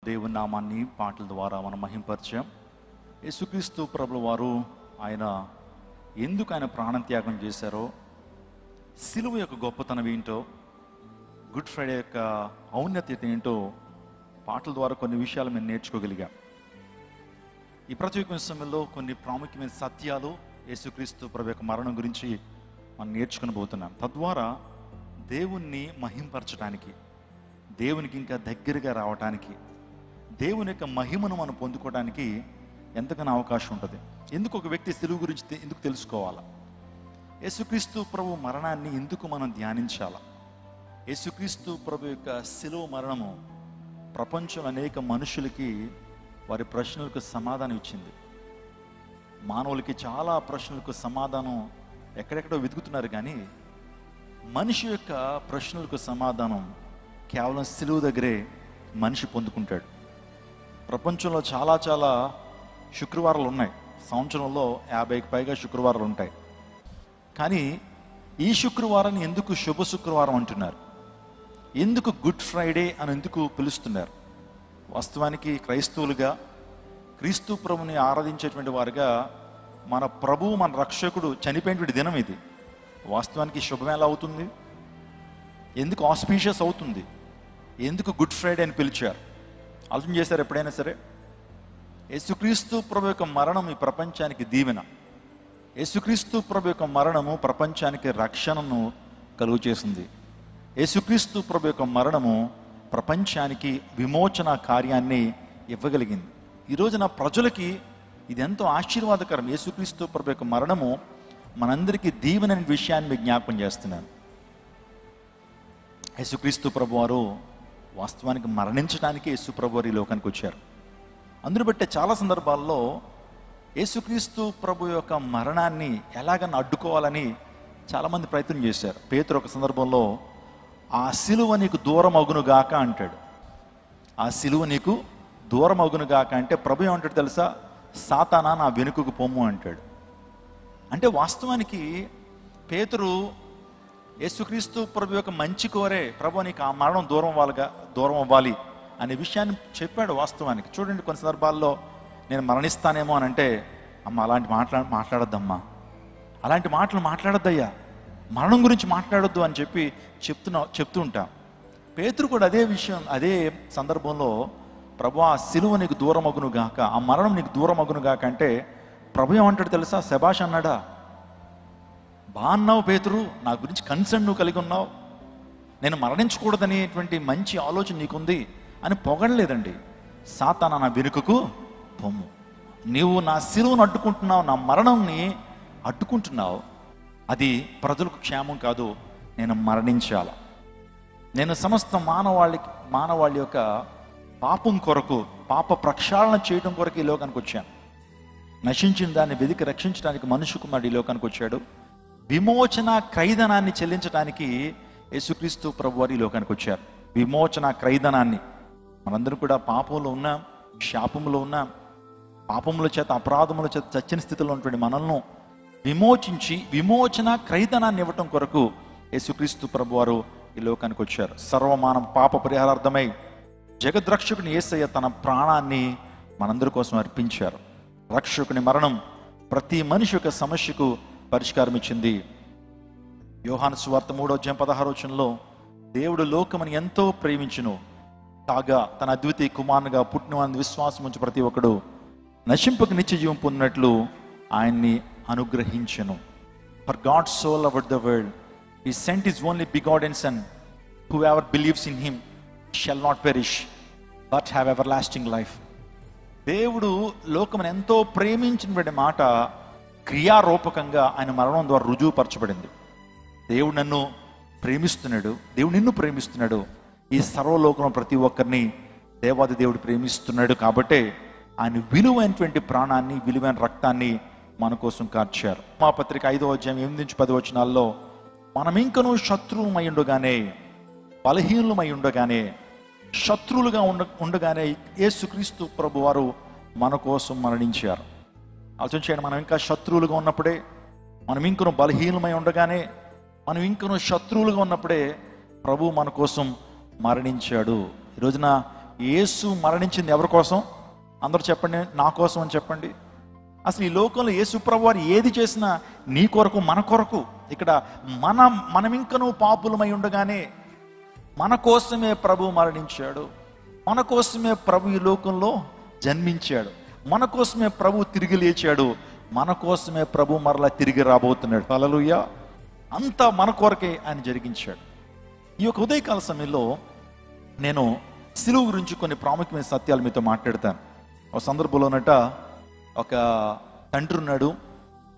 దేవుని నామాన్ని పాటల ద్వారా మనం మహింపరిచాం. యేసుక్రీస్తు ప్రభుల వారు ఎందుకు ఆయన ప్రాణం త్యాగం చేశారో, సిలువ యొక్క గొప్పతనం ఏంటో, గుడ్ ఫ్రైడే యొక్క ఔన్నత్యత ఏంటో పాటల ద్వారా కొన్ని విషయాలు మేము నేర్చుకోగలిగాం. ఈ ప్రత్యేకమైన సమయంలో కొన్ని ప్రాముఖ్యమైన సత్యాలు యేసుక్రీస్తు ప్రభు యొక్క మరణం గురించి మనం నేర్చుకుని పోతున్నాం. తద్వారా దేవుణ్ణి మహింపరచడానికి, దేవునికి ఇంకా దగ్గరగా రావడానికి, దేవుని యొక్క మహిమను మనం పొందుకోవడానికి ఎంతగానో అవకాశం ఉంటుంది. ఎందుకు ఒక వ్యక్తి సిలువ గురించి ఎందుకు తెలుసుకోవాలా? యేసుక్రీస్తు ప్రభు మరణాన్ని ఎందుకు మనం ధ్యానించాలా? యేసుక్రీస్తు ప్రభు యొక్క సిలువ మరణము ప్రపంచంలో అనేక మనుషులకి వారి ప్రశ్నలకు సమాధానం ఇచ్చింది. మానవులకి చాలా ప్రశ్నలకు సమాధానం ఎక్కడెక్కడో వెతుకుతున్నారు, కానీ మనిషి యొక్క ప్రశ్నలకు సమాధానం కేవలం సిలువ దగ్గరే మనిషి పొందుకుంటాడు. ప్రపంచంలో చాలా చాలా శుక్రవారాలు ఉన్నాయి. సంవత్సరంలో 50కి పైగా శుక్రవారాలు ఉంటాయి. కానీ ఈ శుక్రవారాన్ని ఎందుకు శుభ శుక్రవారం అంటున్నారు? ఎందుకు గుడ్ ఫ్రైడే అని ఎందుకు పిలుస్తున్నారు? వాస్తవానికి క్రైస్తవులుగా, క్రీస్తు ప్రభుని ఆరాధించేటువంటి వారుగా మన ప్రభువు, మన రక్షకుడు చనిపోయినటువంటి దినం ఇది. వాస్తవానికి శుభం ఎలా అవుతుంది? ఎందుకు ఆస్పీషియస్ అవుతుంది? ఎందుకు గుడ్ ఫ్రైడే అని పిలిచారు? ఆలోచన చేశారు ఎప్పుడైనా సరే? యేసుక్రీస్తు ప్రభు యొక్క మరణం ఈ ప్రపంచానికి దీవెన. యేసుక్రీస్తు ప్రభు యొక్క మరణము ప్రపంచానికి రక్షణను కలుగు చేసింది. యేసుక్రీస్తు ప్రభు యొక్క మరణము ప్రపంచానికి విమోచన కార్యాన్ని ఇవ్వగలిగింది. ఈరోజున ప్రజలకి ఇది ఎంతో ఆశీర్వాదకరం. యేసుక్రీస్తు ప్రభు యొక్క మరణము మనందరికీ దీవెన అనే విషయాన్ని మీకు జ్ఞాపకం చేస్తున్నాను. యేసుక్రీస్తు ప్రభు వారు వాస్తవానికి మరణించడానికి యేసు ప్రభు వారు ఈ లోకానికి వచ్చారు. అందును బట్టే చాలా సందర్భాల్లో యేసుక్రీస్తు ప్రభు యొక్క మరణాన్ని ఎలాగన్నా అడ్డుకోవాలని చాలామంది ప్రయత్నం చేశారు. పేతురు ఒక సందర్భంలో ఆ సిలువ నీకు దూరం అగునుగాక అంటాడు. ఆ సిలువ నీకు దూరం అగునుగాక అంటే ప్రభు ఏమంటాడు తెలుసా? సాతానా నా వెనుకకు పొమ్ము అంటాడు. అంటే వాస్తవానికి పేతురు యేసుక్రీస్తు ప్రభు యొక్క మంచి కోరే, ప్రభు నీకు ఆ మరణం దూరం అవ్వాలి అనే విషయాన్ని చెప్పాడు. వాస్తవానికి చూడండి, కొన్ని సందర్భాల్లో నేను మరణిస్తానేమో అని అంటే, అమ్మ అలాంటి మాట్లాడొద్దమ్మా, అలాంటి మాటలు మాట్లాడొద్దయ్యా, మరణం గురించి మాట్లాడొద్దు అని చెప్పి చెప్తూ ఉంటాం. పేతురు కూడా అదే విషయం, అదే సందర్భంలో ప్రభు ఆ సిలువ నీకు దూరం అగును గాక, ఆ మరణం నీకు దూరం అగును గాక అంటే ప్రభు ఏమంటాడు తెలుసా? శబాష్ అన్నాడా? బాగున్నావు పేతురు, నా గురించి కన్సర్న్ నువ్వు కలిగి ఉన్నావు, నేను మరణించకూడదనేటువంటి మంచి ఆలోచన నీకుంది అని పొగడలేదండి. సాతానా నా వెనుకకు పొమ్ము, నీవు నా సిలువను అడ్డుకుంటున్నావు, నా మరణంని అడ్డుకుంటున్నావు, అది ప్రజలకు క్షేమం కాదు, నేను మరణించాల, నేను సమస్త మానవాళి యొక్క పాపం కొరకు, పాప ప్రక్షాళన చేయడం కొరకు ఈ లోకానికి వచ్చాను. నశించిన దాన్ని వెదికి రక్షించడానికి మనుష్య కుమారుడు ఈ లోకానికి వచ్చాడు. విమోచన క్రైదనాన్ని చెల్లించడానికి యేసుక్రీస్తు ప్రభు వారు ఈ లోకానికి వచ్చారు. విమోచన క్రైదనాన్ని, మనందరం కూడా పాపంలో ఉన్నాం, శాపంలో ఉన్నాం, పాపముల చేత అపరాధముల చేత చచ్చిన స్థితిలో ఉన్నటువంటి మనల్ని విమోచించి విమోచన క్రైదనాన్ని ఇవ్వటం కొరకు యేసుక్రీస్తు ప్రభు వారు ఈ లోకానికి వచ్చారు. సర్వమానం పాప పరిహారార్థమై జగద్రక్షకుని యేసయ్య తన ప్రాణాన్ని మనందరి కోసం అర్పించారు. రక్షకుని మరణం ప్రతి మనిషి యొక్క సమస్యకు పరిష్కారం ఇచ్చింది. యోహాను సువార్త 3:16 దేవుడు లోకముని ఎంతో ప్రేమించును కాగా తన అద్వితీయ కుమారునిగా పుట్టిన విశ్వాసం ఉంచి ప్రతి ఒక్కడు నశింపక నిత్య జీవం పొందినట్లు ఆయన్ని అనుగ్రహించెను. For God so loved the world he sent his only begotten son whoever believes in him shall not perish but have everlasting life. దేవుడు లోకమును ఎంతో ప్రేమించినటువంటి మాట క్రియారూపకంగా ఆయన మరణం ద్వారా రుజువుపరచబడింది. దేవుడు నన్ను ప్రేమిస్తున్నాడు, దేవుడు నిన్ను ప్రేమిస్తున్నాడు, ఈ సర్వలోకంలో ప్రతి ఒక్కరిని దేవాది దేవుడు ప్రేమిస్తున్నాడు. కాబట్టే ఆయన విలువైనటువంటి ప్రాణాన్ని, విలువైన రక్తాన్ని మన కోసం కార్చారు. మా పత్రిక 5:8-10 మనం ఇంకనూ శత్రువులమై ఉండగానే, బలహీనులమై ఉండగానే, శత్రువులుగా ఉండగానే యేసుక్రీస్తు ప్రభు వారు మన కోసం మరణించారు. ఆలోచన చేయండి, మనం ఇంకా శత్రువులుగా ఉన్నప్పుడే, మనం ఇంకనూ బలహీనమై ఉండగానే, మనం ఇంకనూ శత్రువులుగా ఉన్నప్పుడే ప్రభు మన కోసం మరణించాడు. ఈ రోజున యేసు మరణించింది ఎవరి కోసం? అందరూ చెప్పండి, నా కోసం అని చెప్పండి. అసలు ఈ లోకంలో యేసు ప్రభు వారు ఏది చేసినా నీ కొరకు, మన కొరకు. ఇక్కడ మనం ఇంకనూ పాపులమై ఉండగానే మన కోసమే ప్రభు మరణించాడు, మన కోసమే ప్రభు ఈ లోకంలో జన్మించాడు, మన కోసమే ప్రభు తిరిగి లేచాడు, మన కోసమే ప్రభు మరలా తిరిగి రాబోతున్నాడు. హల్లెలూయా. అంతా మన కొరకే ఆయన జరిగించాడు. ఈ యొక్క ఉదయకాల సమయంలో నేను సిలువ గురించి కొన్ని ప్రాముఖ్యమైన సత్యాలు మీతో మాట్లాడతాను. ఒక సందర్భంలోనట ఒక తండ్రి ఉన్నాడు.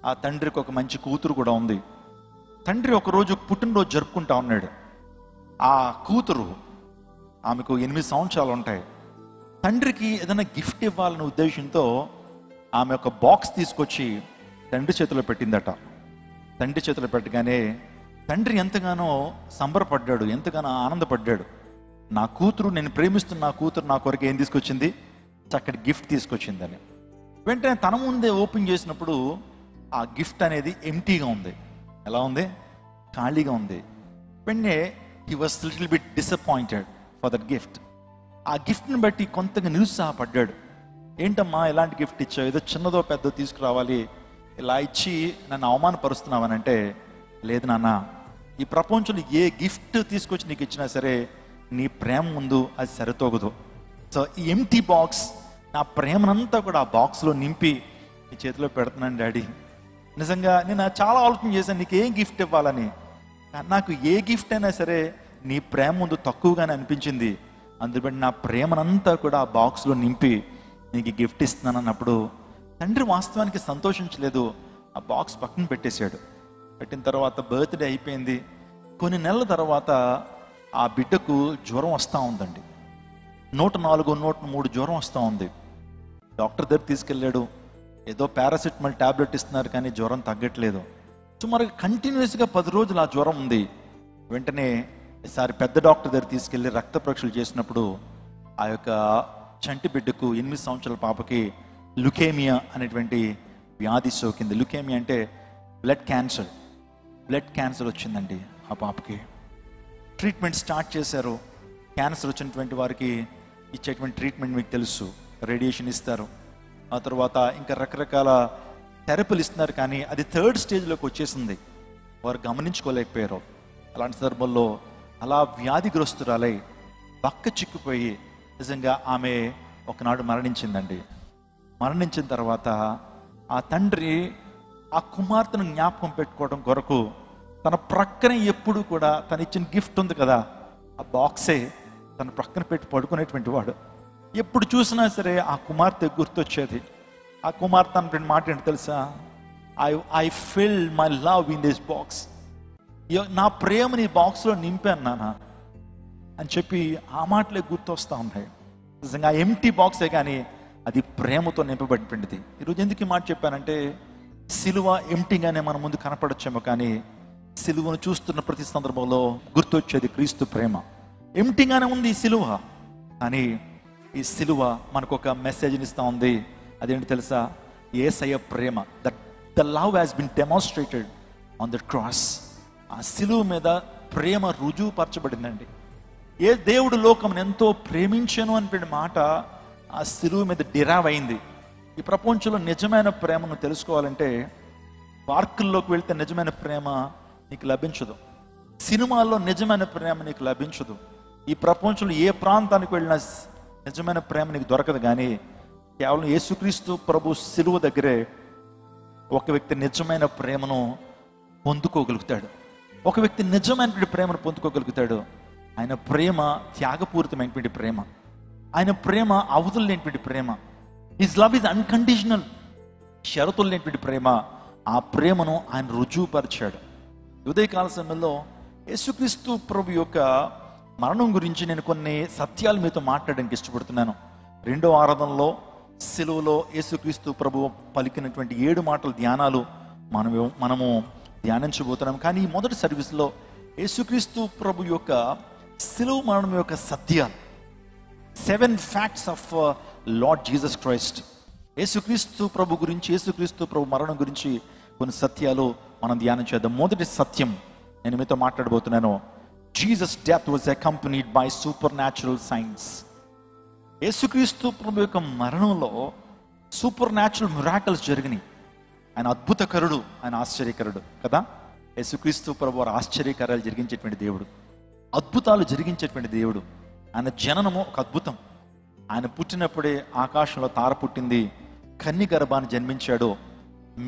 ఆ తండ్రికి ఒక మంచి కూతురు కూడా ఉంది. తండ్రి ఒకరోజు పుట్టినరోజు జరుపుకుంటా ఉన్నాడు. ఆ కూతురు, ఆమెకు 8 సంవత్సరాలు ఉంటాయి. తండ్రికి ఏదైనా గిఫ్ట్ ఇవ్వాలనే ఉద్దేశంతో ఆమె ఒక బాక్స్ తీసుకొచ్చి తండ్రి చేతిలో పెట్టిందట. తండ్రి చేతిలో పెట్టగానే తండ్రి ఎంతగానో సంబరపడ్డాడు, ఎంతగానో ఆనందపడ్డాడు. నా కూతురు, నేను ప్రేమిస్తున్న నా కూతురు నా కొరకు ఏం తీసుకొచ్చింది? చక్కటి గిఫ్ట్ తీసుకొచ్చిందని. వెంటనే తన ముందే ఓపెన్ చేసినప్పుడు ఆ గిఫ్ట్ అనేది ఎంటీగా ఉంది. ఎలా ఉంది? ఖాళీగా ఉంది. వెంటనే he was little bit disappointed for that gift. ఆ గిఫ్ట్ని బట్టి కొంతగా నిరుత్సాహపడ్డాడు. ఏంటమ్మా ఎలాంటి గిఫ్ట్ ఇచ్చావు? ఏదో చిన్నదో పెద్దో తీసుకురావాలి, ఇలా ఇచ్చి నన్ను అవమానపరుస్తున్నావనంటే, లేదు నాన్న, ఈ ప్రపంచంలో ఏ గిఫ్ట్ తీసుకొచ్చి నీకు ఇచ్చినా సరే నీ ప్రేమ ముందు అది సరితూగదు. సో ఈ ఎంటీ బాక్స్, నా ప్రేమనంతా కూడా ఆ బాక్స్లో నింపి నీ చేతిలో పెడుతున్నాను డాడీ. నిజంగా నేను చాలా ఆలోచన చేశాను నీకు ఏం గిఫ్ట్ ఇవ్వాలని. నాకు ఏ గిఫ్ట్ అయినా సరే నీ ప్రేమ ముందు తక్కువగానే అనిపించింది. అందుబట్టి నా ప్రేమనంతా కూడా ఆ బాక్స్లో నింపి నీకు గిఫ్ట్ ఇస్తున్నాను అన్నప్పుడు తండ్రి వాస్తవానికి సంతోషించలేదు. ఆ బాక్స్ పక్కన పెట్టేశాడు. పెట్టిన తర్వాత బర్త్డే అయిపోయింది. కొన్ని నెలల తర్వాత ఆ బిడ్డకు జ్వరం వస్తూ ఉందండి. 104, 103 జ్వరం వస్తూ ఉంది. డాక్టర్ దగ్గర తీసుకెళ్ళాడు. ఏదో పారాసిటమాల్ టాబ్లెట్ ఇస్తున్నారు కానీ జ్వరం తగ్గట్లేదు. సుమారు కంటిన్యూస్గా 10 రోజులు ఆ జ్వరం ఉంది. వెంటనే ఈసారి పెద్ద డాక్టర్ దగ్గర తీసుకెళ్ళి రక్త పరీక్షలు చేసినప్పుడు ఆ యొక్క చంటి బిడ్డకు 8 సంవత్సరాల పాపకి లుకేమియా అనేటువంటి వ్యాధి సోకింది. లుకేమియా అంటే బ్లడ్ క్యాన్సర్ వచ్చిందండి ఆ పాపకి. ట్రీట్మెంట్ స్టార్ట్ చేశారు. క్యాన్సర్ వచ్చినటువంటి వారికి ఇచ్చేటువంటి ట్రీట్మెంట్ మీకు తెలుసు, రేడియేషన్ ఇస్తారు. ఆ తర్వాత ఇంకా రకరకాల థెరపీలు ఇస్తున్నారు. కానీ అది 3rd స్టేజ్లోకి వచ్చేసింది. వారు గమనించుకోలేకపోయారు. అలాంటి సందర్భంలో అలా వ్యాధిగ్రస్తురాలై బక్క చిక్కిపోయి నిజంగా ఆమె ఒకనాడు మరణించిందండి. మరణించిన తర్వాత ఆ తండ్రి ఆ కుమార్తెను జ్ఞాపకం పెట్టుకోవడం కొరకు తన ప్రక్కనే ఎప్పుడు కూడా తను ఇచ్చిన గిఫ్ట్ ఉంది కదా, ఆ బాక్సే తన ప్రక్కన పెట్టి పడుకునేటువంటి వాడు. ఎప్పుడు చూసినా సరే ఆ కుమార్తె గుర్తొచ్చేది. ఆ కుమార్తె అన్నటువంటి మాట ఏంటి తెలుసా? I fill my love in this box. నా ప్రేమని బాక్స్లో నింపాను నాన్న అని చెప్పి ఆ మాటలే గుర్తొస్తూ ఉన్నాయి. నిజంగా ఎంటీ బాక్సే కానీ అది ప్రేమతో నింపబడిపోయింది. ఈరోజు ఎందుకు ఈ మాట చెప్పానంటే, సిలువ ఎంటీగానే మన ముందు కనపడచ్చేమో కానీ సిలువను చూస్తున్న ప్రతి సందర్భంలో గుర్తొచ్చేది క్రీస్తు ప్రేమ. ఎంటీగానే ఉంది ఈ సిలువ, కానీ ఈ సిలువ మనకు ఒక మెసేజ్ని ఇస్తూ ఉంది. అదేంటి తెలుసా? యేసయ్య ప్రేమ. The love has been demonstrated on the cross. ఆ సిలువ మీద ప్రేమ రుజువుపరచబడిందండి. ఏ దేవుడు లోకం ఎంతో ప్రేమించను అనే మాట ఆ సిలువ మీద డిరైవ్ అయింది. ఈ ప్రపంచంలో నిజమైన ప్రేమను తెలుసుకోవాలంటే పార్కుల్లోకి వెళ్తే నిజమైన ప్రేమ నీకు లభించదు. సినిమాల్లో నిజమైన ప్రేమ నీకు లభించదు. ఈ ప్రపంచంలో ఏ ప్రాంతానికి వెళ్ళినా నిజమైన ప్రేమ నీకు దొరకదు. కానీ కేవలం యేసుక్రీస్తు ప్రభు సిలువ దగ్గరే ఒక వ్యక్తి నిజమైన ప్రేమను పొందుకోగలుగుతాడు. ఒక వ్యక్తి నిజమైనటువంటి ప్రేమను పొందుకోగలుగుతాడు. ఆయన ప్రేమ త్యాగపూరితమైనటువంటి ప్రేమ. ఆయన ప్రేమ అవధులు లేనిటువంటి ప్రేమ. His love is unconditional. షరతులు లేనిటువంటి ప్రేమ. ఆ ప్రేమను ఆయన రుజువుపరిచాడు. ఉదయకాల సమయంలో యేసుక్రీస్తు ప్రభు యొక్క మరణం గురించి నేను కొన్ని సత్యాలు మీతో మాట్లాడడానికి ఇష్టపడుతున్నాను. 2వ ఆరాధనలో సిలువలో యేసుక్రీస్తు ప్రభు పలికినటువంటి 7 మాటల ధ్యానాలు మనము ధ్యానించబోతున్నాం. కానీ ఈ మొదటి సర్వీస్లో యేసుక్రీస్తు ప్రభు యొక్క సిలువ మరణం యొక్క సత్యాలు, 7 facts of lord Jesus Christ. యేసుక్రీస్తు ప్రభు గురించి, యేసుక్రీస్తు ప్రభు మరణం గురించి కొన్ని సత్యాలు మనం ధ్యానం చేద్దాం. మొదటి సత్యం నేను మీతో మాట్లాడబోతున్నాను. Jesus death was accompanied by super natural science. యేసుక్రీస్తు ప్రభు యొక్క మరణంలో సూపర్ న్యాచురల్ మిరాకల్స్ జరిగినాయి. ఆయన అద్భుతకరుడు, ఆయన ఆశ్చర్యకరుడు కదా. యేసుక్రీస్తు ప్రభు వారు ఆశ్చర్యకార్యాలు జరిగించేటువంటి దేవుడు, అద్భుతాలు జరిగించేటువంటి దేవుడు. ఆయన జననము ఒక అద్భుతం. ఆయన పుట్టినప్పుడే ఆకాశంలో తార పుట్టింది, కన్య గర్భాన్ని జన్మించాడు.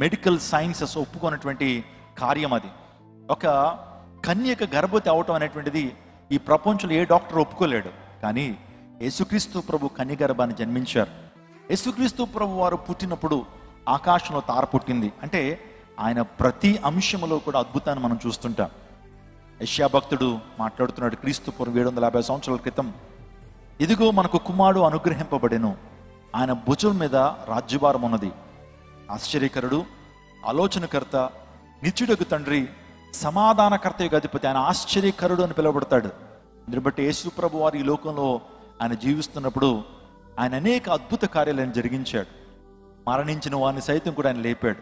మెడికల్ సైన్సెస్ ఒప్పుకున్నటువంటి కార్యం అది. ఒక కన్యక గర్భవతి అవటం అనేటువంటిది ఈ ప్రపంచంలో ఏ డాక్టర్ ఒప్పుకోలేడు. కానీ యేసుక్రీస్తు ప్రభు కన్య గర్భాన్ని జన్మించారు. యేసుక్రీస్తు ప్రభు వారు పుట్టినప్పుడు ఆకాశంలో తార పుట్టింది. అంటే ఆయన ప్రతి అంశంలో కూడా అద్భుతాన్ని మనం చూస్తుంటాం. యెషయా భక్తుడు మాట్లాడుతున్నాడు క్రీస్తు పూర్వం 750 సంవత్సరాల క్రితం, ఇదిగో మనకు కుమారుడు అనుగ్రహింపబడెను, ఆయన భుజం మీద రాజ్యభారం ఉన్నది. ఆశ్చర్యకరుడు, ఆలోచనకర్త, నిత్యుడగు తండ్రి, సమాధానకర్త యొక్క అధిపతి, ఆయన ఆశ్చర్యకరుడు అని పిలువబడతాడు. దీన్ని బట్టి యేసు ప్రభు వారు ఈ లోకంలో ఆయన జీవిస్తున్నప్పుడు ఆయన అనేక అద్భుత కార్యాలను జరిగించాడు. మరణించిన వారిని సైతం కూడా ఆయన లేపాడు.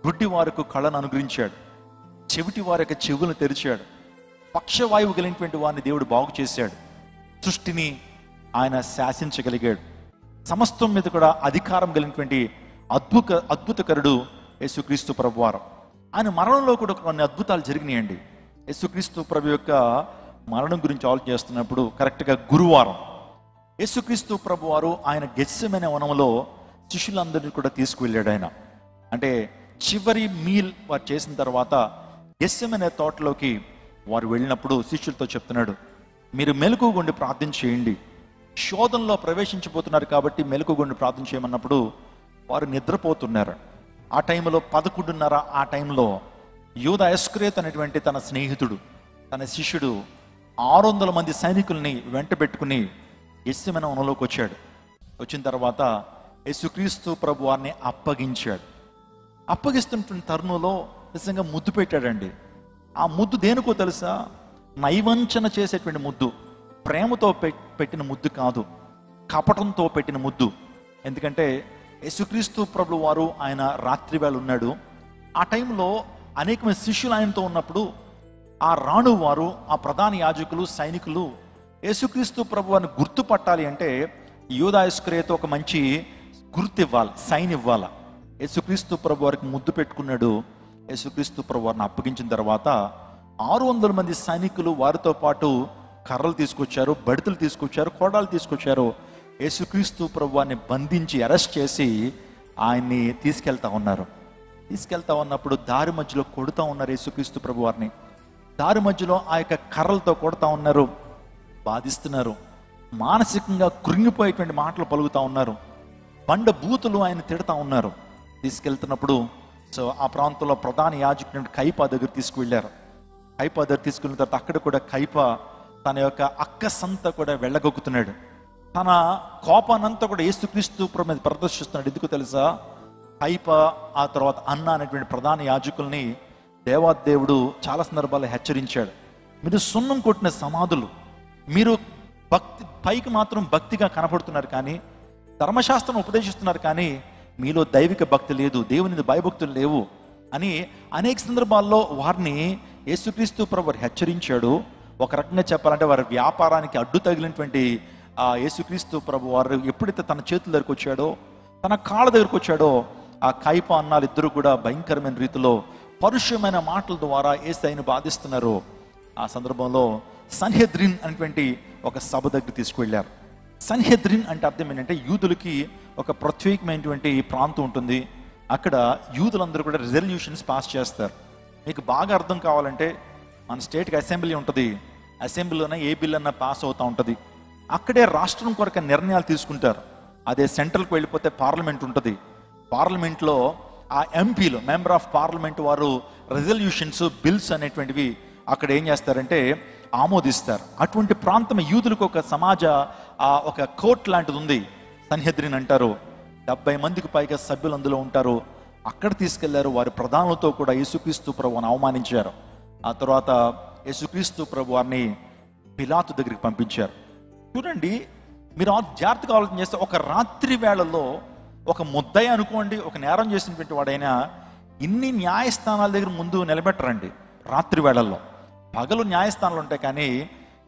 గుడ్డి వారికి కళ్ళను అనుగ్రహించాడు. చెవిటి వారి యొక్క చెవులను తెరిచాడు. పక్షవాయువు కలిగినటువంటి వారిని దేవుడు బాగు చేశాడు. సృష్టిని ఆయన శాసించగలిగాడు. సమస్తం మీద కూడా అధికారం కలిగినటువంటి అద్భుతకరుడు యేసుక్రీస్తు ప్రభు వారు. ఆయన మరణంలో కూడా కొన్ని అద్భుతాలు జరిగినాయండి. యేసుక్రీస్తు ప్రభు యొక్క మరణం గురించి ఆలోచన చేస్తున్నప్పుడు కరెక్ట్గా గురువారం యేసుక్రీస్తు ప్రభు వారు ఆయన గెత్సెమనే వనంలో శిష్యులందరినీ కూడా తీసుకువెళ్ళాడు. ఆయన అంటే చివరి మీల్ వారు చేసిన తర్వాత గెత్సెమనే తోటలోకి వారు వెళ్ళినప్పుడు శిష్యులతో చెప్తున్నాడు, మీరు మెలకువగా ప్రార్థన చేయండి, శోధనలో ప్రవేశించబోతున్నారు కాబట్టి మెలకువగా ప్రార్థన చేయమన్నప్పుడు వారు నిద్రపోతున్నారు. ఆ టైంలో 11:30 ఆ టైంలో యూదా ఇస్కరియోతు అనేటువంటి తన స్నేహితుడు, తన శిష్యుడు 600 మంది సైనికుల్ని వెంట పెట్టుకుని గెత్సెమనే వనంలోకి వచ్చాడు. వచ్చిన తర్వాత యేసుక్రీస్తు ప్రభు వారిని అప్పగించాడు. అప్పగిస్తున్న తరుణంలో నిజంగా ముద్దు పెట్టాడండి. ఆ ముద్దు దేనికో తెలుసా? నైవంచన చేసేటువంటి ముద్దు, ప్రేమతో పెట్టిన ముద్దు కాదు, కపటంతో పెట్టిన ముద్దు. ఎందుకంటే యేసుక్రీస్తు ప్రభు వారు ఆయన రాత్రి వేళ ఉన్నాడు. ఆ టైంలో అనేక మంది శిష్యులు ఆయనతో ఉన్నప్పుడు ఆ రాణు వారు, ఆ ప్రధాన యాజకులు, సైనికులు యేసుక్రీస్తు ప్రభు వారిని గుర్తుపట్టాలి అంటే యూదా ఇస్కరియోతు ఒక మంచి గుర్తు ఇవ్వాలి, సైన్ ఇవ్వాలి. యేసుక్రీస్తు ప్రభు వారికి ముద్దు పెట్టుకున్నాడు. యేసుక్రీస్తు ప్రభు వారిని అప్పగించిన తర్వాత 600 మంది సైనికులు వారితో పాటు కర్రలు తీసుకొచ్చారు, బడితలు తీసుకొచ్చారు, కోడాలు తీసుకొచ్చారు. యేసుక్రీస్తు ప్రభు వారిని బంధించి అరెస్ట్ చేసి ఆయన్ని తీసుకెళ్తా ఉన్నారు. తీసుకెళ్తా ఉన్నప్పుడు దారి మధ్యలో కొడుతూ ఉన్నారు యేసుక్రీస్తు ప్రభు వారిని. దారి మధ్యలో ఆ యొక్క కర్రలతో కొడుతూ ఉన్నారు, బాధిస్తున్నారు. మానసికంగా కృంగిపోయేటువంటి మాటలు పలుకుతూ ఉన్నారు. బండ బూతులు ఆయన తిడతా ఉన్నారు. తీసుకెళ్తున్నప్పుడు ఆ ప్రాంతంలో ప్రధాన యాజకుడు కైపా దగ్గర తీసుకువెళ్ళారు. కైపా దగ్గర తీసుకున్న తర్వాత అక్కడ కూడా కైపా తన యొక్క అక్కసంతా కూడా వెళ్ళగొక్కుతున్నాడు. తన కోపానంతా కూడా యేసుక్రీస్తు ప్రభు మీద ప్రదర్శిస్తున్నాడు. ఎందుకు తెలుసా? కైపా ఆ తర్వాత అన్న అనేటువంటి ప్రధాన యాజకుల్ని దేవాదేవుడు చాలా సందర్భాల్లో హెచ్చరించాడు. మీరు సున్నం కొట్టిన సమాధులు, మీరు భక్తి పైకి మాత్రం భక్తిగా కనపడుతున్నారు కానీ, ధర్మశాస్త్రం ఉపదేశిస్తున్నారు కానీ మీలో దైవిక భక్తి లేదు, దేవుని భయభక్తులు లేవు అని అనేక సందర్భాల్లో వారిని యేసుక్రీస్తు ప్రభు హెచ్చరించాడు. ఒక రకంగా చెప్పాలంటే వారి వ్యాపారానికి అడ్డు తగిలినటువంటి ఆ యేసుక్రీస్తు ప్రభు వారు ఎప్పుడైతే తన చేతుల దగ్గరకు వచ్చాడో, తన కాళ్ళ దగ్గరకు వచ్చాడో, ఆ కైపా అన్నాలు ఇద్దరు కూడా భయంకరమైన రీతిలో పరుషమైన మాటల ద్వారా యేసయ్యను బాధిస్తున్నారు. ఆ సందర్భంలో సన్హెద్రిన్ అనేటువంటి ఒక సభ దగ్గర తీసుకువెళ్ళారు. సన్హెద్రిన్ అంటే అర్థం ఏంటంటే యూదులకి ఒక ప్రత్యేకమైనటువంటి ప్రాంతం ఉంటుంది. అక్కడ యూదులందరూ కూడా రిజల్యూషన్స్ పాస్ చేస్తారు. మీకు బాగా అర్థం కావాలంటే మన స్టేట్కి అసెంబ్లీ ఉంటుంది, అసెంబ్లీలోనే ఏ బిల్ అన్నా పాస్ అవుతూ ఉంటుంది. అక్కడే రాష్ట్రం కొరకు నిర్ణయాలు తీసుకుంటారు. అదే సెంట్రల్కి వెళ్ళిపోతే పార్లమెంట్ ఉంటుంది. పార్లమెంట్లో ఆ ఎంపీలు, మెంబర్ ఆఫ్ పార్లమెంట్ వారు రెజల్యూషన్స్, బిల్స్ అనేటువంటివి అక్కడ ఏం చేస్తారంటే ఆమోదిస్తారు. అటువంటి ప్రాంతం యూదులకు ఒక సమాజ ఒక కోర్ట్ లాంటిది ఉంది, సన్హెద్రిన్ అంటారు. 70 మందికి పైగా సభ్యులు అందులో ఉంటారు. అక్కడ తీసుకెళ్లారు. వారి ప్రధానులతో కూడా యేసుక్రీస్తు ప్రభువుని అవమానించారు. ఆ తర్వాత యేసుక్రీస్తు ప్రభు వారిని పిలాతు దగ్గరికి పంపించారు. చూడండి, మీరు జాగ్రత్తగా ఆలోచన చేస్తే ఒక రాత్రి వేళల్లో ఒక ముద్దయ్య అనుకోండి, ఒక నేరం చేసినటువంటి వాడైనా ఇన్ని న్యాయస్థానాల దగ్గర ముందు నిలబెట్టరండి. రాత్రి వేళల్లో పగలు న్యాయస్థానాలు ఉంటాయి, కానీ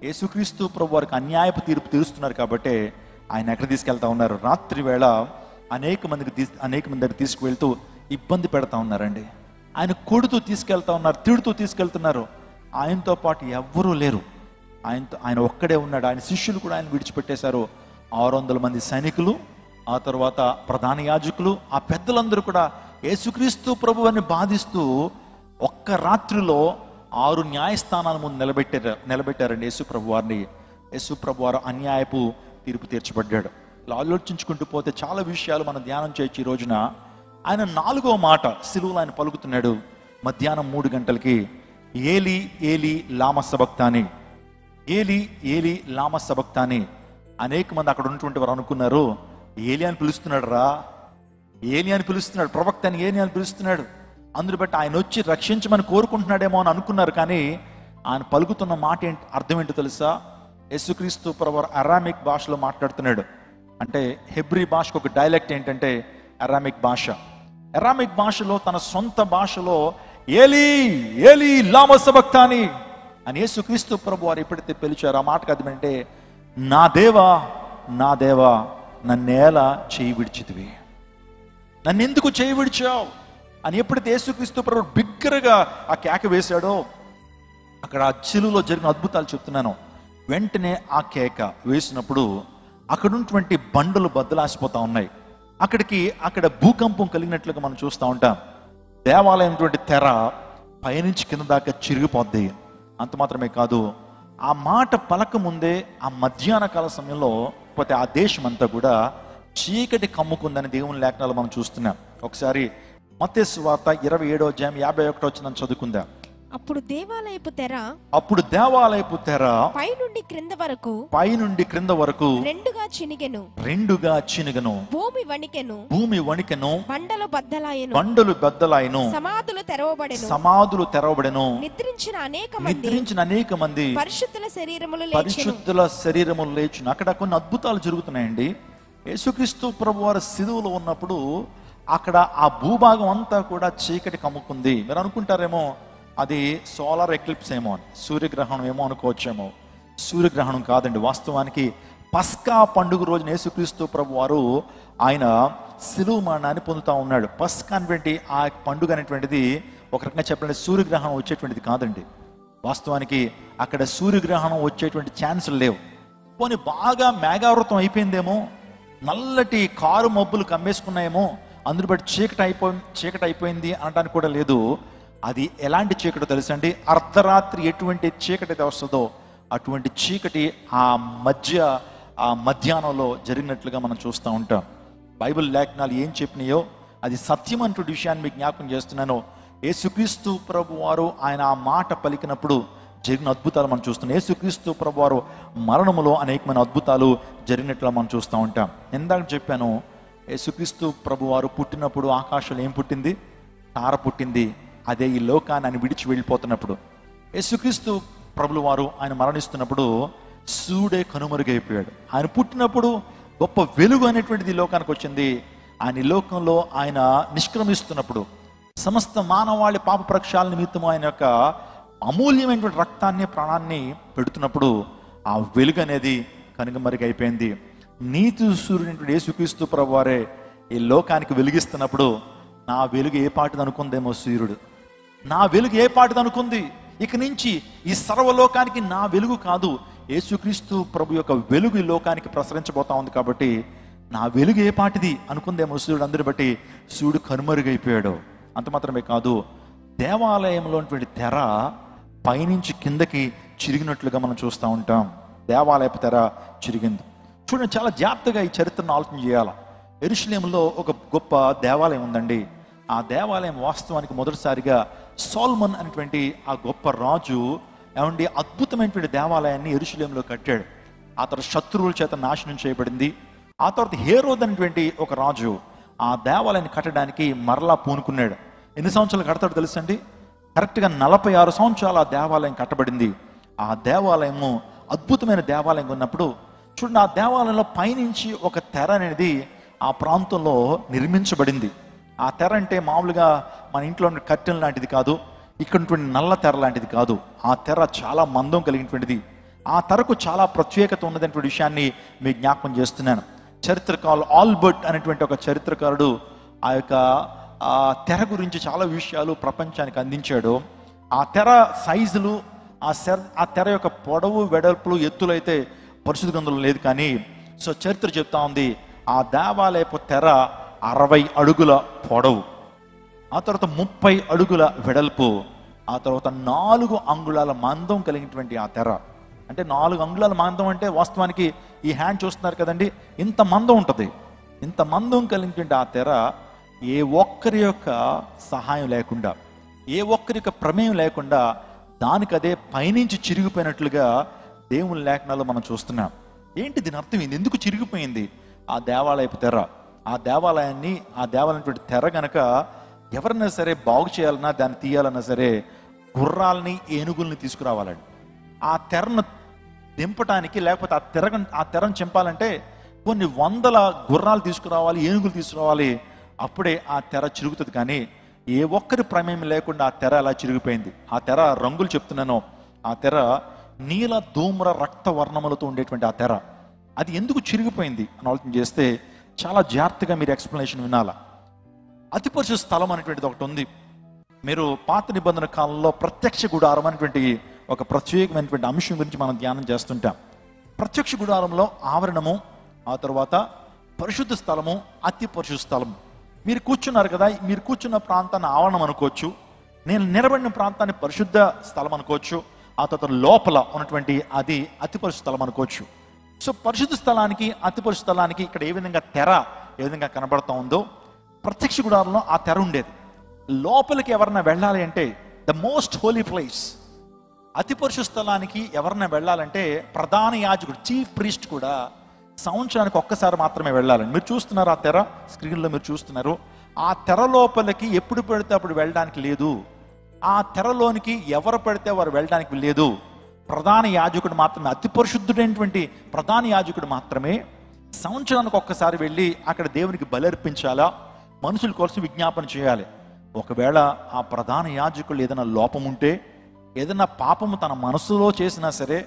యేసుక్రీస్తు ప్రభు వారికి అన్యాయపు తీర్పు తీరుస్తున్నారు కాబట్టి ఆయన ఎక్కడ తీసుకెళ్తా ఉన్నారు? రాత్రి వేళ అనేక మంది దగ్గర తీసుకువెళ్తూ ఇబ్బంది పెడతా ఉన్నారండి. ఆయన కొడుతూ తీసుకెళ్తా ఉన్నారు, తిడుతూ తీసుకెళ్తున్నారు. ఆయనతో పాటు ఎవ్వరూ లేరు. ఆయన ఒక్కడే ఉన్నాడు. ఆయన శిష్యులు కూడా ఆయన విడిచిపెట్టేశారు. 600 మంది సైనికులు, ఆ తర్వాత ప్రధాన యాజకులు, ఆ పెద్దలందరూ కూడా యేసుక్రీస్తు ప్రభువుని బాధిస్తూ ఒక్క రాత్రిలో 6 న్యాయస్థానాల ముందు నిలబెట్టారండి యేసు ప్రభు వారిని. యేసు ప్రభు వారు అన్యాయపు తీర్పు తీర్చబడ్డాడు. ఇలా ఆలోచించుకుంటూ పోతే చాలా విషయాలు మనం ధ్యానం చేయొచ్చు. ఈ రోజున ఆయన 4వ మాట సిలువలో ఆయన పలుకుతున్నాడు. మధ్యాహ్నం 3 గంటలకి, ఏలి ఏలి లామ సబక్తాని, ఏలి ఏలి లామ సబక్తాని. అనేక మంది అక్కడ ఉన్నటువంటి వారు అనుకున్నారు, ఏలి అని పిలుస్తున్నాడు రా, ఏలి అని పిలుస్తున్నాడు, ప్రవక్త అని ఏలి అని పిలుస్తున్నాడు, అందుని బట్టి ఆయన వచ్చి రక్షించమని కోరుకుంటున్నాడేమో అని అనుకున్నారు. కానీ ఆయన పలుకుతున్న మాట అర్థం ఏంటో తెలుసా? యేసుక్రీస్తు ప్రభువు అరామిక్ భాషలో మాట్లాడుతున్నాడు. అంటే హెబ్రీ భాషకు ఒక డైలెక్ట్ ఏంటంటే అరామిక్ భాష. అరామిక్ భాషలో తన సొంత భాషలో ఏలి ఏలి లామ సబక్తాని అని యేసుక్రీస్తు ప్రభు వారు ఎప్పుడైతే పిలిచారో ఆ మాటకు అర్థం అంటే, నా దేవా నా దేవా నన్నేలా చేయి విడిచితివి, నన్ను ఎందుకు చేయి విడిచావు అని ఎప్పుడైతే యేసుక్రీస్తు ప్రభు బిగ్గరగా ఆ కేక వేశాడో, అక్కడ ఆ సిలువలో జరిగిన అద్భుతాలు చెప్తున్నాను. వెంటనే ఆ కేక వేసినప్పుడు అక్కడ ఉన్నటువంటి బండలు బద్దలాసిపోతా ఉన్నాయి. అక్కడ భూకంపం కలిగినట్లుగా మనం చూస్తూ ఉంటాం. దేవాలయం తెర పైనుంచి కింద దాకా చిరిగిపోద్ది. అంత మాత్రమే కాదు, ఆ మాట పలక ముందే ఆ మధ్యాహ్న కాల సమయంలో పోతే ఆ దేశం అంతా కూడా చీకటి కమ్ముకుందని దేవుని లేఖనాలు మనం చూస్తున్నాం. ఒకసారి మత్తయి సువార్త 27వ అధ్యాయం 51వ వచనం చదువుకుందాం. అప్పుడు దేవాలయపు తెర పై నుండి క్రింద వరకు రెండుగా చినిగెను, భూమి వణికెను, బండలు బద్దలాయెను, సమాధులు తెరవబడెను, నిద్రించిన అనేక మంది పరిశుద్ధుల శరీరములు లేచును. అక్కడ కొన్ని అద్భుతాలు జరుగుతున్నాయండి. యేసుక్రీస్తు ప్రభువారు సిలువలో ఉన్నప్పుడు అక్కడ ఆ భూభాగం అంతా కూడా చీకటి కమ్ముకుంది. మీరు అనుకుంటారేమో అది సోలార్ ఎక్లిప్స్ ఏమో, సూర్యగ్రహణం ఏమో అనుకోవచ్చేమో. సూర్యగ్రహణం కాదండి. వాస్తవానికి పస్కా పండుగ రోజున యేసుక్రీస్తు ప్రభు వారు ఆయన సిలువ మరణాన్ని పొందుతూ ఉన్నాడు. పస్కా అనేటువంటి ఆ పండుగ అనేటువంటిది ఒక రకంగా చెప్పాలంటే సూర్యగ్రహణం వచ్చేటువంటిది కాదండి. వాస్తవానికి అక్కడ సూర్యగ్రహణం వచ్చేటువంటి ఛాన్సులు లేవు. పోనీ బాగా మేఘావృతం అయిపోయిందేమో, నల్లటి కారు మబ్బులు కమ్మేసుకున్నాయేమో, అందుని బట్టి చీకటి అయిపోయింది అనడానికి కూడా లేదు. అది ఎలాంటి చీకటి తెలుసండి? అర్ధరాత్రి ఎటువంటి చీకటి అయితే వస్తుందో అటువంటి చీకటి ఆ మధ్యాహ్నంలో జరిగినట్లుగా మనం చూస్తూ ఉంటాం. బైబిల్ లేఖనాలు ఏం చెప్పినాయో అది సత్యం అన్నటువంటి విషయాన్ని మీకు జ్ఞాపకం చేస్తున్నాను. యేసుక్రీస్తు ప్రభు వారు ఆయన ఆ మాట పలికినప్పుడు జరిగిన అద్భుతాలు మనం చూస్తున్నాం. యేసుక్రీస్తు ప్రభు వారు మరణములో అనేకమైన అద్భుతాలు జరిగినట్లుగా మనం చూస్తూ ఉంటాం. ఇందాక చెప్పాను, యేసుక్రీస్తు ప్రభు వారు పుట్టినప్పుడు ఆకాశంలో ఏం పుట్టింది? తార పుట్టింది. అదే ఈ లోకాన్ని ఆయన విడిచి వెళ్ళిపోతున్నప్పుడు యేసుక్రీస్తు ప్రభుల వారు ఆయన మరణిస్తున్నప్పుడు సూర్యుడే కనుమరుగైపోయాడు. ఆయన పుట్టినప్పుడు గొప్ప వెలుగు అనేటువంటిది లోకానికి వచ్చింది. ఆయన ఈ లోకంలో ఆయన నిష్క్రమిస్తున్నప్పుడు సమస్త మానవాళి పాప ప్రక్షాళన నిమిత్తం ఆయన యొక్క అమూల్యమైనటువంటి రక్తాన్ని ప్రాణాన్ని పెడుతున్నప్పుడు ఆ వెలుగు అనేది కనుమరుగైపోయింది. నీతి సూర్యుడు యేసుక్రీస్తు ప్రభు వారే ఈ లోకానికి వెలిగిస్తున్నప్పుడు నా వెలుగు ఏ పాటిది అనుకుందేమో సూర్యుడు, నా వెలుగు ఏ పాటిది అనుకుంది, ఇక నుంచి ఈ సర్వలోకానికి నా వెలుగు కాదు, యేసుక్రీస్తు ప్రభు యొక్క వెలుగు ఈ లోకానికి ప్రసరించబోతా ఉంది కాబట్టి నా వెలుగు ఏ పాటిది అనుకుందేమో సూర్యుడు. అందరి బట్టి సూర్యుడు కనుమరుగైపోయాడు. అంత మాత్రమే కాదు, దేవాలయంలోటువంటి తెర పైనుంచి కిందకి చిరిగినట్లుగా మనం చూస్తూ ఉంటాం. దేవాలయపు తెర చిరిగింది. చూడండి, చాలా జాగ్రత్తగా ఈ చరిత్రను ఆలోచన చేయాలి. యెరూషలేములో ఒక గొప్ప దేవాలయం ఉందండి. ఆ దేవాలయం వాస్తవానికి మొదటిసారిగా సోల్మన్ అనేటువంటి ఆ గొప్ప రాజు ఏమండి అద్భుతమైనటువంటి దేవాలయాన్ని యెరూషలేములో కట్టాడు. ఆ తర్వాత శత్రువుల చేత నాశనం చేయబడింది. ఆ తర్వాత హేరోద్ అనేటువంటి ఒక రాజు ఆ దేవాలయాన్ని కట్టడానికి మరలా పూనుకున్నాడు. ఎన్ని సంవత్సరాలు కడతాడు తెలుసండి? కరెక్ట్గా 46 సంవత్సరాలు ఆ దేవాలయం కట్టబడింది. ఆ దేవాలయము అద్భుతమైన దేవాలయం ఉన్నప్పుడు చూడండి, ఆ దేవాలయంలో పైనుంచి ఒక తెర అనేది ఆ ప్రాంతంలో నిర్మించబడింది. ఆ తెర అంటే మామూలుగా మన ఇంట్లో ఉన్న కర్టెన్ లాంటిది కాదు, ఇక్కడ నల్ల తెర లాంటిది కాదు. ఆ తెర చాలా మందం కలిగినటువంటిది. ఆ తెరకు చాలా ప్రత్యేకత ఉన్నదనే విషయాన్ని మీకు జ్ఞాపకం చేస్తున్నాను. చరిత్రకారులు ఆల్బర్ట్ అనేటువంటి ఒక చరిత్రకారుడు ఆ యొక్క తెర గురించి చాలా విషయాలు ప్రపంచానికి అందించాడు. ఆ తెర సైజులు, ఆ తెర యొక్క పొడవు, వెడల్పులు, ఎత్తులు అయితే పరిశుద్ధ గ్రంథంలో లేదు. కానీ చరిత్ర చెప్తా ఉంది, ఆ దేవాలయపు తెర 60 అడుగుల పొడవు, ఆ తర్వాత 30 అడుగుల వెడల్పు, ఆ తర్వాత 4 అంగుళాల మందం కలిగినటువంటి ఆ తెర. అంటే 4 అంగుళాల మందం అంటే వాస్తవానికి ఈ హ్యాండ్ చూస్తున్నారు కదండి, ఇంత మందం ఉంటుంది. ఇంత మందం కలిగినటువంటి ఆ తెర ఏ ఒక్కరి యొక్క సహాయం లేకుండా, ఏ ఒక్కరి యొక్క ప్రమేయం లేకుండా దానికి అదే పైనుంచి చిరిగిపోయినట్లుగా దేవుని లేఖనాల్లో మనం చూస్తున్నాం. ఏంటి దీని అర్థం? ఏంది? ఎందుకు చిరిగిపోయింది ఆ దేవాలయపు తెర? ఆ దేవాలయాన్ని, ఆ దేవాలయం తెర గనక ఎవరైనా సరే బాగు చేయాలన్నా, దాన్ని తీయాలన్నా సరే గుర్రాలని, ఏనుగుల్ని తీసుకురావాలండి. ఆ తెరను దింపటానికి, లేకపోతే ఆ తెరను చింపాలంటే కొన్ని వందల గుర్రాలు తీసుకురావాలి, ఏనుగులు తీసుకురావాలి. అప్పుడే ఆ తెర చిరుగుతుంది. కానీ ఏ ఒక్కరి ప్రమేయం లేకుండా ఆ తెర అలా చిరిగిపోయింది. ఆ తెర రంగులు చెప్తున్నాను. ఆ తెర నీల, ధూమ్ర, రక్త వర్ణములతో ఉండేటువంటి ఆ తెర అది ఎందుకు చిరిగిపోయింది అని ఆలోచన చేస్తే చాలా జాగ్రత్తగా మీరు ఎక్స్ప్లెనేషన్ వినాలా. అతి పరిశుద్ధ స్థలం అనేటువంటిది ఒకటి ఉంది. మీరు పాత నిబంధన కాలంలో ప్రత్యక్ష గుడారం అనేటువంటి ఒక ప్రత్యేకమైనటువంటి అంశం గురించి మనం ధ్యానం చేస్తుంటాం. ప్రత్యక్ష గుడారంలో ఆవరణము, ఆ తర్వాత పరిశుద్ధ స్థలము, అతి పరిశుద్ధ స్థలము. మీరు కూర్చున్నారు కదా, మీరు కూర్చున్న ప్రాంతాన్ని ఆవరణం అనుకోవచ్చు, నేను నిలబడిన ప్రాంతాన్ని పరిశుద్ధ స్థలం అనుకోవచ్చు, ఆ తర్వాత లోపల ఉన్నటువంటి అది అతి పరిశుద్ధ స్థలం అనుకోవచ్చు. పరిశుద్ధ స్థలానికి, అతి పరిశుద్ధ స్థలానికి ఇక్కడ ఏ విధంగా తెర ఏ విధంగా కనబడతా ఉందో, ప్రత్యక్ష గుడారంలో ఆ తెర ఉండేది. లోపలికి ఎవరన్నా వెళ్ళాలి అంటే ద మోస్ట్ హోలీ ప్లేస్, అతి పరిశుద్ధ స్థలానికి ఎవరన్నా వెళ్ళాలంటే ప్రధాన యాజకుడు, చీఫ్ ప్రీస్ట్ కూడా సంవత్సరానికి ఒక్కసారి మాత్రమే వెళ్ళాలండి. మీరు చూస్తున్నారు ఆ తెర, స్క్రీన్లో మీరు చూస్తున్నారు. ఆ తెర లోపలికి ఎప్పుడు పెడితే అప్పుడు వెళ్ళడానికి లేదు. ఆ తెరలోనికి ఎవరు పెడితే వారు వెళ్ళడానికి లేదు. ప్రధాన యాజకుడు మాత్రమే, అతి పరిశుద్ధుడైనటువంటి ప్రధాన యాజకుడు మాత్రమే సంవత్సరానికి ఒక్కసారి వెళ్ళి అక్కడ దేవునికి బలి అర్పించాలా, మనుషుల కోసం విజ్ఞాపన చేయాలి. ఒకవేళ ఆ ప్రధాన యాజకులు ఏదైనా లోపం ఉంటే, ఏదైనా పాపము తన మనసులో చేసినా సరే,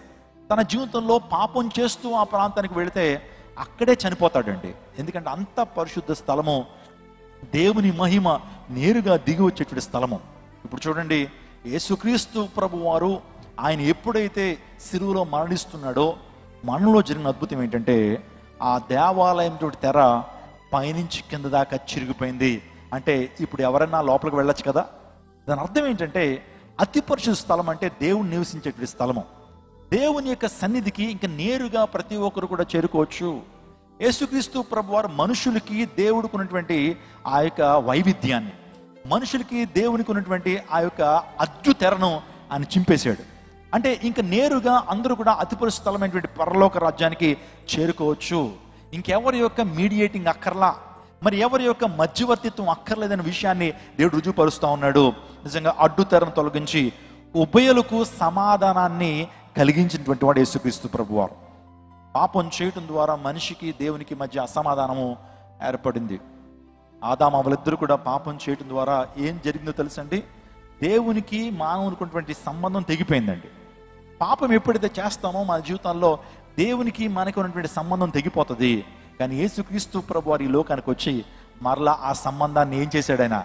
తన జీవితంలో పాపం చేస్తూ ఆ ప్రాంతానికి వెళితే అక్కడే చనిపోతాడండి. ఎందుకంటే అంత పరిశుద్ధ స్థలము, దేవుని మహిమ నేరుగా దిగి వచ్చేటువంటి స్థలము. ఇప్పుడు చూడండి, యేసుక్రీస్తు ప్రభు వారు ఆయన ఎప్పుడైతే సిలువలో మరణిస్తున్నాడో, మనలో జరిగిన అద్భుతం ఏంటంటే ఆ దేవాలయం తెర పైనుంచి కింద దాకా చిరిగిపోయింది. అంటే ఇప్పుడు ఎవరైనా లోపలికి వెళ్ళొచ్చు కదా. దాని అర్థం ఏంటంటే అతి పరిశుద్ధ స్థలం అంటే దేవుని నివసించేటువంటి స్థలము. దేవుని యొక్క సన్నిధికి ఇంకా నేరుగా ప్రతి ఒక్కరు కూడా చేరుకోవచ్చు. యేసుక్రీస్తు ప్రభు వారు మనుషులకి దేవుడికి ఉన్నటువంటి ఆ యొక్క వైవిధ్యాన్ని, మనుషులకి దేవునికి ఉన్నటువంటి ఆ యొక్క అద్దు తెరను ఆయన చింపేశాడు. అంటే ఇంకా నేరుగా అందరూ కూడా అతి పరిశుద్ధ స్థలమైనటువంటి పరలోక రాజ్యానికి చేరుకోవచ్చు. ఇంకెవరి యొక్క మీడియేటింగ్ అక్కర్లా, మరి ఎవరి యొక్క మధ్యవర్తిత్వం అక్కర్లేదనే విషయాన్ని దేవుడు రుజువుపరుస్తూ ఉన్నాడు. నిజంగా అడ్డు తెరను తొలగించి ఉభయులకు సమాధానాన్ని కలిగించినటువంటి వాడు యేసుక్రీస్తు ప్రభువారు. పాపం చేయటం ద్వారా మనిషికి దేవునికి మధ్య అసమాధానము ఏర్పడింది. ఆదాము వాళ్ళిద్దరూ కూడా పాపం చేయటం ద్వారా ఏం జరిగిందో తెలుసండి, దేవునికి మానవునికి సంబంధం తెగిపోయిందండి. పాపం ఎప్పుడైతే చేస్తామో మన జీవితంలో దేవునికి మనకు ఉన్నటువంటి సంబంధం తెగిపోతుంది. కానీ యేసుక్రీస్తు ప్రభు వారి లోకానికి వచ్చి మరలా ఆ సంబంధాన్ని ఏం చేశాడైనా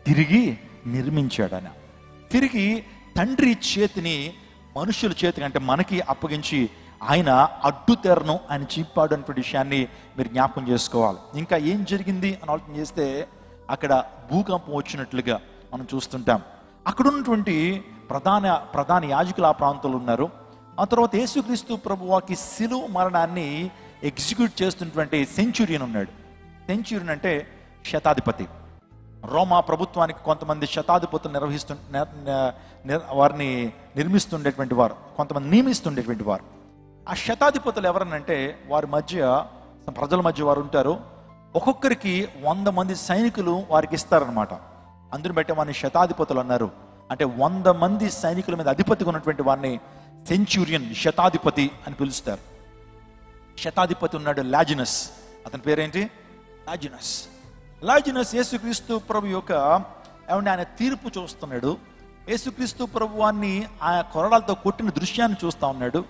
తిరిగి నిర్మించాడైనా. తిరిగి తండ్రి చేతిని మనుషుల చేతికి అంటే మనకి అప్పగించి ఆయన అడ్డు తెరను ఆయన చింపాడు అనేటువంటి విషయాన్ని మీరు జ్ఞాపకం చేసుకోవాలి. ఇంకా ఏం జరిగింది అని ఆలోచన చేస్తే అక్కడ భూకంపం వచ్చినట్లుగా మనం చూస్తుంటాం. అక్కడ ఉన్నటువంటి ప్రధాన యాజకులు ఆ ప్రాంతంలో ఉన్నారు. ఆ తర్వాత యేసుక్రీస్తు ప్రభువాకి శిలువ మరణాన్ని ఎగ్జిక్యూట్ చేస్తున్నటువంటి సెంచురియన్ ఉన్నాడు. సెంచురియన్ అంటే శతాధిపతి. రోమా ప్రభుత్వానికి కొంతమంది శతాధిపతులు వారిని నిర్మిస్తుండేటువంటి వారు, కొంతమంది నియమిస్తుండేటువంటి వారు. ఆ శతాధిపతులు ఎవరనంటే వారి మధ్య, ప్రజల మధ్య వారు ఉంటారు. ఒక్కొక్కరికి 100 మంది సైనికులు వారికి ఇస్తారనమాట. అందుని బట్టి వారిని శతాధిపతులు అన్నారు. అంటే 100 మంది సైనికుల మీద అధిపతిగా ఉన్నటువంటి వారిని సెంచురియన్, శతాధిపతి అని పిలుస్తారు. శతాధిపతి ఉన్నాడు లాజినస్. అతని పేరేంటి? లాజినస్ యేసుక్రీస్తు ప్రభు యొక్క ఆయన తీర్పు చూస్తున్నాడు. యేసుక్రీస్తు ప్రభువాన్ని ఆ కొరడాలతో కొట్టిన దృశ్యాన్ని చూస్తూ ఉన్నాడు.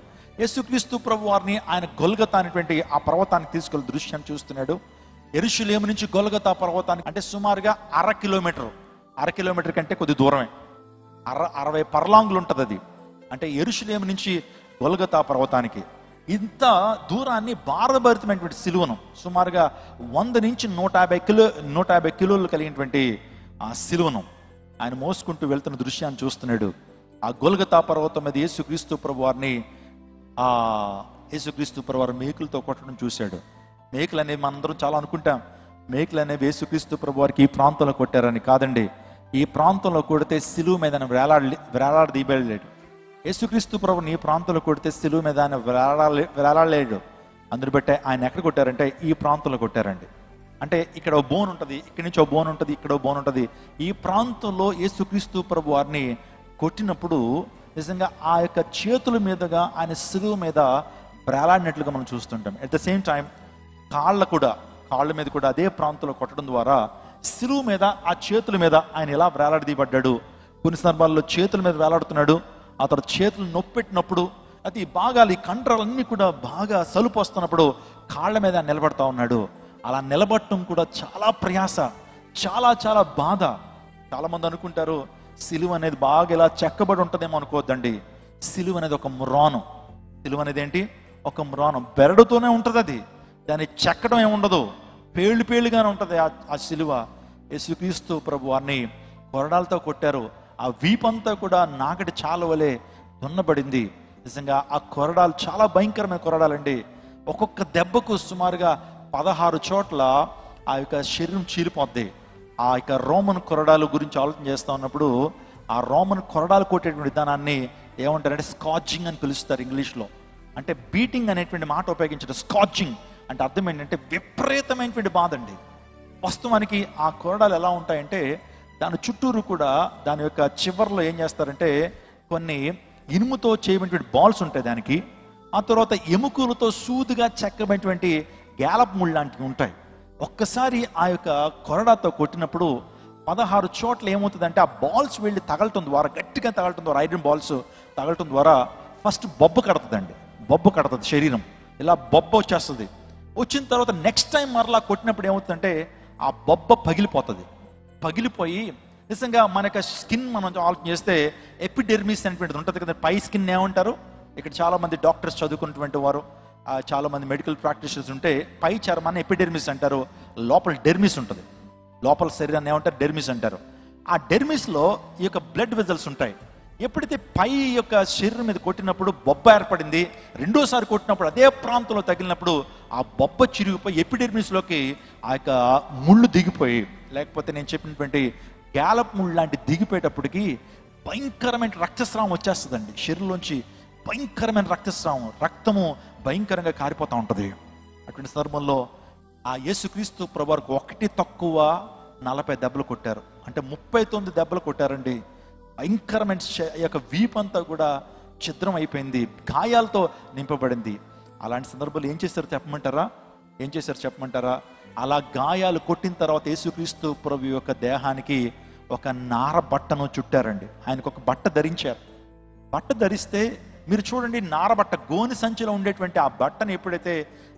యేసుక్రీస్తు ప్రభు వారిని ఆయన గొల్గతా అనేటువంటి ఆ పర్వతానికి తీసుకెళ్ళి దృశ్యం చూస్తున్నాడు. యెరూషలేము నుంచి గొల్గతా పర్వతానికి అంటే సుమారుగా 1/2 కిలోమీటర్ కంటే కొద్ది దూరమే, 60 పర్లాంగులు ఉంటుంది అది. అంటే యెరూషలేము నుంచి గొల్గతా పర్వతానికి ఇంత దూరాన్ని భారభరితమైనటువంటి సిలువను సుమారుగా 100 నుంచి 150 కిలోలు కలిగినటువంటి ఆ సిలువను ఆయన మోసుకుంటూ వెళ్తున్న దృశ్యాన్ని చూస్తున్నాడు. ఆ గొల్గతా పర్వతం మీద యేసుక్రీస్తు ప్రభు వారిని మేకులతో కొట్టడం చూశాడు. మేకులు అనేవి మనందరం చాలా అనుకుంటాం, మేకులు అనేవి యేసుక్రీస్తు ప్రభు వారికి ఈ ప్రాంతంలో కొట్టారని. కాదండి, ఈ ప్రాంతంలో కొడితే సిలువ మీద వేలాడదీయలేడు. యేసుక్రీస్తు ప్రభుని ఈ ప్రాంతంలో కొడితే సిలువ మీద ఆయన వేలాడలేడు. అందుని బట్టే ఆయన ఎక్కడ కొట్టారంటే ఈ ప్రాంతంలో కొట్టారండి. అంటే ఇక్కడ ఓ బోన్ ఉంటుంది, ఇక్కడి నుంచి ఓ బోన్ ఉంటుంది, ఇక్కడ ఓ బోన్ ఉంటుంది. ఈ ప్రాంతంలో యేసుక్రీస్తు ప్రభు వారిని కొట్టినప్పుడు నిజంగా ఆ యొక్క చేతుల మీదుగా ఆయన సిలువ మీద వేలాడినట్లుగా మనం చూస్తుంటాం. అట్ ద సేమ్ టైం కాళ్ళ మీద కూడా అదే ప్రాంతంలో కొట్టడం ద్వారా సిలువ మీద ఆ చేతుల మీద ఆయన ఎలా వేలాడదీయబడ్డాడు. కొన్ని సందర్భాల్లో చేతుల మీద వేలాడుతున్నాడు, ఆ తర్వాత చేతులు నొప్పెట్టినప్పుడు అది భాగాలు ఈ కండరాలన్నీ కూడా బాగా సలుపు వస్తున్నప్పుడు కాళ్ళ మీద నిలబడతా ఉన్నాడు. అలా నిలబడటం కూడా చాలా ప్రయాస, చాలా చాలా బాధ. చాలా మంది అనుకుంటారు సిలువ అనేది బాగా ఇలా చెక్కబడి ఉంటుందేమో అనుకోవద్దండి. సిలువ అనేది ఒక మ్రాను. సిలువ అనేది ఏంటి? ఒక మ్రాను. బెరడుతోనే ఉంటుంది అది, దాన్ని చెక్కడం ఏముండదు, పేళ్ళుగానే ఉంటుంది ఆ సిలువ. యేసుక్రీస్తు ప్రభు వారిని కొరడాలతో కొట్టారు. ఆ వీపంతా కూడా నాగటి చాల వలె దున్నబడింది. నిజంగా ఆ కొరడాలు చాలా భయంకరమైన కొరడాలండి. ఒక్కొక్క దెబ్బకు సుమారుగా 16 చోట్ల ఆ యొక్క శరీరం చీలిపోద్ది. ఆ యొక్క రోమన్ కొరడాల గురించి ఆలోచన చేస్తూ ఉన్నప్పుడు ఆ రోమన్ కొరడాలు కొట్టేటువంటి విధానాన్ని ఏమంటారంటే స్కాచింగ్ అని పిలుస్తారు ఇంగ్లీష్లో. అంటే బీటింగ్ అనేటువంటి మాట ఉపయోగించడం. స్కాచింగ్ అంటే అర్థం ఏంటంటే విపరీతమైనటువంటి బాధ అండి. వాస్తవానికి ఆ కొరడాలు ఎలా ఉంటాయంటే దాని చుట్టూరు కూడా దాని యొక్క చివర్లో ఏం చేస్తారంటే కొన్ని ఇనుముతో చేయబడినటువంటి బాల్స్ ఉంటాయి దానికి. ఆ తర్వాత ఎముకలతో సూదుగా చెక్కబడినటువంటి గ్యాలప్ ముళ్ళు లాంటివి ఉంటాయి. ఒక్కసారి ఆ యొక్క కొరడాతో కొట్టినప్పుడు 16 చోట్ల ఏమవుతుందంటే ఆ బాల్స్ వెళ్ళి తగలటం ద్వారా, గట్టిగా తగలటం ద్వారా, ఐరన్ బాల్స్ తగలటం ద్వారా ఫస్ట్ బొబ్బ కడుతుంది శరీరం. ఇలా బొబ్బ వచ్చేస్తుంది. వచ్చిన తర్వాత నెక్స్ట్ టైం మరలా కొట్టినప్పుడు ఏమవుతుందంటే ఆ బొబ్బ పగిలిపోయి నిజంగా మనకు స్కిన్ మనం ఆలోచన చేస్తే ఎపిడెర్మిస్ అనేటువంటిది ఉంటుంది కదా. పై స్కిన్ ఏమంటారు? ఇక్కడ చాలా మంది డాక్టర్స్ చదువుకున్నటువంటి వారు, చాలా మంది మెడికల్ ప్రాక్టీషనర్స్ ఉంటే పై చర్మాన్ని ఎపిడెర్మిస్ అంటారు, లోపల డెర్మిస్ ఉంటుంది. లోపల శరీరాన్ని ఏమంటారు? డెర్మిస్ అంటారు. ఆ డెర్మిస్లో ఈ యొక్క బ్లడ్ వెజల్స్ ఉంటాయి. ఎప్పుడైతే పై యొక్క శరీరం మీద కొట్టినప్పుడు బొబ్బ ఏర్పడింది, రెండోసారి కొట్టినప్పుడు అదే ప్రాంతంలో తగిలినప్పుడు ఆ బొబ్బ చిరిగిపోయి ఎపిడెర్మిస్లోకి ఆ యొక్క ముళ్ళు దిగిపోయి, లేకపోతే నేను చెప్పినటువంటి గ్యాలప్ ముళ్ళు లాంటి దిగిపోయేటప్పటికి భయంకరమైన రక్తస్రావం వచ్చేస్తుందండి. శరీరంలోంచి భయంకరమైన రక్తము భయంకరంగా కారిపోతూ ఉంటుంది. అటువంటి సందర్భంలో ఆ యేసుక్రీస్తు ప్రభువారికి 1 తక్కువ 40 దెబ్బలు కొట్టారు. అంటే 39 దెబ్బలు కొట్టారండి. భయంకరమైన యొక్క వీపంతా కూడా ఛిద్రం అయిపోయింది, గాయాలతో నింపబడింది. అలాంటి సందర్భాలు ఏం చేశారు చెప్పమంటారా? అలా గాయాలు కొట్టిన తర్వాత యేసుక్రీస్తు ప్రభు యొక్క దేహానికి ఒక నార బట్టను చుట్టారండి. ఆయనకు ఒక బట్ట ధరించారు. బట్ట ధరిస్తే మీరు చూడండి, నారబట్ట గోని సంచిలో ఉండేటువంటి ఆ బట్టను ఎప్పుడైతే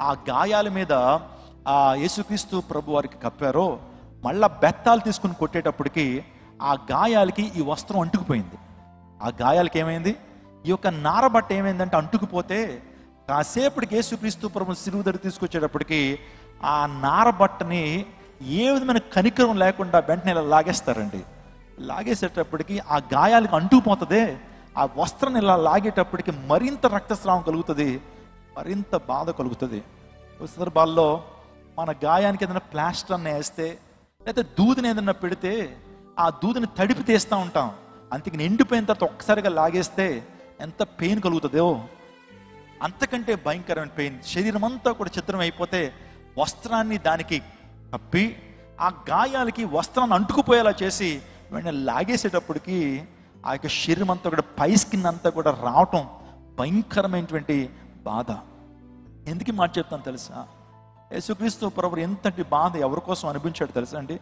ఆ గాయాల మీద ఆ యేసుక్రీస్తు ప్రభు వారికి కప్పారో, మళ్ళా బెత్తాలు తీసుకుని కొట్టేటప్పటికి ఆ గాయాలకి ఈ వస్త్రం అంటుకుపోయింది. ఆ గాయాలకి ఏమైంది? ఈ యొక్క నారబట్ట ఏమైందంటే అంటుకుపోతే కాసేపటికి యేసుక్రీస్తు ప్రభు సిలువ దగ్గర తీసుకొచ్చేటప్పటికి ఆ నారబట్టని ఏ విధమైన కనికరం లేకుండా వెంటనే ఇలా లాగేస్తారండి. లాగేసేటప్పటికి ఆ గాయాలకు అంటుకుపోతుంది. ఆ వస్త్రాన్ని ఇలా లాగేటప్పటికి మరింత రక్తస్రావం కలుగుతుంది, మరింత బాధ కలుగుతుంది. సందర్భాల్లో మన గాయానికి ఏదైనా ప్లాస్టర్ అన్న వేస్తే, లేకపోతే దూదిని ఏదైనా పెడితే ఆ దూదిని తడిపి తీస్తూ ఉంటాం. అంతకు ఎండిపోయిన తర్వాత ఒక్కసారిగా లాగేస్తే ఎంత పెయిన్ కలుగుతుందో, అంతకంటే భయంకరమైన పెయిన్. శరీరం అంతా కూడా ఛిద్రం అయిపోతే వస్త్రాన్ని దానికి కప్పి ఆ గాయాలకి వస్త్రాన్ని అంటుకుపోయేలా చేసి వెంటనే లాగేసేటప్పటికి ఆ యొక్క శరీరం అంతా కూడా పై స్కిన్ అంతా కూడా రావటం భయంకరమైనటువంటి బాధ. ఎందుకు మాట చెప్తాను తెలుసా? యేసుక్రీస్తు ప్రభువు ఎంతటి బాధ ఎవరి కోసం అనిపించాడు తెలుసా అండి?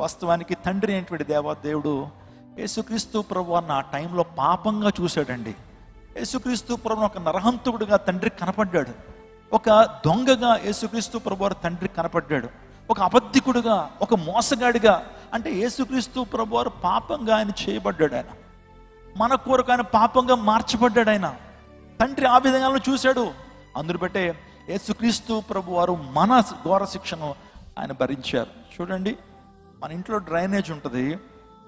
వాస్తవానికి తండ్రి అయినటువంటి దేవుడు యేసుక్రీస్తు ప్రభువు ఆ టైంలో పాపంగా చూశాడండి. యేసుక్రీస్తు ప్రభువును ఒక నరహంతకుడుగా తండ్రి కనపడ్డాడు. ఒక దొంగగా యేసుక్రీస్తు ప్రభువారు తండ్రి కనపడ్డాడు. ఒక అబద్ధికుడుగా, ఒక మోసగాడిగా, అంటే యేసుక్రీస్తు ప్రభువారు పాపంగా ఆయన చేయబడ్డాడు. ఆయన మన కొరకు ఆయన పాపంగా మార్చబడ్డాడు. ఆయన తండ్రి ఆ విధంగా చూశాడు. అందును బట్టే యేసుక్రీస్తు ప్రభువారు మన ఘోర శిక్షను ఆయన భరించారు. చూడండి, మన ఇంట్లో డ్రైనేజ్ ఉంటుంది.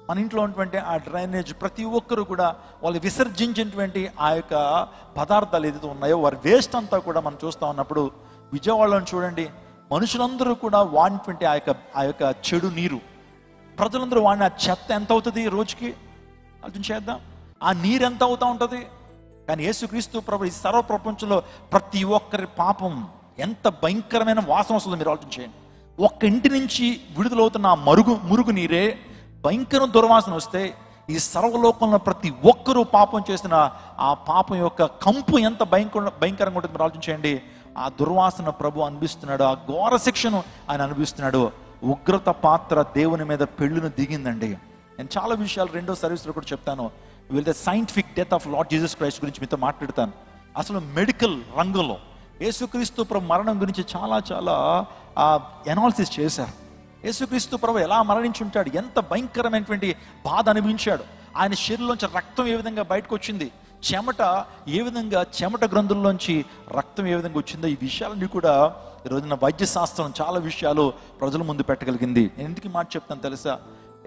మన ఇంట్లో ఉన్నటువంటి ఆ డ్రైనేజ్ ప్రతి ఒక్కరు కూడా వాళ్ళు విసర్జించినటువంటి ఆ యొక్క పదార్థాలు ఏదైతే ఉన్నాయో వారి వేస్ట్ అంతా కూడా మనం చూస్తూ ఉన్నప్పుడు, విజయవాడలో చూడండి, మనుషులందరూ కూడా వాడినటువంటి ఆ యొక్క చెడు నీరు, ప్రజలందరూ వాడిన ఆ చెత్త ఎంత అవుతుంది రోజుకి ఆలోచన చేద్దాం. ఆ నీరు ఎంత అవుతూ ఉంటుంది. కానీ యేసుక్రీస్తు ప్రభు ఈ సర్వ ప్రపంచంలో ప్రతి ఒక్కరి పాపం ఎంత భయంకరమైన వాసన వస్తుందో మీరు ఆలోచన చేయండి. ఒక్క ఇంటి నుంచి విడుదలవుతున్న ఆ మురుగు నీరే భయంకర దుర్వాసన వస్తే, ఈ సర్వలోకంలో ప్రతి ఒక్కరూ పాపం చేసిన ఆ పాపం యొక్క కంపు ఎంత భయంకరంగా ఉంటుంది మీరు ఆలోచన చేయండి. ఆ దుర్వాసన ప్రభు అనిపిస్తున్నాడు, ఆ ఘోర శిక్షను ఆయన అనిపిస్తున్నాడు. ఉగ్రత పాత్ర దేవుని మీద పెళ్ళును దిగిందండి. నేను చాలా విషయాలు రెండో సర్వీస్లో కూడా చెప్తాను. The scientific death of lord Jesus Christ గురించి మీతో మాట్లాడతాను. అసలు మెడికల్ రంగంలో యేసుక్రీస్తు ప్రభు మరణం గురించి చాలా చాలా ఎనాలిసిస్ చేశారు. యేసుక్రీస్తు ప్రభు ఎలా మరణించుంటాడు, ఎంత భయంకరమైనటువంటి బాధ అనిపించాడు, ఆయన శరీరంలోంచి రక్తం ఏ విధంగా బయటకు వచ్చింది, చెమట గ్రంథుల్లోంచి రక్తం ఏ విధంగా వచ్చిందో, ఈ విషయాలన్నీ కూడా ఈరోజున వైద్య శాస్త్రం చాలా విషయాలు ప్రజల ముందు పెట్టగలిగింది. నేను ఎందుకు మాట చెప్తాను తెలుసా?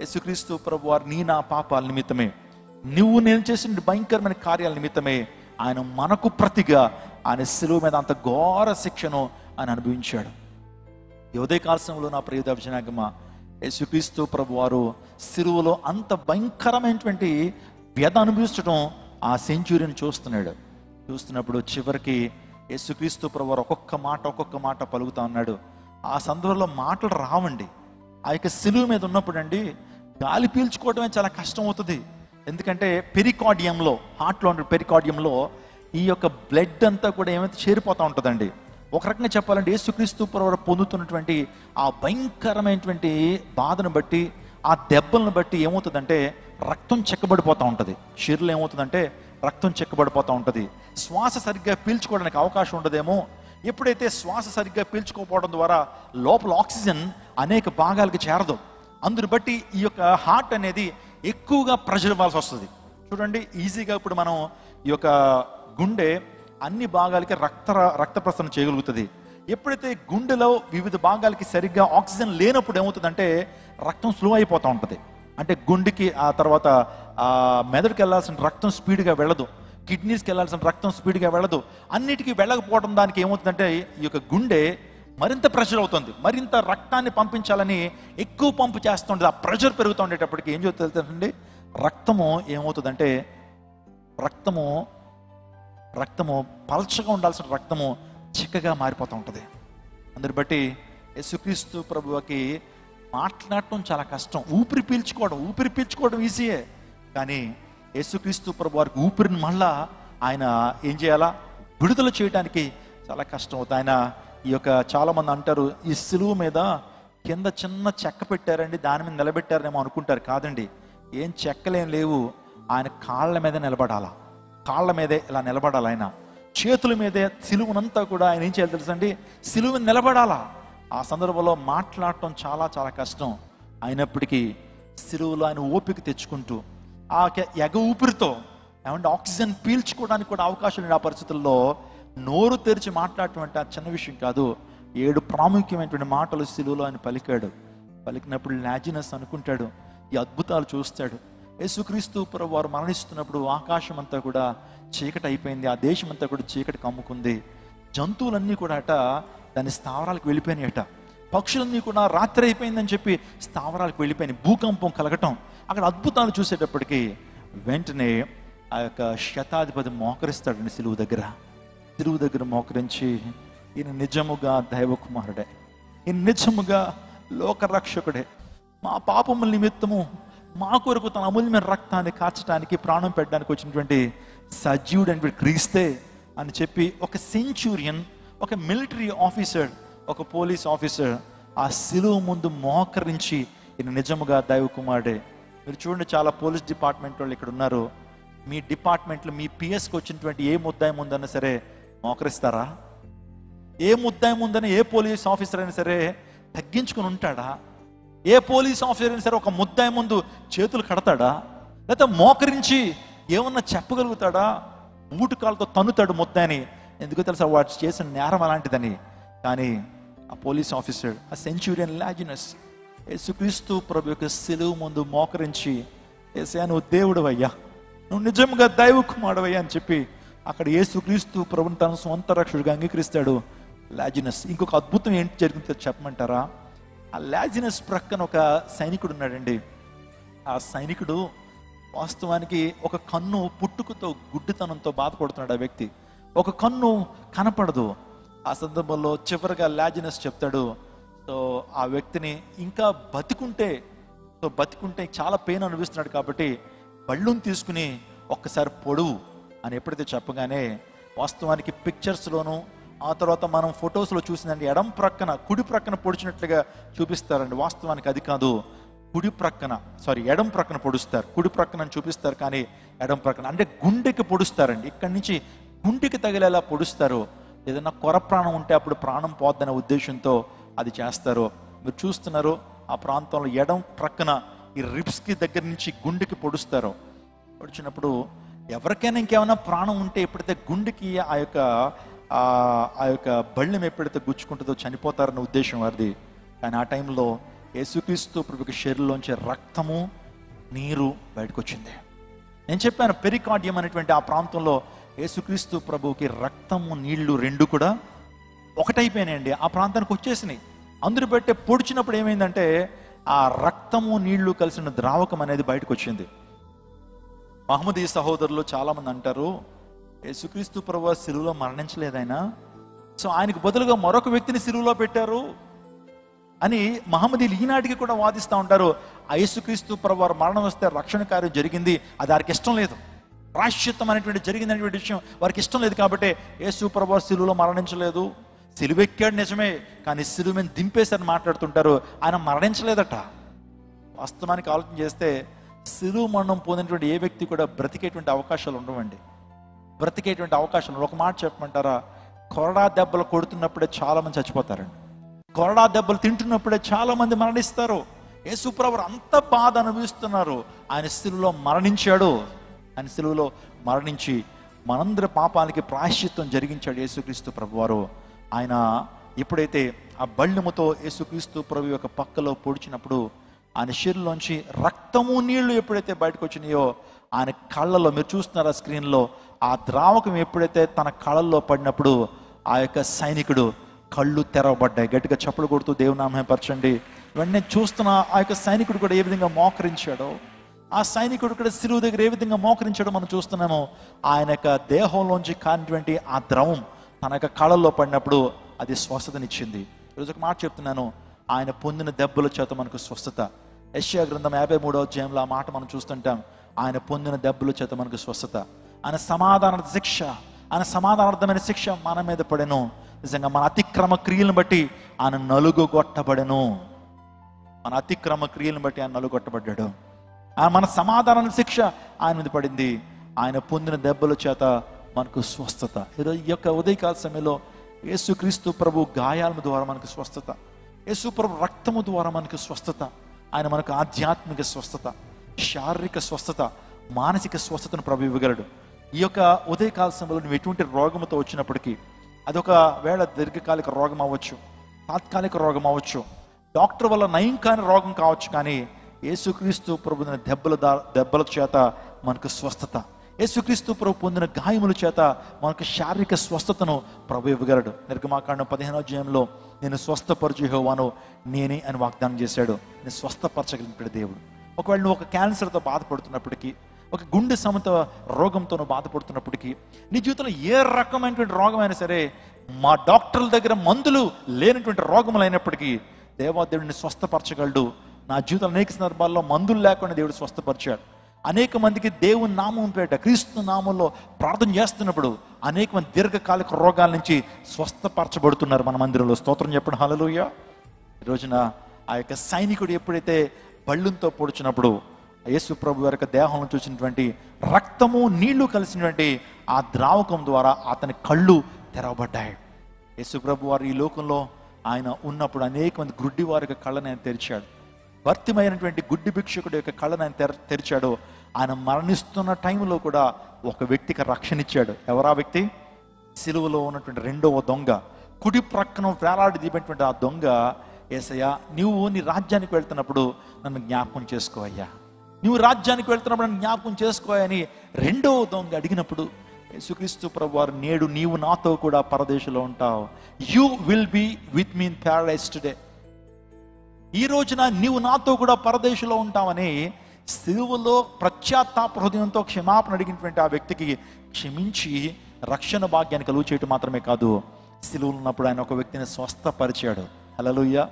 యేసుక్రీస్తు ప్రభు వారు నీ నా పాపాల నిమిత్తమే, నువ్వు నేను చేసిన భయంకరమైన కార్యాల నిమిత్తమే ఆయన మనకు ప్రతిగా ఆయన శిలువ మీద అంత ఘోర శిక్షను ఆయన అనుభవించాడు. ఈ ఉదయకాల సమయంలో నా ప్రియ దర్శనాగమ, యేసుక్రీస్తు ప్రభు వారు శిలువలో అంత భయంకరమైనటువంటి వ్యధ అనుభవించడం ఆ సెంచురీని చూస్తున్నప్పుడు చివరికి యేసుక్రీస్తు ప్రభు వారు ఒక్కొక్క మాట పలుకుతా ఉన్నాడు. ఆ సందర్భంలో మాటలు రావండి. ఆ యొక్క శిలువ మీద ఉన్నప్పుడు అండి గాలి పీల్చుకోవడమే చాలా కష్టం అవుతుంది. ఎందుకంటే పెరికార్డియంలో, హార్ట్లో ఉండే పెరికార్డియంలో ఈ యొక్క బ్లడ్ అంతా కూడా ఏమైతే చేరిపోతూ ఉంటుందండి. ఒక రకంగా చెప్పాలంటే యేసుక్రీస్తు ప్రభువు పొందుతున్నటువంటి ఆ భయంకరమైనటువంటి బాధను బట్టి, ఆ దెబ్బలను బట్టి ఏమవుతుందంటే రక్తం చెక్కబడిపోతూ ఉంటుంది. శరీరంలో ఏమవుతుందంటే రక్తం చెక్కబడిపోతూ ఉంటుంది. శ్వాస సరిగ్గా పీల్చుకోవడానికి అవకాశం ఉండదేమో. ఎప్పుడైతే శ్వాస సరిగ్గా పీల్చుకోకపోవడం ద్వారా లోపల ఆక్సిజన్ అనేక భాగాలకి చేరదు. అందుని బట్టి ఈ యొక్క హార్ట్ అనేది ఎక్కువగా ప్రెషర్ ఇవ్వాల్సి వస్తుంది. చూడండి, ఈజీగా ఇప్పుడు మనం ఈ యొక్క గుండె అన్ని భాగాలకి రక్త ప్రసరణ చేయగలుగుతుంది. ఎప్పుడైతే గుండెలో వివిధ భాగాలకి సరిగ్గా ఆక్సిజన్ లేనప్పుడు ఏమవుతుందంటే రక్తం స్లో అయిపోతూ ఉంటుంది. అంటే గుండెకి, ఆ తర్వాత మెదడుకి వెళ్ళాల్సిన రక్తం స్పీడ్గా వెళ్ళదు, కిడ్నీస్కి వెళ్ళాల్సిన రక్తం స్పీడ్గా వెళ్ళదు. అన్నిటికీ వెళ్ళకపోవడం దానికి ఏమవుతుందంటే ఈ యొక్క గుండె మరింత ప్రెషర్ అవుతుంది. మరింత రక్తాన్ని పంపించాలని ఎక్కువ పంపు చేస్తుంటుంది. ఆ ప్రెషర్ పెరుగుతూ ఉండేటప్పటికి ఏం చెప్తుందండి, రక్తము ఏమవుతుందంటే రక్తము పల్చగా ఉండాల్సిన రక్తము చిక్కగా మారిపోతూ ఉంటుంది. అందుని బట్టి యేసుక్రీస్తు ప్రభువుకి మాట్లాడటం చాలా కష్టం. ఊపిరి పీల్చుకోవడం ఈజీయే. కానీ యేసుక్రీస్తు ప్రభు వారికి ఊపిరిని మళ్ళా ఆయన ఏం చేయాలా, విడుదల చేయడానికి చాలా కష్టం అవుతుంది. ఆయన ఈ యొక్క చాలామంది అంటారు, ఈ సిలువ మీద కింద చిన్న చెక్క పెట్టారండి, దాని మీద నిలబెట్టారేమో అనుకుంటారు. కాదండి, ఏం చెక్కలేం లేవు. ఆయన కాళ్ళ మీద నిలబడాలా, కాళ్ళ మీదే ఇలా నిలబడాలి. ఆయన చేతుల మీదే సిలువనంతా కూడా ఆయన ఏం చేయాలి తెలుసండి, సిలువ నిలబడాలా. ఆ సందర్భంలో మాట్లాడటం చాలా చాలా కష్టం. అయినప్పటికీ సిలువలో ఆయన ఓపిక తెచ్చుకుంటూ ఆ ఎగ ఊపిరితో ఏమంటే ఆక్సిజన్ పీల్చుకోవడానికి కూడా అవకాశం లేని ఆ పరిస్థితుల్లో నోరు తెరిచి మాట్లాడటం అంటే ఆ చిన్న విషయం కాదు. 7 ప్రాముఖ్యమైనటువంటి మాటలు సిలువలో ఆయన పలికినప్పుడు లాజినస్ అనుకుంటాడు, ఈ అద్భుతాలు చూస్తాడు. యేసుక్రీస్తు ప్రభు వారు మరణిస్తున్నప్పుడు ఆకాశం అంతా కూడా చీకటి అయిపోయింది, ఆ దేశం అంతా కూడా చీకటి కమ్ముకుంది. జంతువులన్నీ కూడా దాని స్థావరాలకు వెళ్ళిపోయినాయట. పక్షులన్నీ కూడా రాత్రి అయిపోయిందని చెప్పి స్థావరాలకు వెళ్ళిపోయినాయి. భూకంపం కలగటం. అక్కడ అద్భుతాలు చూసేటప్పటికీ వెంటనే ఆ యొక్క శతాధిపతి మోకరిస్తాడండి సిలువు దగ్గర మోకరించి, ఈయన నిజముగా దైవకుమారుడే, ఈయన నిజముగా లోకరక్షకుడే, మా పాపముల నిమిత్తము మా కొరకు తన అమూల్యమైన రక్తాన్ని కార్చడానికి ప్రాణం పెట్టడానికి వచ్చినటువంటి సజీవుడు అని క్రీస్తే అని చెప్పి ఒక సెంచురియన్, ఒక మిలిటరీ ఆఫీసర్, ఒక పోలీస్ ఆఫీసర్ ఆ సిలువ ముందు మోకరించి ఈయన నిజముగా దైవకుమారుడే. మీరు చూడండి, చాలా పోలీస్ డిపార్ట్మెంట్ వాళ్ళు ఇక్కడ ఉన్నారు. మీ డిపార్ట్మెంట్లో మీ పిఎస్కి వచ్చినటువంటి ఏ ముద్దాయి ముందన్నా సరే మోకరిస్తారా? ఏ ముద్దాయి ముందని ఏ పోలీస్ ఆఫీసర్ అయినా సరే తగ్గించుకుని ఉంటాడా? ఏ పోలీస్ ఆఫీసర్ అయినా సరే ఒక ముద్దాయి ముందు చేతులు కడతాడా? లేకపోతే మోకరించి ఏమన్నా చెప్పగలుగుతాడా? మూటుకాలతో తన్నుతాడు ముద్దాయిని. ఎందుకో తెలుసా? వాడు చేసిన నేరం అలాంటిదని. కానీ ఆ పోలీస్ ఆఫీసర్, ఆ సెంచురియన్ లాజినస్, యేసుక్రీస్తు ప్రభు యొక్క సిలువ ముందు మోకరించి, యేసయ్యా నువ్వు దేవుడు అయ్యా, నువ్వు నిజంగా దైవ కుమారుడవయ్యా అని చెప్పి అక్కడ యేసుక్రీస్తు ప్రభుని తన సొంత రక్షకుడిగా అంగీకరిస్తాడు లాజినస్. ఇంకొక అద్భుతం ఏంటి జరిగిందో చెప్పమంటారా? ఆ లాజినస్ ప్రక్కన ఒక సైనికుడు ఉన్నాడండి. ఆ సైనికుడు వాస్తవానికి ఒక కన్ను పుట్టుకతో గుడ్డితనంతో బాధపడుతున్నాడు. ఆ వ్యక్తి ఒక కన్ను కనపడదు. ఆ సందర్భంలో చివరిగా లాజినస్ చెప్తాడు, సో ఆ వ్యక్తిని ఇంకా బతికుంటే చాలా పెయిన్ అనిపిస్తున్నాడు కాబట్టి బళ్ళుని తీసుకుని ఒక్కసారి పొడువు అని ఎప్పుడైతే చెప్పగానే, వాస్తవానికి పిక్చర్స్లోను ఆ తర్వాత మనం ఫొటోస్లో చూసిందండి, కుడి ప్రక్కన పొడిచినట్లుగా చూపిస్తారండి. వాస్తవానికి అది కాదు, ఎడం ప్రక్కన పొడుస్తారు. కుడి ప్రక్కన చూపిస్తారు కానీ ఎడం ప్రక్కన అంటే గుండెకి పొడుస్తారండి. ఇక్కడి నుంచి గుండెకి తగిలేలా పొడుస్తారు. ఏదైనా కొర ప్రాణం ఉంటే అప్పుడు ప్రాణం పోద్దనే ఉద్దేశంతో అది చేస్తారు. మీరు చూస్తున్నారు ఆ ప్రాంతంలో ఎడం ప్రక్కన ఈ రిబ్స్కి దగ్గర నుంచి గుండెకి పొడుస్తారు. పొడిచినప్పుడు ఎవరికైనా ఇంకేమైనా ప్రాణం ఉంటే ఎప్పుడైతే గుండెకి ఆ యొక్క బళ్ళెం ఎప్పుడైతే గుచ్చుకుంటుందో చనిపోతారన్న ఉద్దేశం వారిది. కానీ ఆ టైంలో యేసుక్రీస్తు ప్రభుకి శరీరంలోంచి రక్తము నీరు బయటకు వచ్చింది. నేను చెప్పాను, పెరికార్డియం అనేటువంటి ఆ ప్రాంతంలో యేసుక్రీస్తు ప్రభువుకి రక్తము నీళ్లు రెండు కూడా ఒకటైపోయినాయండి. ఆ ప్రాంతానికి వచ్చేసినాయి. అందరూ బట్టే పొడిచినప్పుడు ఏమైందంటే ఆ రక్తము నీళ్లు కలిసిన ద్రావకం అనేది బయటకు వచ్చింది. మహమ్మదీ సహోదరులు చాలా మంది అంటారు, యేసుక్రీస్తు ప్రభువు సిలువలో మరణించలేదు ఆయన, సో ఆయనకు బదులుగా మరొక వ్యక్తిని సిలువలో పెట్టారు అని మహమ్మదీలు ఈనాటికి కూడా వాదిస్తూ ఉంటారు. ఆ యేసుక్రీస్తు ప్రభువు మరణం వస్తే రక్షణ కార్యం జరిగింది, అది వారికి ఇష్టం లేదు. ప్రాయశ్చిత్తం అనేటువంటి జరిగిందనేటువంటి విషయం వారికి ఇష్టం లేదు. కాబట్టి యేసు ప్రభువు సిలువలో మరణించలేదు, సిలువెక్కాడు నిజమే, కానీ సిలువ మీద దింపేసరి మాట్లాడుతుంటారు. ఆయన మరణించలేదట. వాస్తవానికి ఆలోచన చేస్తే సిలువ మరణం పొందినటువంటి ఏ వ్యక్తి కూడా బ్రతికేటువంటి అవకాశాలు ఉండవండి. ఒక మాట చెప్పమంటారా? కొరడా దెబ్బలు కొడుతున్నప్పుడే చాలా మంది చచ్చిపోతారండి. కొరడా దెబ్బలు తింటున్నప్పుడే చాలా మంది మరణిస్తారు. యేసు ప్రభువు అంత బాధ అనుభవిస్తున్నారు. ఆయన సిలువలో మరణించాడు. ఆయన సిలువలో మరణించి మనందరి పాపాలకి ప్రాయశ్చిత్తం జరిగించాడు యేసుక్రీస్తు ప్రభువారు. ఆయన ఎప్పుడైతే ఆ బళ్ళెముతో యేసుక్రీస్తు ప్రభు యొక్క పక్కలో పొడిచినప్పుడు ఆయన శరీరంలోంచి రక్తము నీళ్లు ఎప్పుడైతే బయటకు వచ్చినాయో, ఆయన కళ్ళలో, మీరు చూస్తున్నారు ఆ స్క్రీన్లో, ఆ ద్రావకం ఎప్పుడైతే తన కళ్ళల్లో పడినప్పుడు ఆ యొక్క సైనికుడు కళ్ళు తెరవబడ్డాయి. గట్టిగా చప్పలు కొడుతూ దేవుని నామం పరచండి. వెంటనే చూస్తున్న ఆ యొక్క సైనికుడు కూడా ఏ విధంగా మోకరించాడో, ఆ సైనికుడు కూడా సిలువ దగ్గర ఏ విధంగా మోకరించాడో మనం చూస్తున్నాము. ఆయన యొక్క దేహంలోంచి కానిటువంటి ఆ ద్రవం తన యొక్క కళ్ళల్లో పడినప్పుడు అది స్వస్థతనిచ్చింది. ఈరోజు ఒక మాట చెప్తున్నాను, ఆయన పొందిన దెబ్బల చేత మనకు స్వస్థత. యెషయా గ్రంథం 53వ అధ్యాయంలో ఆ మాట మనం చూస్తుంటాం. ఆయన పొందిన దెబ్బల చేత మనకు స్వస్థత. ఆయన సమాధానార్థమైన శిక్ష మన మీద పడెను. నిజంగా మన అతిక్రమ క్రియలను బట్టి ఆయన నలుగుగొట్టబడెను. నలుగొట్టబడ్డాడు. మన సమాధాన శిక్ష ఆయన మీద పడింది. ఆయన పొందిన దెబ్బల చేత మనకు స్వస్థత. ఈరోజు ఈ యొక్క ఉదయకాల సమయంలో యేసుక్రీస్తు ప్రభు గాయాల ద్వారా మనకు స్వస్థత, యేసు ప్రభు రక్తము ద్వారా మనకు స్వస్థత. ఆయన మనకు ఆధ్యాత్మిక స్వస్థత, శారీరక స్వస్థత, మానసిక స్వస్థతను ప్రభు ఇవ్వగలడు. ఈ యొక్క ఉదయకాల సమయంలో నువ్వు ఎటువంటి రోగముతో వచ్చినప్పటికీ, అదొక వేళ దీర్ఘకాలిక రోగం అవ్వచ్చు, తాత్కాలిక రోగం అవ్వచ్చు, డాక్టర్ వల్ల నయం కాని రోగం కావచ్చు, కానీ యేసుక్రీస్తు ప్రభు పొందిన దెబ్బల చేత మనకు స్వస్థత, యేసుక్రీస్తు ప్రభు పొందిన గాయముల చేత మనకు శారీరక స్వస్థతను ప్రభు ఇవ్వగలడు. నిర్గమాకాండం 15వ అధ్యాయంలో నేను స్వస్థపరచు యెహోవాను నేనే అని వాగ్దానం చేశాడు. నేను స్వస్థపరచగలిగిన దేవుడు. ఒకవేళ నువ్వు ఒక క్యాన్సర్తో బాధపడుతున్నప్పటికీ, ఒక గుండె సమత రోగంతో నువ్వు బాధపడుతున్నప్పటికీ, నీ జీవితంలో ఏ రకమైనటువంటి రోగమైనా సరే, మా డాక్టర్ల దగ్గర మందులు లేనటువంటి రోగములు అయినప్పటికీ దేవాదేవుడిని స్వస్థపరచగలడు. నా జీవితంలో అనేక సందర్భాల్లో మందులు లేకుండా దేవుడు స్వస్థపరిచాడు. అనేక మందికి దేవుని నామం పేట, క్రీస్తు నామంలో ప్రార్థన చేస్తున్నప్పుడు అనేక మంది దీర్ఘకాలిక రోగాల నుంచి స్వస్థపరచబడుతున్నారు మన మందిరంలో. స్తోత్రం చెప్పండి, హల్లెలూయా. ఈ రోజున ఆ యొక్క సైనికుడు ఎప్పుడైతే బళ్ళుతో పొడిచినప్పుడు యేసు ప్రభు వారి యొక్క దేహం నుంచి వచ్చినటువంటి రక్తము నీళ్లు కలిసినటువంటి ఆ ద్రావకం ద్వారా అతని కళ్ళు తెరవబడ్డాయి. యేసు ప్రభు వారు ఈ లోకంలో ఆయన ఉన్నప్పుడు అనేక మంది గుడ్డి వారి యొక్క కళ్ళని ఆయన తెరిచాడు. భర్తిమైనటువంటి గుడ్డి భిక్షకుడి యొక్క కళ్ళని ఆయన తెరిచాడు. ఆయన మరణిస్తున్న టైంలో కూడా ఒక వ్యక్తికి రక్షణ ఇచ్చాడు. ఎవరా వ్యక్తి? సిలువలో ఉన్నటువంటి రెండవ దొంగ, కుడి ప్రక్కన వేలాడి దీపినటువంటి ఆ దొంగ, యేసయ్యా నువ్వు నీ రాజ్యానికి వెళ్తున్నప్పుడు నన్ను జ్ఞాపకం చేసుకో అయ్యా, నువ్వు రాజ్యానికి వెళ్తున్నప్పుడు నన్ను జ్ఞాపకం చేసుకో అని రెండవ దొంగ అడిగినప్పుడు యేసుక్రీస్తు ప్రభువారు, నేడు నీవు నాతో కూడా పరదేశంలో ఉంటావు, you will be with me in Paradise today, ఈ రోజున నీవు నాతో కూడా పరదేశంలో ఉంటావని సిలువలో పశ్చాత్తాప హృదయంతో క్షమాపణ అడిగినటువంటి ఆ వ్యక్తికి క్షమించి రక్షణ భాగ్యాన్ని కలుగు చేయటం మాత్రమే కాదు, సిలువలో ఉన్నప్పుడు ఆయన ఒక వ్యక్తిని స్వస్థపరిచాడు. హల్లెలూయా.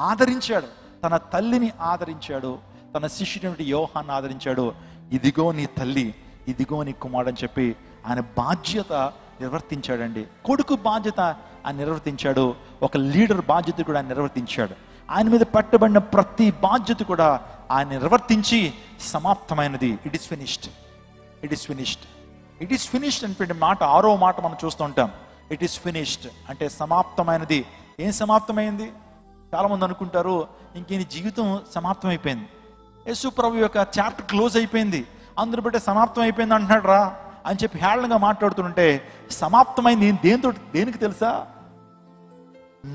ఆదరించాడు, తన తల్లిని ఆదరించాడు, తన శిష్యుడి యోహాన్ని ఆదరించాడు. ఇదిగో నీ తల్లి, ఇదిగో నీ కుమారుడు అని చెప్పి ఆయన బాధ్యత నిర్వర్తించాడండి. కొడుకు బాధ్యత ఆయన నిర్వర్తించాడు, ఒక లీడర్ బాధ్యత కూడా ఆయన నిర్వర్తించాడు. ఆయన మీద పెట్టబడిన ప్రతి బాధ్యత కూడా ఆయన నిర్వర్తించి సమాప్తమైనది. It is finished, it is finished, it is finished అనేటువంటి మాట 6వ మాట మనం చూస్తూ ఉంటాం. ఇట్ ఈస్ ఫినిష్డ్ అంటే సమాప్తమైనది. ఏం సమాప్తమైంది? చాలామంది అనుకుంటారు ఇంక జీవితం సమాప్తమైపోయింది, యేసు ప్రభు యొక్క చాప్టర్ క్లోజ్ అయిపోయింది, అందరూ బట్టి సమాప్తం అయిపోయింది అంటున్నాడు రా అని చెప్పి హేళనగా మాట్లాడుతుంటే, సమాప్తమైంది దేనికి తెలుసా?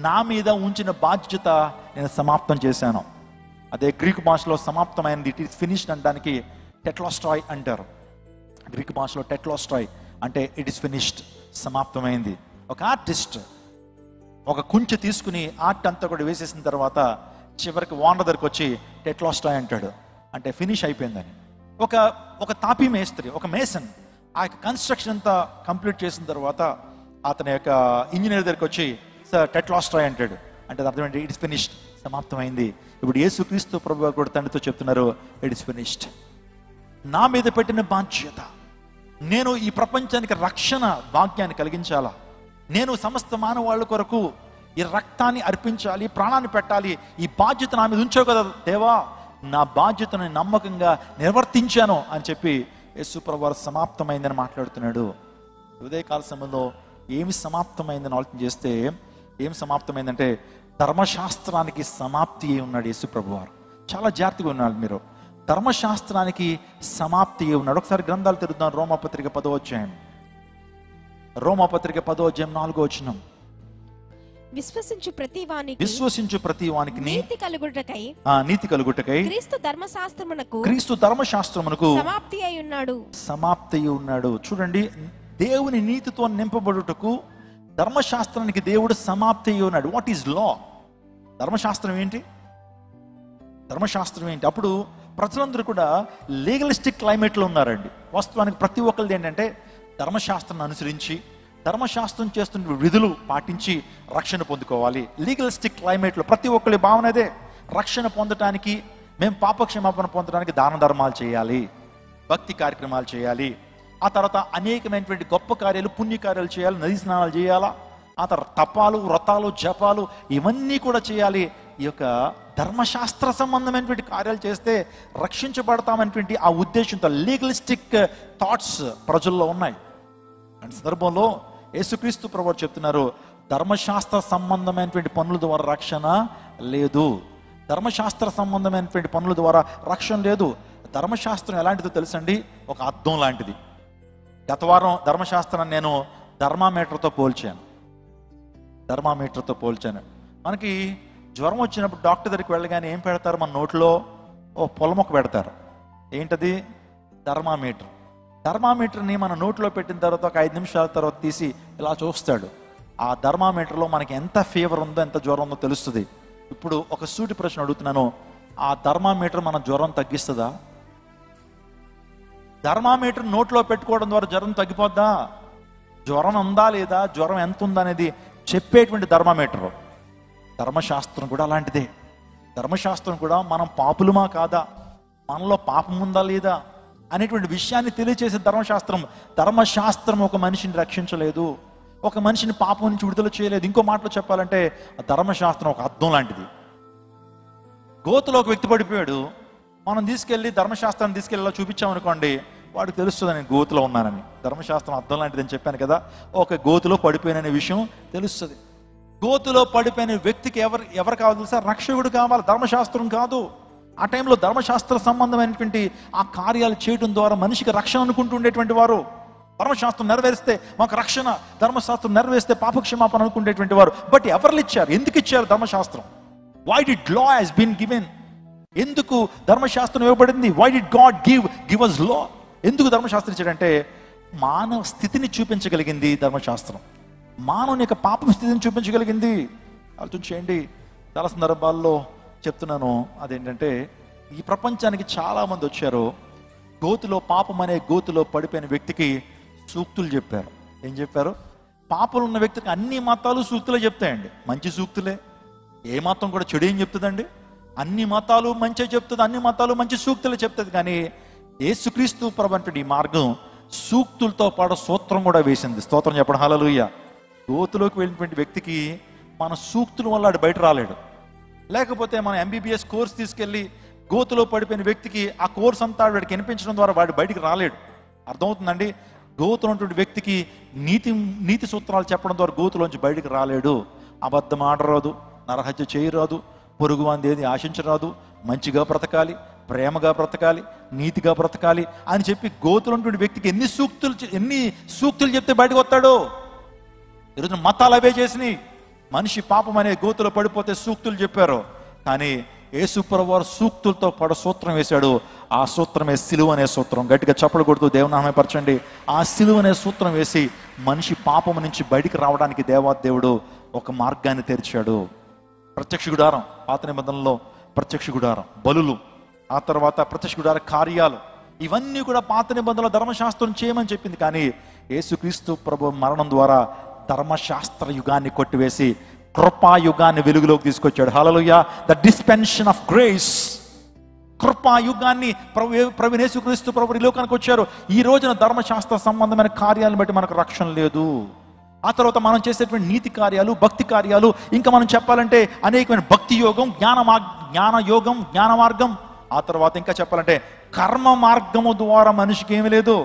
నా మీద ఉంచిన బాధ్యత నేను సమాప్తం చేశాను. అదే గ్రీకు భాషలో సమాప్తమైనది, ఇట్ ఈస్ ఫినిష్డ్ అనడానికి టెట్లాస్ట్రాయ్ అంటారు. గ్రీకు భాషలో టెట్లాస్ట్రాయ్ అంటే ఇట్ ఈస్ ఫినిష్డ్, సమాప్తమైంది. ఒక ఆర్టిస్ట్ ఒక కుంచె తీసుకుని ఆర్ట్ అంతా కూడా వేసేసిన తర్వాత చివరికి ఓనర్ దగ్గరికి వచ్చి టెట్లాస్ట్రాయ్ అంటాడు, అంటే ఫినిష్ అయిపోయిందని. ఒక తాపీ మేస్త్రి, ఒక మేసన్ ఆ యొక్క కన్స్ట్రక్షన్ అంతా కంప్లీట్ చేసిన తర్వాత అతని యొక్క ఇంజనీర్ దగ్గరికి వచ్చి సార్ టెట్లాస్ట్రాయ్ అంటాడు, అంటే అర్థం ఏంటి? ఇట్స్ ఫినిష్డ్, సమాప్తమైంది. ఇప్పుడు యేసుక్రీస్తు ప్రభువు కూడా తండ్రితో చెప్తున్నారు, ఇట్ ఇస్ ఫినిష్డ్. నా మీద పెట్టిన బాధ్యత, నేను ఈ ప్రపంచానికి రక్షణ భాగ్యాన్ని కలిగించాలా, నేను సమస్త మానవాళ్ళ కొరకు ఈ రక్తాన్ని అర్పించాలి, ప్రాణాన్ని పెట్టాలి, ఈ బాధ్యత నా మీద ఉంచావు కదా దేవా, నా బాధ్యతను నమ్మకంగా నిర్వర్తించాను అని చెప్పి యేసు ప్రభువు సమాప్తమైందని మాట్లాడుతున్నాడు. ఉదయకాల సమయంలో ఏమి సమాప్తమైందని ఆలోచన చేస్తే ఏం సమాప్తమైందంటే ధర్మశాస్త్రానికి సమాప్తి అయి ఉన్నాడు యేసు ప్రభువారు. చాలా జాగ్రత్తగా ఉన్నాడు మీరు. ధర్మశాస్త్రానికి సమాప్తి అయి ఉన్నాడు. ఒకసారి గ్రంథాలు తెరుద్దాం. రోమాపత్రిక 10వ అధ్యాయం, రోమాపత్రిక 10వ అధ్యాయం 4వ వచనం. విశ్వసించు ప్రతి వానికి నీతి కలుగుటకై క్రీస్తు ధర్మశాస్త్రమునకు సమాప్తి అయి ఉన్నాడు. చూడండి, దేవుని నీతితో నింపబడుటకు ధర్మశాస్త్రానికి దేవుడు సమాప్తి అయి ఉన్నాడు. What is law? ధర్మశాస్త్రం ఏంటి? ధర్మశాస్త్రం ఏంటి? అప్పుడు ప్రజలందరూ కూడా లీగలిస్టిక్ క్లైమేట్లో ఉన్నారండి. వాస్తవానికి ప్రతి ఒక్కరిది ఏంటంటే ధర్మశాస్త్రాన్ని అనుసరించి ధర్మశాస్త్రం చేస్తున్న విధులు పాటించి రక్షణ పొందుకోవాలి. లీగలిస్టిక్ క్లైమేట్లో ప్రతి ఒక్కరి భావన అదే. రక్షణ పొందటానికి, మేము పాపక్షమాపణ పొందడానికి దాన ధర్మాలు చేయాలి, భక్తి కార్యక్రమాలు చేయాలి, ఆ తర్వాత అనేకమైనటువంటి గొప్ప కార్యాలు, పుణ్యకార్యాలు చేయాలి, నది స్నానాలు చేయాలా, ఆ తర్వాత తపాలు, వ్రతాలు, జపాలు ఇవన్నీ కూడా చేయాలి. ఈ యొక్క ధర్మశాస్త్ర సంబంధమైనటువంటి కార్యాలు చేస్తే రక్షించబడతామనేటువంటి ఆ ఉద్దేశంతో లీగలిస్టిక్ థాట్స్ ప్రజల్లో ఉన్నాయి. అనే సందర్భంలో యేసుక్రీస్తు ప్రభువు చెప్తున్నారు, ధర్మశాస్త్ర సంబంధమైనటువంటి పనుల ద్వారా రక్షణ లేదు, ధర్మశాస్త్ర సంబంధమైనటువంటి పనుల ద్వారా రక్షణ లేదు. ధర్మశాస్త్రం ఎలాంటిదో తెలుసండి? ఒక అద్దం లాంటిది. గత వారం ధర్మశాస్త్రాన్ని నేను థర్మామీటర్తో పోల్చాను. మనకి జ్వరం వచ్చినప్పుడు డాక్టర్ దగ్గరికి వెళ్ళగానే ఏం పెడతారు? మన నోట్లో ఓ పొలమొక్క పెడతారు. ఏంటది? థర్మామీటర్. థర్మామీటర్ని మన నోట్లో పెట్టిన తర్వాత ఒక 5 నిమిషాల తర్వాత తీసి ఇలా చూస్తాడు. ఆ థర్మామీటర్లో మనకి ఎంత ఫీవర్ ఉందో, ఎంత జ్వరం ఉందో తెలుస్తుంది. ఇప్పుడు ఒక సూటి ప్రశ్న అడుగుతున్నాను, ఆ థర్మామీటర్ మన జ్వరం తగ్గిస్తుందా? థర్మామీటర్ నోట్లో పెట్టుకోవడం ద్వారా జ్వరం తగ్గిపోద్దా? జ్వరం ఉందా లేదా, జ్వరం ఎంత ఉందా అనేది చెప్పేటువంటి థర్మామీటర్. ధర్మశాస్త్రం కూడా అలాంటిదే. ధర్మశాస్త్రం కూడా మనం పాపులమా కాదా, మనలో పాపం ఉందా లేదా అనేటువంటి విషయాన్ని తెలియచేసే ధర్మశాస్త్రం. ధర్మశాస్త్రం ఒక మనిషిని రక్షించలేదు, ఒక మనిషిని పాపం నుంచి విడుదల చేయలేదు. ఇంకో మాటలో చెప్పాలంటే ధర్మశాస్త్రం ఒక అద్దం లాంటిది. గోతులో ఒక వ్యక్తి పడిపోయాడు, మనం తీసుకెళ్ళి ధర్మశాస్త్రాన్ని తీసుకెళ్ళి ఇలా చూపించామనుకోండి, వాడికి తెలుస్తుంది నేను గోతులో ఉన్నానని. ధర్మశాస్త్రం అర్థం లాంటిదని చెప్పాను కదా, ఒక గోతులో పడిపోయిన విషయం తెలుస్తుంది. గోతులో పడిపోయిన వ్యక్తికి ఎవరు కావాలి తెలుసా? రక్షకుడు కావాలి, ధర్మశాస్త్రం కాదు. ఆ టైంలో ధర్మశాస్త్ర సంబంధమైనటువంటి ఆ కార్యాలు చేయడం ద్వారా మనిషికి రక్షణ అనుకుంటూ ఉండేటువంటి వారు. ధర్మశాస్త్రం నెరవేరిస్తే మాకు రక్షణ, ధర్మశాస్త్రం నెరవేరిస్తే పాపక్షమాపణ అనుకునేటువంటి వారు. బట్ ఎవరు ఇచ్చారు? ఎందుకు ఇచ్చారు ధర్మశాస్త్రం? Why did law has been given? ఎందుకు ధర్మశాస్త్రం ఇవ్వబడింది? Why did God give us law? ఎందుకు ధర్మశాస్త్రం ఇచ్చాడంటే మానవ స్థితిని చూపించగలిగింది ధర్మశాస్త్రం. మానవుని యొక్క పాపం స్థితిని చూపించగలిగింది. ఆలోచన చేయండి. చాలా సందర్భాల్లో చెప్తున్నాను, అదేంటంటే ఈ ప్రపంచానికి చాలా మంది వచ్చారు, గోతులో, పాపం అనే గోతులో పడిపోయిన వ్యక్తికి సూక్తులు చెప్పారు. ఏం చెప్పారు? పాపలు ఉన్న వ్యక్తికి అన్ని మతాలు సూక్తులే చెప్తాయండి, మంచి సూక్తులే. ఏ మతం కూడా చెడు ఏం చెప్తుందండి? అన్ని మతాలు మంచి చెప్తుంది, అన్ని మతాలు మంచి సూక్తులే చెప్తుంది. కానీ యేసుక్రీస్తు ప్రభు అంటే ఈ మార్గం సూక్తులతో పాటు సూత్రం కూడా వేసింది. స్తోత్రం చెప్పడం హల్లెలూయా. గోతులోకి వెళ్ళినటువంటి వ్యక్తికి మన సూక్తుల వల్ల ఆడు బయట రాలేడు. లేకపోతే మన ఎంబీబీఎస్ కోర్స్ తీసుకెళ్ళి గోతులో పడిపోయిన వ్యక్తికి ఆ కోర్స్ అంతా వాడికి వినిపించడం ద్వారా వాడు బయటికి రాలేడు. అర్థమవుతుందండి? గోతులో ఉన్నటువంటి వ్యక్తికి నీతి సూత్రాలు చెప్పడం ద్వారా గోతులోంచి బయటికి రాలేడు. అబద్ధం ఆడరాదు, నరహత్య చేయరాదు, పొరుగు వాంది ఏది ఆశించరాదు, మంచిగా బ్రతకాలి, ప్రేమగా బ్రతకాలి, నీతిగా బ్రతకాలి అని చెప్పి గోతులో ఉన్నటువంటి వ్యక్తికి ఎన్ని సూక్తులు చెప్తే బయటకు వస్తాడో. ఈరోజు మతాలు అవే చేసినాయి. మనిషి పాపం అనే గోతులో పడిపోతే సూక్తులు చెప్పారు. కానీ యేసు ప్రభువు వారు సూక్తులతో పాటు సూత్రం వేశాడు. ఆ సూత్రమే సిలువ అనే సూత్రం. గట్టిగా చప్పలు కొడుతూ దేవుని నామముపరచండి. ఆ సిలువ అనే సూత్రం వేసి మనిషి పాపం నుంచి బయటికి రావడానికి దేవాదేవుడు ఒక మార్గాన్ని తెరిచాడు. ప్రత్యక్ష గుడారం, పాత నిబంధనలో ప్రత్యక్ష గుడారం, బలులు, ఆ తర్వాత ప్రత్యక్ష గుడార కార్యాలు, ఇవన్నీ కూడా పాత నిబంధనలో ధర్మశాస్త్రం చేయమని చెప్పింది. కానీ యేసుక్రీస్తు ప్రభు మరణం ద్వారా ధర్మశాస్త్ర యుగాన్ని కొట్టివేసి కృపాయుగాన్ని వెలుగులోకి తీసుకొచ్చాడు. హల్లెలూయా. ద డిస్పెన్షన్ ఆఫ్ గ్రేస్, కృపాయుగాన్ని ప్రభు యేసుక్రీస్తు ప్రభు ఈ లోకానికి వచ్చారు. ఈ రోజున ధర్మశాస్త్ర సంబంధమైన కార్యాలను బట్టి మనకు రక్షణ లేదు. ఆ తర్వాత మనం చేసేటువంటి నీతి కార్యాలు, భక్తి కార్యాలు, ఇంకా మనం చెప్పాలంటే అనేకమైన భక్తి యోగం, జ్ఞాన యోగం, జ్ఞాన మార్గం, ఆ తర్వాత ఇంకా చెప్పాలంటే కర్మ మార్గము ద్వారా మనిషికి ఏమీ లేదు,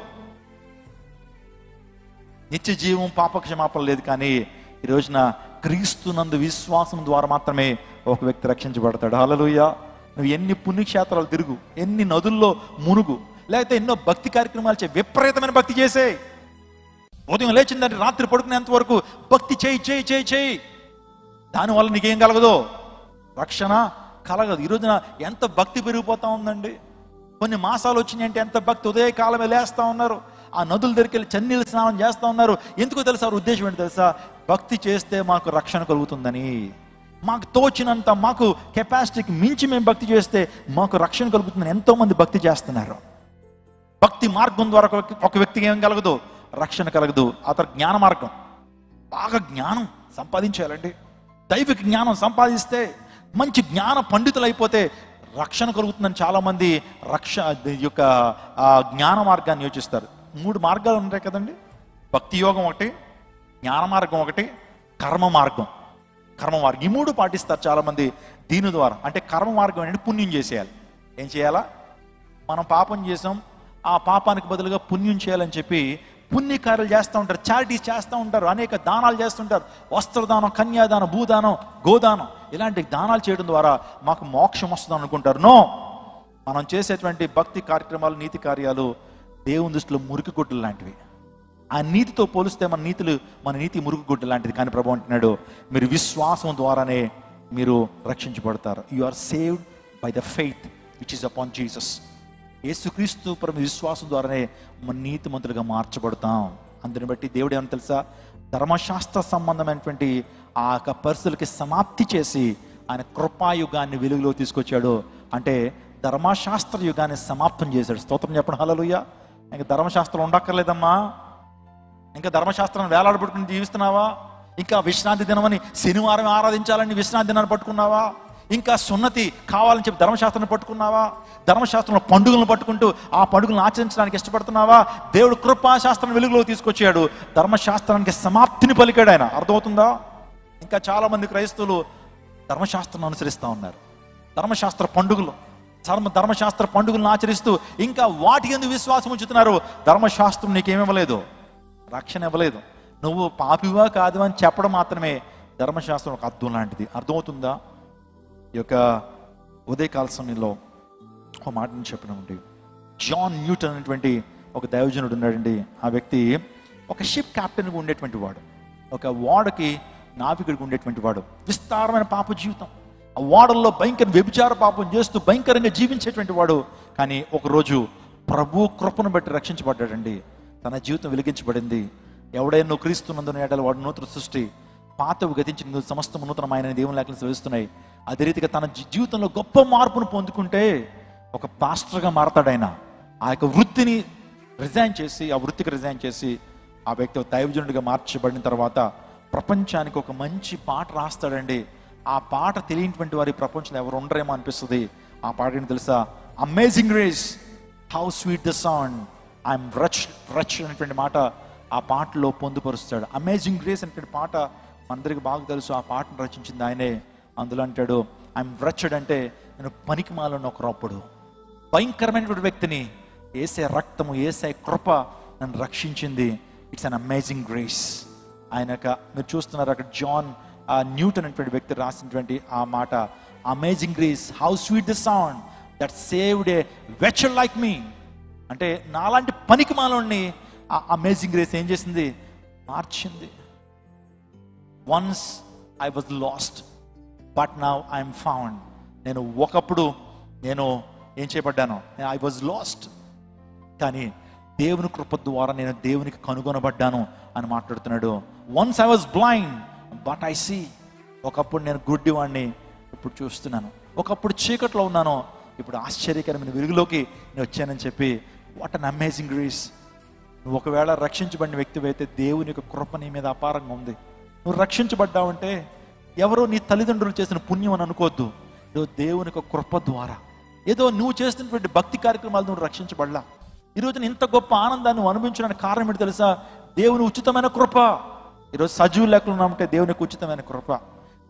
నిత్య జీవం, పాపక్షమాపణ లేదు. కానీ ఈ రోజున క్రీస్తునందు విశ్వాసం ద్వారా మాత్రమే ఒక వ్యక్తి రక్షించబడతాడు. హల్లెలూయా. నువ్వు ఎన్ని పుణ్యక్షేత్రాలు తిరుగు, ఎన్ని నదుల్లో మునుగు, లేకపోతే ఎన్నో భక్తి కార్యక్రమాలు చేయి, విపరీతమైన భక్తి చేసే, ఉదయం లేచిందంటే రాత్రి పడుకునేంత వరకు భక్తి చేయి. దానివల్ల నీకేం కలగదు? రక్షణ కలగదు. ఈ రోజున ఎంత భక్తి పెరిగిపోతా ఉందండి. కొన్ని మాసాలు వచ్చినాయంటే ఎంత భక్తి, ఉదయకాలమే లేస్తా ఉన్నారు, ఆ నదుల దగ్గరికి వెళ్ళి చన్నీళ్ళు స్నానం చేస్తూ ఉన్నారు. ఎందుకో తెలుసా? వారి ఉద్దేశం ఏంటి తెలుసా? భక్తి చేస్తే మాకు రక్షణ కలుగుతుందని. మాకు తోచినంత, మాకు కెపాసిటీకి మించి మేము భక్తి చేస్తే మాకు రక్షణ కలుగుతుందని ఎంతోమంది భక్తి చేస్తున్నారు. భక్తి మార్గం ద్వారా ఒక వ్యక్తికి ఏం కలగదు? రక్షణ కలగదు. ఆ తర్వాత జ్ఞాన మార్గం, బాగా జ్ఞానం సంపాదించాలండి. దైవిక జ్ఞానం సంపాదిస్తే, మంచి జ్ఞాన పండితులు అయిపోతే రక్షణ కలుగుతుందని చాలామంది యొక్క జ్ఞాన మార్గాన్ని యోచిస్తారు. 3 మార్గాలు ఉంటాయి కదండి. భక్తి యోగం ఒకటి, జ్ఞాన మార్గం ఒకటి, కర్మ మార్గం. ఈ 3 పాటిస్తారు చాలామంది దీని ద్వారా. అంటే కర్మ మార్గం ఏంటంటే పుణ్యం చేసేయాలి. ఏం చేయాలా? మనం పాపం చేసాం, ఆ పాపానికి బదులుగా పుణ్యం చేయాలని చెప్పి పుణ్యకార్యాలు చేస్తూ ఉంటారు, చారిటీస్ చేస్తూ ఉంటారు, అనేక దానాలు చేస్తుంటారు. వస్త్రదానం, కన్యాదానం, భూదానం, గోదానం, ఇలాంటి దానాలు చేయడం ద్వారా మాకు మోక్షం వస్తుంది అనుకుంటారు. నో, మనం చేసేటువంటి భక్తి కార్యక్రమాలు, నీతి కార్యాలు దేవుని దృష్టిలో మురికి గుడ్డలు లాంటివి. ఆ నీతితో పోలిస్తే మన నీతి మురికి గుడ్డ లాంటిది. కానీ ప్రభు అంటున్నాడు, మీరు విశ్వాసం ద్వారానే మీరు రక్షించబడతారు. You are saved by the faith which is upon Jesus. యేసుక్రీస్తు ప్రభు విశ్వాసం ద్వారానే మన నీతిమంతులుగా మార్చబడతాం. అందుని బట్టి దేవుడు ఏమని తెలుసా? ధర్మశాస్త్ర సంబంధమైనటువంటి ఆ యొక్క పరిస్థితులకి సమాప్తి చేసి ఆయన కృపాయుగాన్ని వెలుగులో తీసుకొచ్చాడు. అంటే ధర్మశాస్త్ర యుగాన్ని సమాప్తం చేశాడు. స్తోత్రం చెప్పండి హల్లెలూయా. ఇంకా ధర్మశాస్త్రం ఉండక్కర్లేదమ్మా. ఇంకా ధర్మశాస్త్రాన్ని వేలాడబడుకుని జీవిస్తున్నావా? ఇంకా విశ్రాంతి దినమని శనివారం ఆరాధించాలని విశ్రాంతి దినాన్ని పట్టుకున్నావా? ఇంకా సున్నతి కావాలని చెప్పి ధర్మశాస్త్రాన్ని పట్టుకున్నావా? ధర్మశాస్త్రంలో పండుగలను పట్టుకుంటూ ఆ పండుగలను ఆచరించడానికి ఇష్టపడుతున్నావా? దేవుడు కృపాశాస్త్రం వెలుగులో తీసుకొచ్చాడు. ధర్మశాస్త్రానికి సమాప్తిని పలికాడు ఆయన. అర్థమవుతుందా? ఇంకా చాలా మంది క్రైస్తవులు ధర్మశాస్త్రం అనుసరిస్తూ ఉన్నారు. ధర్మశాస్త్ర పండుగలు ధర్మశాస్త్ర పండుగలను ఆచరిస్తూ ఇంకా వాటి యందు విశ్వాసం ఉంచుతున్నారు. ధర్మశాస్త్రం నీకేమివ్వలేదు, రక్షణ ఇవ్వలేదు. నువ్వు పాపివా కాదు అని చెప్పడం మాత్రమే ధర్మశాస్త్రం ఒక అర్థం లాంటిది. అర్థమవుతుందా? ఈ యొక్క ఉదయకాల సమయంలో ఒక మాటను చెప్పినామండి. జాన్ న్యూటన్ అనేటువంటి ఒక దైవజనుడు ఉన్నాడండి. ఆ వ్యక్తి ఒక షిప్ క్యాప్టెన్గా ఉండేటువంటి వాడు, ఒక ఓడకి నావికుడికి ఉండేటువంటి వాడు. విస్తారమైన పాప జీవితం, ఆ ఓడల్లో భయంకర వ్యభిచార పాపం చేస్తూ భయంకరంగా జీవించేటువంటి వాడు. కానీ ఒకరోజు ప్రభు కృపను బట్టి రక్షించబడ్డాడండి. తన జీవితం వెలిగించబడింది. ఎవడైనా క్రీస్తునందున ఏడాలి వాడు నూతన సృష్టి, పాతవి గతించిన సమస్తం నూతనమైన దేవుని లేఖలు సెలవిస్తున్నాయి. అదే రీతిగా తన జీవితంలో గొప్ప మార్పును పొందుకుంటే ఒక పాస్టర్గా మారతాడు ఆయన. ఆ యొక్క వృత్తిని రిజైన్ చేసి, ఆ వృత్తికి రిజైన్ చేసి ఆ వ్యక్తి దైవజనుడిగా మార్చబడిన తర్వాత ప్రపంచానికి ఒక మంచి పాట రాస్తాడండి. ఆ పాట తెలియనటువంటి వారి ప్రపంచంలో ఎవరు ఉండరేమో అనిపిస్తుంది. ఆ పాట ఏంటి తెలుసా? Amazing grace, how sweet the sound, I'm wretch wretch అనేటువంటి మాట ఆ పాటలో పొందుపరుస్తాడు. అమేజింగ్ గ్రేస్ అనేటువంటి పాట మనందరికి బాగా తెలుసు. ఆ పాటను రచించింది ఆయనే. అందులో అంటాడు, ఐఎమ్ రచ్డ్ అంటే నేను పనికిమాలిన ఒక రొప్పుడు, భయంకరమైనటువంటి వ్యక్తిని ఏసే రక్తము, ఏసే కృప నన్ను రక్షించింది. It's an amazing grace. ఆయనక మీరు చూస్తున్నారు అక్కడ జాన్ న్యూటన్ అనేటువంటి వ్యక్తి రాసినటువంటి ఆ మాట, amazing grace, how sweet the sound that saved a వెచర్ లైక్ మీ. అంటే నాలాంటి పనికిమాలోని ఆ అమేజింగ్ గ్రేస్ ఏం చేసింది? మార్చింది. Once I was lost but now I'm found. నేను ఒకప్పుడు నేను ఏం చేయబడ్డాను? ఐ వాజ్ లాస్ట్, కానీ దేవుని కృప ద్వారా నేను దేవునికి కనుగొనబడ్డాను అని మాట్లాడుతున్నాడు. Once I was blind but I see. ఒకప్పుడు నేను గుడ్డివాడిని, ఇప్పుడు చూస్తున్నాను. ఒకప్పుడు చీకట్లో ఉన్నాను, ఇప్పుడు ఆశ్చర్యకరమైన వెలుగులోకి నేను వచ్చానని చెప్పి, వాట్ అన్ అమేజింగ్ గ్రేస్. నువ్వు ఒకవేళ రక్షించబడిన వ్యక్తివైతే దేవుని యొక్క కృప నీ మీద అపారంగా ఉంది. నువ్వు రక్షించబడ్డావంటే ఎవరో నీ తల్లిదండ్రులు చేసిన పుణ్యం అని అనుకోవద్దు. ఏదో దేవుని యొక్క కృప ద్వారా, ఏదో నువ్వు చేస్తున్నటువంటి భక్తి కార్యక్రమాలు నువ్వు రక్షించబడలా. ఈరోజు ఇంత గొప్ప ఆనందాన్ని నువ్వు అనుభవించడానికి కారణం ఏంటి తెలుసా? దేవుని ఉచితమైన కృప. ఈరోజు సజీవ లెక్కలు ఉన్నామంటే దేవుని యొక్క ఉచితమైన కృప.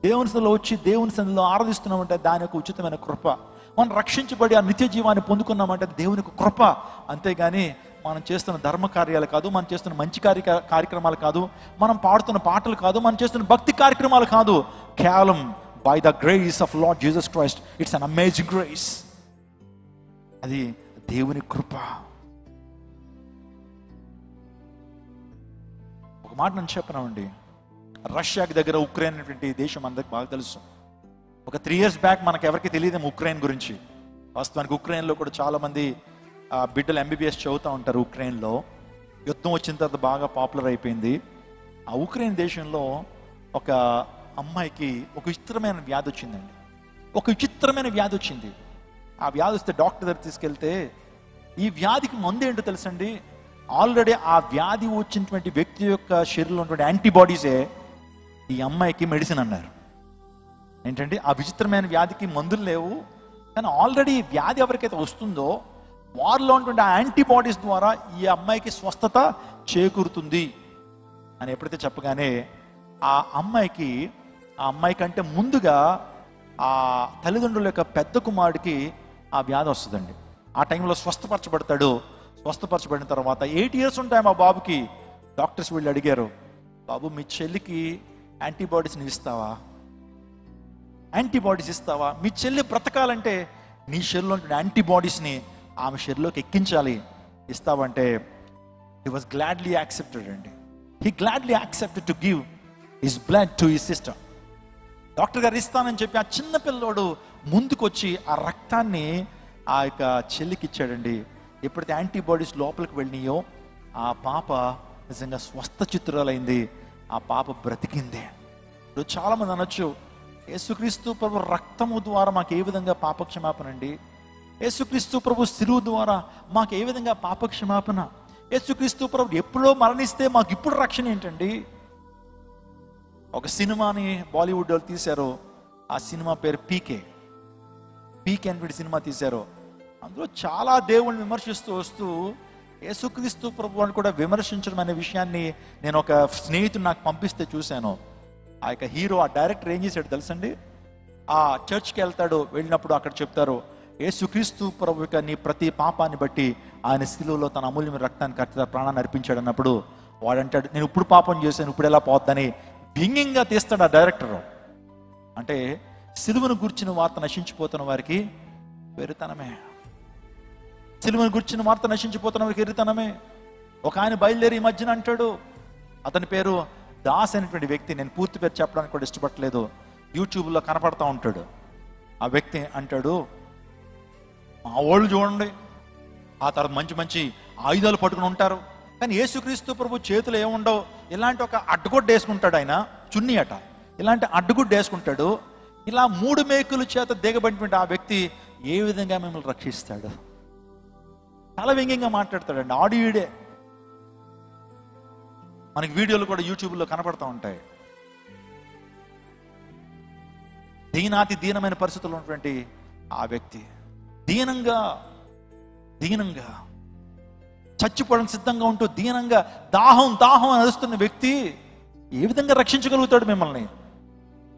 దేవుని సన్నిధిలో వచ్చి దేవుని సన్నిధిలో ఆరాధిస్తున్నామంటే దాని యొక్క ఉచితమైన కృప. మనం రక్షించబడి ఆ నిత్య జీవాన్ని పొందుకున్నామంటే దేవుని యొక్క కృప. అంతేగాని మనం చేస్తున్న ధర్మ కార్యాలు కాదు, మనం చేస్తున్న మంచి కార్యక్రమాలు కాదు, మనం పాడుతున్న పాటలు కాదు, మనం చేస్తున్న భక్తి కార్యక్రమాలు కాదు. కేవలం by the grace of lord Jesus Christ. It's an amazing grace. అది దేవుని కృప. ఒక మాట నేను చెప్పినామండి, రష్యాకి దగ్గర ఉక్రెయిన్ అనేటువంటి దేశం అందరికి బాగా తెలుసు. ఒక 3 years బ్యాక్ మనకు ఎవరికి తెలియదు ఉక్రెయిన్ గురించి. వాస్తవానికి ఉక్రెయిన్లో కూడా చాలా మంది బిడ్డలు MBBS చదువుతూ ఉంటారు. ఉక్రెయిన్లో యుద్ధం వచ్చిన తర్వాత బాగా పాపులర్ అయిపోయింది. ఆ ఉక్రెయిన్ దేశంలో ఒక అమ్మాయికి ఒక విచిత్రమైన వ్యాధి వచ్చిందండి. ఒక విచిత్రమైన వ్యాధి వచ్చింది. ఆ వ్యాధి వస్తే డాక్టర్ దగ్గర తీసుకెళ్తే ఈ వ్యాధికి మందు ఏంటో తెలుసండి? ఆల్రెడీ ఆ వ్యాధి వచ్చినటువంటి వ్యక్తి యొక్క శరీరంలో ఉన్నటువంటి యాంటీబాడీసే ఈ అమ్మాయికి మెడిసిన్ అన్నారు. ఏంటంటే ఆ విచిత్రమైన వ్యాధికి మందులు లేవు, కానీ ఆల్రెడీ వ్యాధి ఎవరికైతే వస్తుందో వారిలో ఉన్నటువంటి ఆ యాంటీబాడీస్ ద్వారా ఈ అమ్మాయికి స్వస్థత చేకూరుతుంది అని ఎప్పుడైతే చెప్పగానే ఆ అమ్మాయి కంటే ముందుగా ఆ తల్లిదండ్రుల యొక్క పెద్ద కుమారుడికి ఆ వ్యాధి వస్తుందండి. ఆ టైంలో స్వస్థపరచబడతాడు. స్వస్థపరచబడిన తర్వాత 8 years ఉంటాయి మా బాబుకి. డాక్టర్స్ వీళ్ళు అడిగారు, బాబు మీ చెల్లికి యాంటీబాడీస్ని ఇస్తావా? యాంటీబాడీస్ ఇస్తావా? మీ చెల్లి బ్రతకాలంటే నీ శరీరంలో ఉండే యాంటీబాడీస్ని ఆమె శరీరంలోకి ఎక్కించాలి, ఇస్తావంటే హీ వాజ్ గ్లాడ్లీ యాక్సెప్టెడ్ అండి. He gladly accepted to give his blood to his sister. Doctor గారు ఇస్తానని చెప్పి ఆ చిన్న పిల్లోడు ముందుకొచ్చి ఆ రక్తాన్ని ఆ యొక్క చెల్లికి ఇచ్చాడండి. ఎప్పుడైతే యాంటీబాడీస్ లోపలికి వెళ్ళినాయో ఆ పాప నిజంగా స్వస్థ చిత్రాలైంది. ఆ పాప బ్రతికింది. ఇప్పుడు చాలామంది అనొచ్చు, యేసుక్రీస్తు ప్రభు రక్తము ద్వారా మాకు ఏ విధంగా పాపక్షమాపణ అండి? యేసుక్రీస్తు ప్రభు శిలువ ద్వారా మాకు ఏ విధంగా పాపక్షమాపణ? యేసుక్రీస్తు ప్రభు ఎప్పుడో మరణిస్తే మాకు ఇప్పుడు రక్షణ ఏంటండి? ఒక సినిమాని బాలీవుడ్ వాళ్ళు తీశారు. ఆ సినిమా పేరు పీకే అనేటువంటి సినిమా తీశారు. అందులో చాలా దేవుళ్ళని విమర్శిస్తూ వస్తూ యేసుక్రీస్తు ప్రభు అని కూడా విమర్శించడం అనే విషయాన్ని నేను ఒక స్నేహితుడు నాకు పంపిస్తే చూశాను. ఆ యొక్క హీరో, ఆ డైరెక్టర్ ఏం చేశాడు తెలుసండి? ఆ చర్చ్కి వెళ్తాడు. వెళ్ళినప్పుడు అక్కడ చెప్తారు, యేసుక్రీస్తు ప్రభు యొక్క నీ ప్రతి పాపాన్ని బట్టి ఆయన శిలువలో తన అమూల్యమైన రక్తాన్ని ఖర్చు ప్రాణాన్ని అర్పించాడు అన్నప్పుడు వాడంటాడు, నేను ఇప్పుడు పాపం చేశాను, ఇప్పుడు ఎలా పోద్దని వ్యంగ్యంగా తీస్తాడు ఆ డైరెక్టర్. అంటే సిలువను గుర్చిన వార్త నశించిపోతున్న వారికి వెరితనమే. సిలువను గుర్చిన వార్త నశించిపోతున్న వారికి వెరితనమే. ఒక ఆయన బయలుదేరి ఈ మధ్యన అంటాడు, అతని పేరు దాస్ అనేటువంటి వ్యక్తి, నేను పూర్తి పేరు చెప్పడానికి కూడా ఇష్టపడలేదు, యూట్యూబ్లో కనపడతా ఉంటాడు. ఆ వ్యక్తి అంటాడు, మా వాళ్ళు చూడండి ఆ తర్వాత మంచి మంచి ఆయుధాలు పట్టుకుని ఉంటారు, కానీ యేసుక్రీస్తు ప్రభు చేతులు ఏముండవు, ఇలాంటి ఒక అడ్డుగొడ్డ వేసుకుంటాడు, ఆయన చున్నీ అట, ఇలాంటి అడ్డుగుడ్డ వేసుకుంటాడు. ఇలా 3 మేకుల చేత దిగబడినటువంటి ఆ వ్యక్తి ఏ విధంగా మిమ్మల్ని రక్షిస్తాడు? చాలా వ్యంగ్యంగా మాట్లాడతాడండి. ఆడియుడే మనకి వీడియోలు కూడా యూట్యూబ్లో కనపడతా ఉంటాయి. దీనాతి దీనమైన పరిస్థితుల్లో ఉన్నటువంటి ఆ వ్యక్తి దీనంగా చచ్చిపోవడానికి సిద్ధంగా ఉంటూ దీనంగా దాహం అని అరుస్తున్న వ్యక్తి ఏ విధంగా రక్షించగలుగుతాడు మిమ్మల్ని?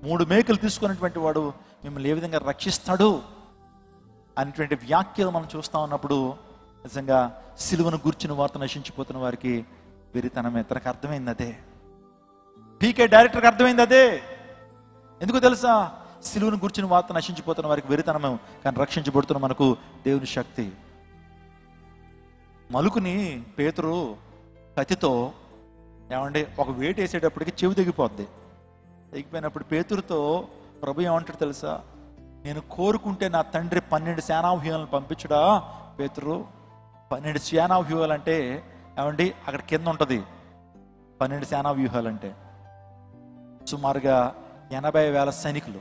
3 మేకులు తీసుకున్నటువంటి వాడు మిమ్మల్ని ఏ విధంగా రక్షిస్తాడు అనేటువంటి వ్యాఖ్యలు మనం చూస్తా ఉన్నప్పుడు నిజంగా సిలువను గుర్చిన వార్త నశించిపోతున్న వారికి వెరితనమే. తనకు అర్థమైంది అదే, పీకే డైరెక్టర్కి అర్థమైంది అదే. ఎందుకు తెలుసా? సిలువను గుర్చిన వార్త నశించిపోతున్న వారికి వెరితనమే, కానీ రక్షించబడుతున్న మనకు దేవుని శక్తి. మలుకుని పేతురు కత్తితో ఏమండి ఒక వేటు వేసేటప్పటికి చెవి తెగిపోద్ది. తెగిపోయినప్పుడు పేతురుతో ప్రభు ఏమంటాడు తెలుసా? నేను కోరుకుంటే నా తండ్రి 12 సేనావ్యూహాలను పంపించడా? పేతురు 12 సేనావ్యూహాలు అంటే ఏమండి అక్కడ కింద ఉంటుంది. 12 సేనావ్యూహాలు సుమారుగా 80,000 సైనికులు.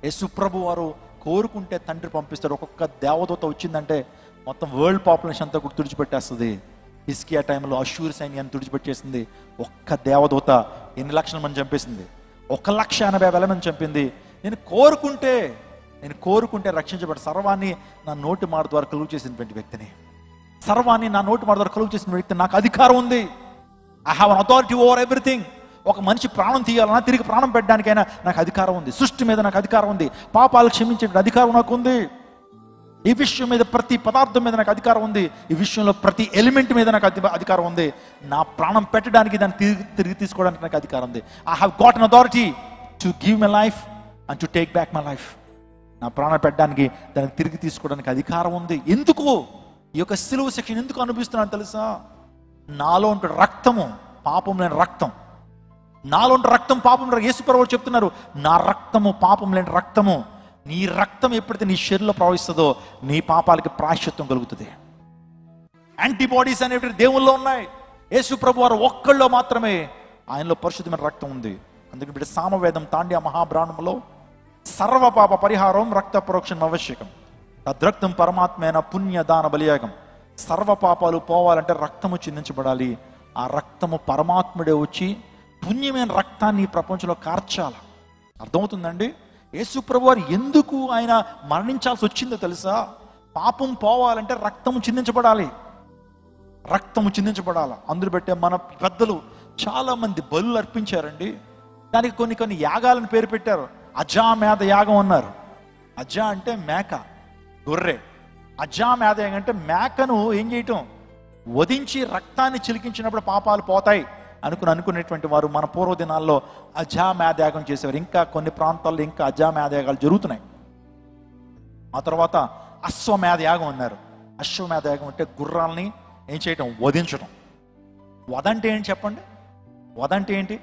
యేసుప్రభు వారు కోరుకుంటే తండ్రి పంపిస్తాడు. ఒక్కొక్క దేవదూత వచ్చిందంటే మొత్తం వరల్డ్ పాపులేషన్ అంతా కూడా తుడిచిపెట్టేస్తుంది. హిస్కియా టైంలో అష్షూర్ సైన్యాన్ని తుడిచిపెట్టేసింది. ఒక్క దేవదూత ఎన్ని లక్షల మంది చంపేసింది? 1,80,000 మంది చంపింది. నేను కోరుకుంటే రక్షించబడి సర్వాన్ని నా నోటి మాట ద్వారా కలుగు చేసినటువంటి వ్యక్తిని, సర్వాన్ని నా నోటి మాట ద్వారా కలుగు చేసిన వ్యక్తిని, నాకు అధికారం ఉంది. I have an authority over everything. ఒక మనిషి ప్రాణం తీయాలన్నా తిరిగి ప్రాణం పెట్టడానికైనా నాకు అధికారం ఉంది. సృష్టి మీద నాకు అధికారం ఉంది. పాపాలు క్షమించే అధికారం నాకు ఉంది. ఈ విషయం మీద ప్రతి పదార్థం మీద నాకు అధికారం ఉంది. ఈ విషయంలో ప్రతి ఎలిమెంట్ మీద నాకు అధికారం ఉంది. నా ప్రాణం పెట్టడానికి దాన్ని తిరిగి తీసుకోవడానికి నాకు అధికారం ఉంది. I have got an authority to give my life and to take back my life. నా ప్రాణం పెట్టడానికి దానికి తిరిగి తీసుకోవడానికి అధికారం ఉంది. ఎందుకు ఈ యొక్క సిలువ శిక్షణ ఎందుకు అనుభవిస్తున్నాను తెలుసా? నాలో ఉంటే రక్తము పాపం లేని రక్తం, నాలో ఉంటే రక్తం పాపం. యేసుప్రభువు చెప్తున్నారు, నా రక్తము పాపం లేని రక్తము. నీ రక్తం ఎప్పుడైతే నీ శరీరంలో ప్రవహిస్తుందో నీ పాపాలకి ప్రాయశ్చిత్తం కలుగుతుంది. యాంటీబాడీస్ అనేవి దేవుల్లో ఉన్నాయి. యేసుప్రభు వారు ఒక్కళ్ళలో మాత్రమే ఆయనలో పరిశుద్ధమైన రక్తం ఉంది. అందుకే ఇప్పుడు సామవేదం తాండ్య మహాబ్రాహ్మణంలో సర్వ పాప పరిహారం రక్త ప్రోక్షణం ఆవశ్యకం, తద్రక్తం పరమాత్మైన పుణ్యదాన బలియాగం. సర్వ పాపాలు పోవాలంటే రక్తము చిందించబడాలి. ఆ రక్తము పరమాత్ముడే వచ్చి పుణ్యమైన రక్తాన్ని ఈ ప్రపంచంలో కార్చాలి. అర్థమవుతుందండి? యేసుప్రభు వారు ఎందుకు ఆయన మరణించాల్సి వచ్చిందో తెలుసా? పాపం పోవాలంటే రక్తము చిందించబడాలి. అందులో పెట్టే మన పెద్దలు చాలా మంది బలులు అర్పించారండి. దానికి కొన్ని యాగాలను పేరు పెట్టారు. అజామేధ యాగం అన్నారు. అజా అంటే మేక, గొర్రె. అజామేధ యాగం అంటే మేకను ఏం చేయటం? వధించి రక్తాన్ని చిలికించినప్పుడు పాపాలు పోతాయి అనుకునేటువంటి వారు మన పూర్వ దినాల్లో అజామేధయాగం చేసేవారు. ఇంకా కొన్ని ప్రాంతాల్లో ఇంకా అజామేధయాగాలు జరుగుతున్నాయి. ఆ తర్వాత అశ్వమేధయాగం అన్నారు. అశ్వమేధయాగం అంటే గుర్రాలని ఏం చేయటం? వధించడం. వధ అంటే ఏంటి చెప్పండి? వధ అంటే ఏంటి?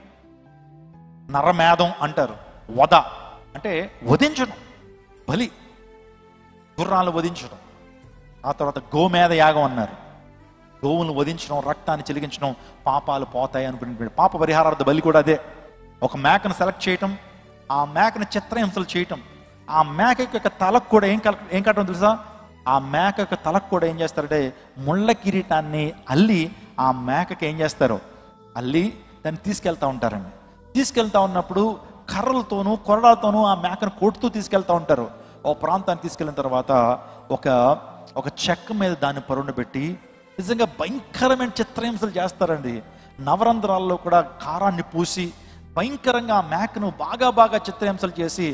నరమేధం అంటారు. వధ అంటే వధించడం, బలి, గుర్రాలను వధించడం. ఆ తర్వాత గోమేధ యాగం అన్నారు. గోవులను వధించడం, రక్తాన్ని చిలికించడం, పాపాలు పోతాయి అనుకునే పాప పరిహారార్థ బలి కూడా అదే. ఒక మేకను సెలెక్ట్ చేయటం, ఆ మేకను చిత్రహింసలు చేయటం. ఆ మేక యొక్క తలకు కూడా ఏం కట్టడం తెలుసా? ఆ మేక యొక్క తలకు కూడా ఏం చేస్తారంటే ముళ్ళ కిరీటాన్ని అల్లి ఆ మేకకి ఏం చేస్తారు? అల్లి దాన్ని తీసుకెళ్తా ఉంటారండి. తీసుకెళ్తా ఉన్నప్పుడు కర్రలతోనూ కొరడాలతోనూ ఆ మేకను కొడుతూ తీసుకెళ్తా ఉంటారు. ఓ ప్రాంతాన్ని తీసుకెళ్ళిన తర్వాత ఒక చెక్క మీద దాన్ని పరుండబెట్టి నిజంగా భయంకరమైన చిత్రహింసలు చేస్తారండి. నవరంధ్రాల్లో కూడా కారాన్ని పూసి భయంకరంగా ఆ మేకను బాగా చిత్రహింసలు చేసి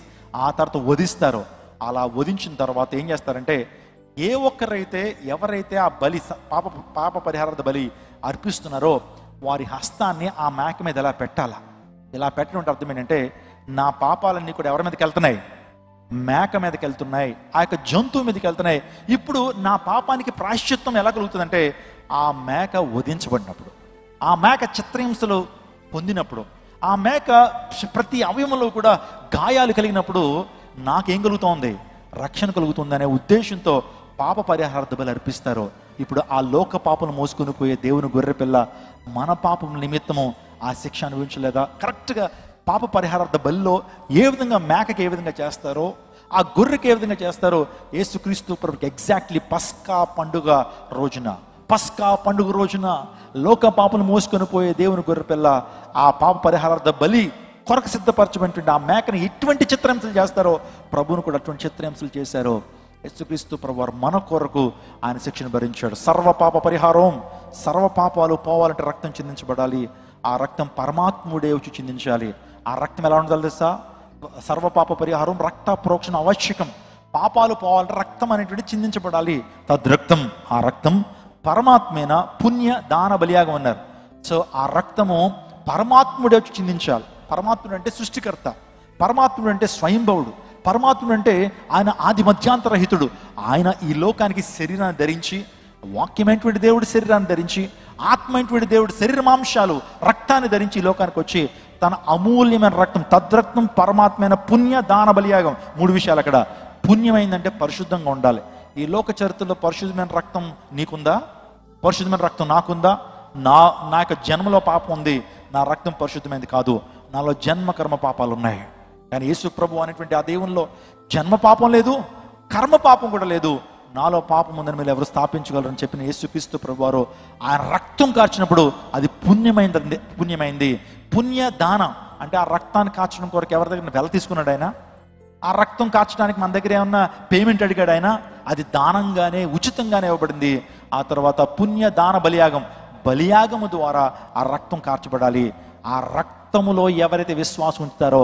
ఆ తర్వాత వధిస్తారు. అలా వధించిన తర్వాత ఏం చేస్తారంటే, ఏ ఒక్కరైతే ఎవరైతే ఆ బలి పాప పరిహారార్థ బలి అర్పిస్తున్నారో వారి హస్తాన్ని ఆ మేక మీద ఎలా పెట్టాలా. ఇలా పెట్టడం అర్థం ఏంటంటే, నా పాపాలన్నీ కూడా ఎవరి మీదకి వెళ్తున్నాయి? మేక మీదకి వెళ్తున్నాయి, ఆ యొక్క జంతువు మీదకి వెళ్తున్నాయి. ఇప్పుడు నా పాపానికి ప్రాయశ్చిత్తం ఎలా కలుగుతుందంటే, ఆ మేక వధించబడినప్పుడు, ఆ మేక చిత్రహింసలు పొందినప్పుడు, ఆ మేక ప్రతి అవయవంలో కూడా గాయాలు కలిగినప్పుడు నాకేం కలుగుతోంది? రక్షణ కలుగుతుంది అనే ఉద్దేశంతో పాప పరిహారార్థ బలి అర్పిస్తారు. ఇప్పుడు ఆ లోక పాపను మోసుకొని పోయే దేవుని గొర్రెపిల్ల మన పాపం నిమిత్తము ఆ శిక్ష అనుభవించలేదా? కరెక్ట్గా పాప పరిహారార్థ బలిలో ఏ విధంగా మేకకి ఏ విధంగా చేస్తారో, ఆ గొర్రెకి ఏ విధంగా చేస్తారో, యేసుక్రీస్తు ప్రభుకి ఎగ్జాక్ట్లీ పస్కా పండుగ రోజున లోక పాపను మోసుకొని పోయే దేవుని గొర్రెపిల్ల ఆ పాప పరిహారార్థ బలి కొరకు సిద్ధపరచబడినటువంటి ఆ మేకని ఎటువంటి చిత్రహింసలు చేస్తారో, ప్రభువును కూడా అటువంటి చిత్రహింసలు చేశారో. యేసుక్రీస్తు ప్రభు వారు మన కొరకు ఆయన శిక్షను భరించాడు. సర్వ పాప పరిహారం, సర్వ పాపాలు పోవాలంటే రక్తం చిందించబడాలి. ఆ రక్తం పరమాత్ముడే వచ్చి చిందించాలి. ఆ రక్తం ఎలా ఉండాలి తెలుసా? సర్వ పాప పరిహారం రక్త ప్రోక్షణ ఆవశ్యకం. పాపాలు పోవాలంటే రక్తం అనేటువంటి చిందించబడాలి. తద్రక్తం, ఆ రక్తం పరమాత్మేన పుణ్య దాన బలియాగం అన్నారు. సో ఆ రక్తము పరమాత్ముడే వచ్చి చిందించాలి. పరమాత్ముడు అంటే సృష్టికర్త, పరమాత్ముడు అంటే స్వయంభవుడు, పరమాత్ముడు అంటే ఆయన ఆది మధ్యాంతరహితుడు. ఆయన ఈ లోకానికి శరీరాన్ని ధరించి, వాక్యమైనటువంటి దేవుడి శరీరాన్ని ధరించి, ఆత్మైనటువంటి దేవుడి శరీర మాంశాలు రక్తాన్ని ధరించి ఈ లోకానికి వచ్చి తన అమూల్యమైన రక్తం, తద్రక్తం పరమాత్మైన పుణ్య దాన బలియాగం. 3 విషయాలు అక్కడ. పుణ్యమైందంటే పరిశుద్ధంగా ఉండాలి. ఈ లోక చరిత్రలో పరిశుద్ధమైన రక్తం నీకుందా? పరిశుద్ధమైన రక్తం నాకుందా? నా యొక్క జన్మలో పాపం ఉంది, నా రక్తం పరిశుద్ధమైనది కాదు, నాలో జన్మ కర్మ పాపాలు ఉన్నాయి. కానీ యేసు ప్రభు అనేటువంటి ఆ దేవునిలో జన్మ పాపం లేదు, కర్మ పాపం కూడా లేదు. నాలో పాపం ఉందని మీరు ఎవరు స్థాపించగలరని చెప్పిన యేసుక్రీస్తు ప్రభు వారు ఆయన రక్తం కార్చినప్పుడు అది పుణ్యమైంది. పుణ్య దానం అంటే ఆ రక్తాన్ని కార్చడం కొరకు ఎవరి దగ్గర వెల తీసుకున్నాడు ఆయన? ఆ రక్తం కార్చడానికి మన దగ్గర ఏమన్నా పేమెంట్ అడిగాడు ఆయన? అది దానంగానే ఉచితంగానే ఇవ్వబడింది. ఆ తర్వాత పుణ్య దాన బలియాగము ద్వారా ఆ రక్తం కార్చబడాలి. ఆ రక్తములో ఎవరైతే విశ్వాసం ఉంచుతారో,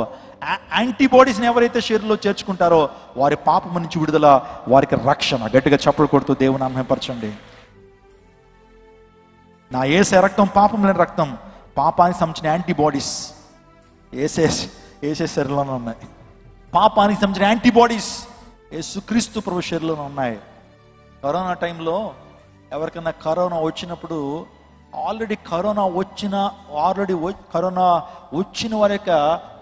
యాంటీబాడీస్ని ఎవరైతే శరీరంలో చేర్చుకుంటారో వారి పాపము నుంచి విడుదల, వారికి రక్షణ. గట్టిగా చప్పలు కొడుతూ దేవుని నామముపరచండి. నా యేసే రక్తం పాపం లేని రక్తం. పాపానికి సంబంధించిన యాంటీబాడీస్ ఏసే శరీరంలోనే ఉన్నాయి. పాపానికి సంబంధించిన యాంటీబాడీస్ యేసుక్రీస్తు ప్రభు శరీరంలోనే ఉన్నాయి. కరోనా టైంలో ఎవరికైనా కరోనా వచ్చినప్పుడు కరోనా వచ్చిన వారి యొక్క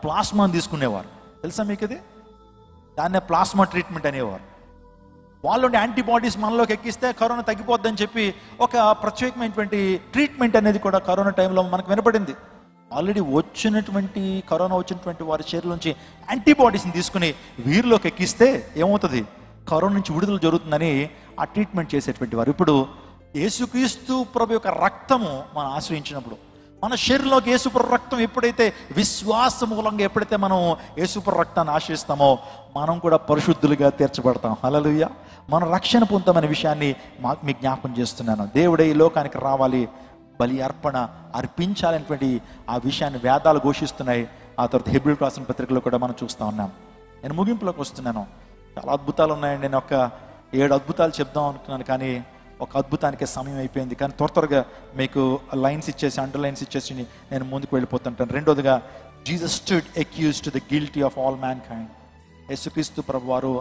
ప్లాస్మాని తీసుకునేవారు. తెలుసా మీకు ఇది? దాన్నే ప్లాస్మా ట్రీట్మెంట్ అనేవారు. వాళ్ళు యాంటీబాడీస్ మనలోకి ఎక్కిస్తే కరోనా తగ్గిపోద్దని చెప్పి ఒక ప్రత్యేకమైనటువంటి ట్రీట్మెంట్ అనేది కూడా కరోనా టైంలో మనకు వినపడింది. ఆల్రెడీ కరోనా వచ్చినటువంటి వారి శరీరం నుంచి యాంటీబాడీస్ని తీసుకుని వీరిలోకి ఎక్కిస్తే ఏమవుతుంది? కరోనా నుంచి విడుదల జరుగుతుందని ఆ ట్రీట్మెంట్ చేసేటువంటి వారు. ఇప్పుడు యేసుక్రీస్తు ప్రభు యొక్క రక్తము మనం ఆశ్రయించినప్పుడు, మన శరీరంలోకి యేసుప్రభు రక్తం ఎప్పుడైతే విశ్వాస మూలంగా ఎప్పుడైతే మనం యేసుప్రభు రక్తాన్ని ఆశ్రయిస్తామో మనం కూడా పరిశుద్ధులుగా తీర్చబడతాం. హల్లెలూయా. మనం రక్షణ పొందామనే విషయాన్ని మీకు జ్ఞాపకం చేస్తున్నాను. దేవుడే ఈ లోకానికి రావాలి, బలి అర్పణ అర్పించాలనేటువంటి ఆ విషయాన్ని వేదాలు ఘోషిస్తున్నాయి. ఆ తర్వాత హెబ్రీయులకు రాసిన పత్రికలో కూడా మనం చూస్తూ ఉన్నాం. నేను ముగింపులోకి వస్తున్నాను. చాలా అద్భుతాలు ఉన్నాయండి. నేను ఒక 7 అద్భుతాలు చెప్దాం అనుకున్నాను, కానీ ఒక అద్భుతానికి సమయం అయిపోయింది. కానీ త్వరగా మీకు లైన్స్ ఇచ్చేసి, అండర్లైన్స్ ఇచ్చేసి నేను ముందుకు వెళ్ళిపోతుంటాను. రెండోదిగా, Jesus stood accused to the guilty of all man kind. యేసుక్రీస్తు ప్రభు వారు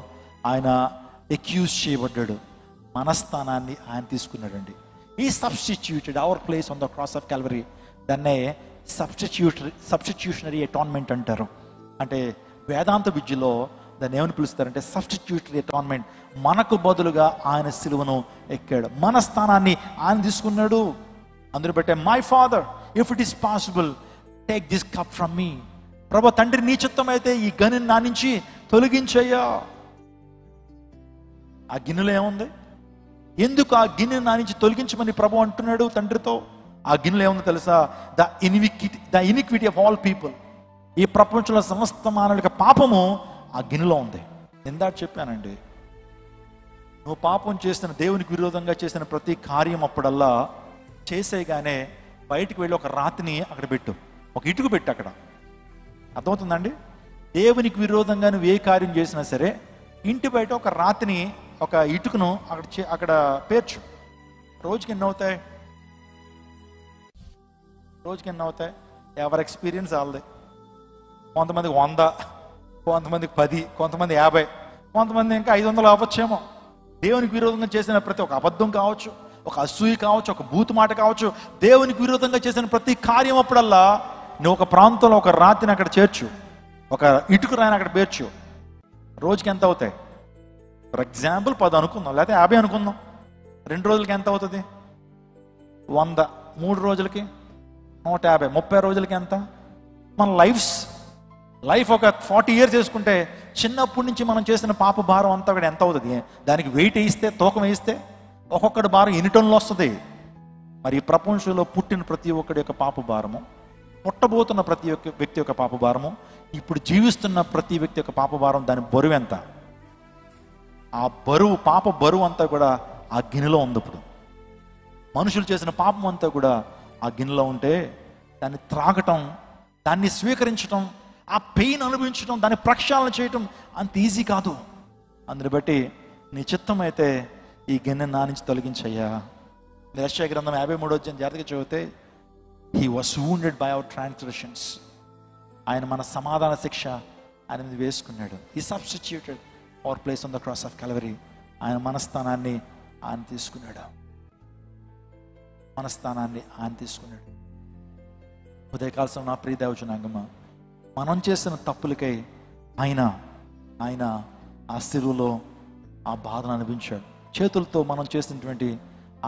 ఆయన అక్యూజ్ చేయబడ్డాడు, మన స్థానాన్ని ఆయన తీసుకున్నాడండి. ఈ substituted our place on the cross of Calvary. దాన్నే సబ్స్టిట్యూషనరీ అటాన్మెంట్ అంటారు. అంటే వేదాంత విద్యలో దాన్ని ఏమని పిలుస్తారంటే సబ్స్టిట్యూటరీ అటాన్మెంట్. మనకు బదులుగా ఆయన సిలువను ఎక్కాడు, మన స్థానాన్ని ఆయన తీసుకున్నాడు. అందులో బట్టే, my father if it is possible take this cup from me. ప్రభు తండ్రి నీ చిత్తం అయితే ఈ గిన్నెని నా నుంచి తొలగించయ్యా. ఆ గిన్నెలో ఏముంది? ఎందుకు ఆ గిన్నెని నా నుంచి తొలగించమని ప్రభు అంటున్నాడు తండ్రితో? ఆ గిన్నెలో ఏముందో తెలుసా? The iniquity of all people. ఈ ప్రపంచంలో సమస్త మానవుల పాపము ఆ గిన్నెలో ఉంది. ఇందాక చెప్పానండి, నువ్వు పాపం చేసిన, దేవునికి విరోధంగా చేసిన ప్రతి కార్యం అప్పుడల్లా చేసేగానే బయటికి వెళ్ళి ఒక రాతిని అక్కడ పెట్టు, ఒక ఇటుకు పెట్టు. అక్కడ అర్థమవుతుందండి? దేవునికి విరోధంగా నువ్వు ఏ కార్యం చేసినా సరే ఇంటి బయట ఒక రాతిని, ఒక ఇటుకను అక్కడ పేర్చు. రోజుకి ఎన్ని అవుతాయి? ఎవరి ఎక్స్పీరియన్స్ వాళ్ళది. కొంతమందికి 100, కొంతమందికి 10, కొంతమంది 50, కొంతమంది ఇంకా 500 అవ్వచ్చేమో. దేవునికి విరోధంగా చేసిన ప్రతి ఒక అబద్ధం కావచ్చు, ఒక అసూయ కావచ్చు, ఒక బూతు మాట కావచ్చు, దేవునికి విరోధంగా చేసిన ప్రతి కార్యం అప్పుడల్లా నువ్వు ఒక ప్రాంతంలో ఒక రాతిని అక్కడ చేర్చు, ఒక ఇటుక రాయిని అక్కడ పేర్చు. రోజుకి ఎంత అవుతాయి? ఫర్ ఎగ్జాంపుల్ 10 అనుకుందాం, లేకపోతే 50 అనుకుందాం. 2 రోజులకి ఎంత అవుతుంది? 100. 3 రోజులకి 150. 30 రోజులకి ఎంత? మన లైఫ్ ఒక 40 years వేసుకుంటే చిన్నప్పటి నుంచి మనం చేసిన పాప భారం అంతా కూడా ఎంత అవుతుంది? దానికి వెయిట్ వేయిస్తే, తూకం వేయిస్తే ఒక్కొక్కటి భారం ఎన్ని టన్నులు వస్తుంది? మరి ఈ ప్రపంచంలో పుట్టిన ప్రతి ఒక్కడి యొక్క పాప భారము, పుట్టబోతున్న ప్రతి ఒక్క వ్యక్తి యొక్క పాప భారము, ఇప్పుడు జీవిస్తున్న ప్రతి వ్యక్తి యొక్క పాప భారం, దాని బరువు ఎంత? ఆ బరువు, పాప బరువు అంతా కూడా ఆ గిన్నెలో ఉంది. ఇప్పుడు మనుషులు చేసిన పాపం అంతా కూడా ఆ గిన్నెలో ఉంటే దాన్ని త్రాగటం, దాన్ని స్వీకరించటం, ఆ పెయిన్ అనుభవించడం, దాన్ని ప్రక్షాళన చేయటం అంత ఈజీ కాదు. అందుని బట్టి నీ చిత్తం అయితే ఈ గిన్నె నా నుంచి తొలగించయ్యా. యెషయా గ్రంథం 53 జాగ్రత్తగా చదివితే, he was wounded by our transgressions. ఆయన మన సమాధాన శిక్ష ఆయన మీద వేసుకున్నాడు. He substituted our place on the cross of Calvary. ఆయన మనస్థానాన్ని ఆయన తీసుకున్నాడు. ఉదయకాలం నా ప్రియ దైవజనాంగమా, మనం చేసిన తప్పులకై ఆయన ఆ శిలువలో ఆ బాధను అనిపించాడు. చేతులతో మనం చేసినటువంటి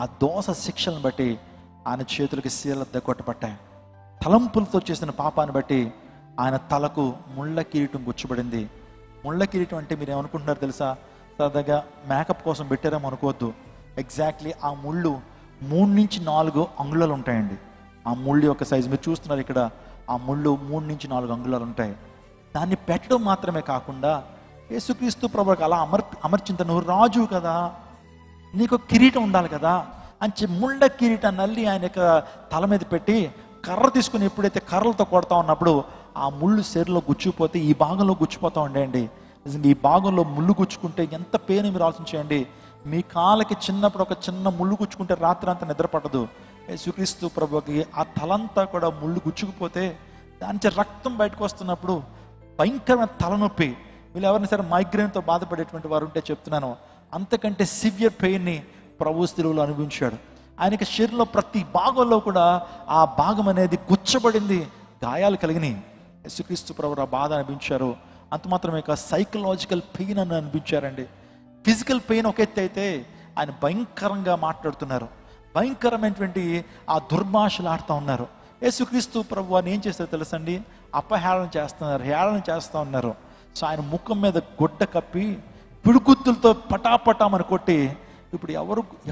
ఆ దోష శిక్షలను బట్టి ఆయన చేతులకి శీల కొట్టబట్టాయి. తలంపులతో చేసిన పాపాన్ని బట్టి ఆయన తలకు ముళ్ళ కిరీటం గుచ్చబడింది. ముళ్ళ కిరీటం అంటే మీరు ఏమనుకుంటున్నారు తెలుసా? సరదాగా మేకప్ కోసం పెట్టారేమో అనుకోవద్దు. ఎగ్జాక్ట్లీ ఆ ముళ్ళు 3 నుంచి 4 అంగుళాలు ఉంటాయండి. ఆ ముళ్ళు యొక్క సైజు మీరు చూస్తున్నారు ఇక్కడ. ఆ ముళ్ళు 3 నుంచి 4 అంగుళాలు ఉంటాయి. దాన్ని పెట్టడం మాత్రమే కాకుండా యేసుక్రీస్తు ప్రభువుకి అలా అమర్చింత, నువ్వు రాజు కదా, నీకు కిరీటం ఉండాలి కదా అని ముళ్ళ కిరీటాన్ని నల్లి ఆయన యొక్క తల మీద పెట్టి కర్ర తీసుకుని ఎప్పుడైతే కర్రలతో కొడతా ఉన్నప్పుడు ఆ ముళ్ళు శరీరంలో గుచ్చుకుపోతే ఈ భాగంలో గుచ్చిపోతూ ఉండేయండి. నిజంగా ఈ భాగంలో ముళ్ళు గుచ్చుకుంటే ఎంత పెయిన్ మీరు ఆలోచించేయండి. మీ కాళ్ళకి చిన్నప్పుడు ఒక చిన్న ముళ్ళు గుచ్చుకుంటే రాత్రి అంతా నిద్ర పట్టదు. యేసుక్రీస్తు ప్రభువుకి ఆ తలంతా కూడా ముళ్ళు గుచ్చుకుపోతే దాని రక్తం బయటకు వస్తున్నప్పుడు భయంకరమైన తలనొప్పి. వీళ్ళు ఎవరైనా సరే మైగ్రేన్తో బాధపడేటువంటి వారు ఉంటే చెప్తున్నాను, అంతకంటే సివియర్ పెయిన్ని ప్రభు శిలువలో అనుభవించాడు. ఆయనకి శరీరంలో ప్రతి భాగంలో కూడా ఆ భాగం అనేది గుచ్చబడింది, గాయాలు కలిగినాయి. యేసుక్రీస్తు ప్రభు ఆ బాధ అనిపించారు. అంత మాత్రమే కాదు, సైకలాజికల్ పెయిన్ అని అనిపించారండి. ఫిజికల్ పెయిన్ ఒక ఎత్తు అయితే ఆయన భయంకరంగా మాట్లాడుతున్నారు, భయంకరమైనటువంటి ఆ దుర్భాషలు ఆడుతూ ఉన్నారు. యేసుక్రీస్తు ప్రభు అని ఏం చేస్తారో తెలుసండి, అపహేళన చేస్తున్నారు, హేళన చేస్తూ ఉన్నారు. సో ఆయన ముఖం మీద గుడ్డ కప్పి పిడుగుత్తులతో పటాపటామని కొట్టి, ఇప్పుడు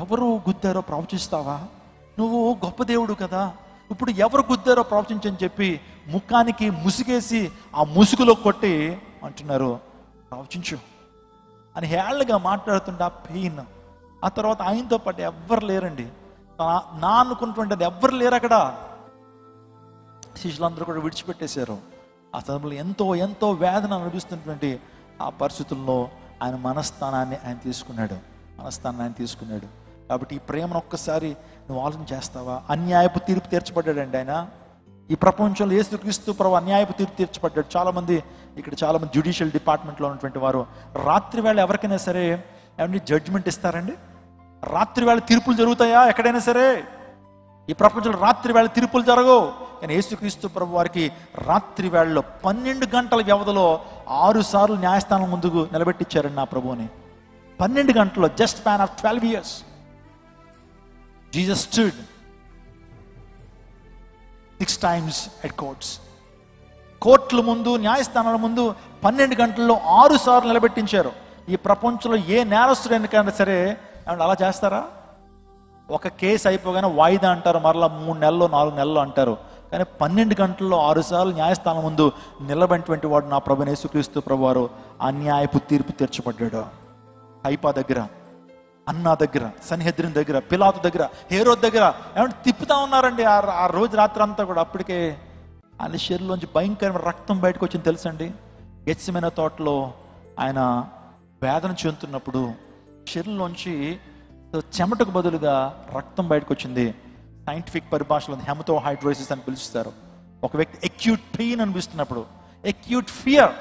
ఎవరు గుద్దారో ప్రవచిస్తావా, నువ్వు గొప్ప దేవుడు కదా, ఇప్పుడు ఎవరు గుద్దారో ప్రవచించని చెప్పి ముఖానికి ముసుగేసి ఆ ముసుగులో కొట్టి అంటున్నారు, ప్రవచించు అని హేళనగా మాట్లాడుతుంటే ఆ పెయిన్. ఆ తర్వాత ఆయనతో పాటు ఎవ్వరు లేరండి, నా అనుకున్నటువంటి ఎవ్వరు లేరు అక్కడ. శిష్యులందరూ కూడా విడిచిపెట్టేశారు. ఆ సమయంలో ఎంతో ఎంతో వేదన అనిపిస్తున్నటువంటి ఆ పరిస్థితుల్లో ఆయన మనస్థానాన్ని ఆయన తీసుకున్నాడు. కాబట్టి ఈ ప్రేమను ఒక్కసారి నువ్వు ఆలోచన చేస్తావా? అన్యాయపు తీర్పు తీర్చబడ్డాడండి ఆయన. ఈ ప్రపంచంలో యేసుక్రీస్తు ప్రభు అన్యాయపు తీర్పు తీర్చబడ్డాడు. చాలామంది జ్యుడిషియల్ డిపార్ట్మెంట్లో ఉన్నటువంటి వారు రాత్రి వేళ ఎవరికైనా సరే ఏమంటే జడ్జిమెంట్ ఇస్తారండి. రాత్రి వేళ తీర్పులు జరుగుతాయా? ఎక్కడైనా సరే ఈ ప్రపంచంలో రాత్రి వేళ తీర్పులు జరగవు. కానీ యేసుక్రీస్తు ప్రభు వారికి రాత్రి వేళలో 12 గంటల వ్యవధిలో 6 సార్లు న్యాయస్థానం ముందుకు నిలబెట్టించారండి నా ప్రభువుని. 12 గంటల్లో, just span of 12 years Jesus stood 6 times at courts. కోర్టుల ముందు, న్యాయస్థానాల ముందు 12 గంటల్లో 6 సార్లు నిలబెట్టించారు. ఈ ప్రపంచంలో ఏ నేరస్తుడైనా సరే అలా చేస్తారా? ఒక కేసు అయిపోగానే వాయిదా అంటారు, మరలా 3 నెలలు 4 నెలలు అంటారు. కానీ 12 గంటల్లో 6 సార్లు న్యాయస్థానం ముందు నిలబడినటువంటి వాడు నా ప్రభువైన యేసుక్రీస్తు ప్రభువారు అన్యాయపు తీర్పు తీర్చబడ్డాడు. కైపా దగ్గర, అన్నా దగ్గర, సన్హెద్రిన్ దగ్గర, పిలాతు దగ్గర, హేరోద్ దగ్గర ఏమంటే తిప్పుతా ఉన్నారండి ఆ రోజు రాత్రి అంతా కూడా. అప్పటికే ఆయన శరీరంలోంచి భయంకరమైన రక్తం బయటకు వచ్చింది తెలుసండి. గెత్సెమనే తోటలో ఆయన వేదన చెందుతున్నప్పుడు శరీరంలోంచి చెమటకు బదులుగా రక్తం బయటకు వచ్చింది. సైంటిఫిక్ పరిభాషలో హెమటోహైడ్రోసిస్ అని పిలుస్తారు. ఒక వ్యక్తి అక్యూట్ పెయిన్ అనిపిస్తున్నప్పుడు, అక్యూట్ ఫియర్,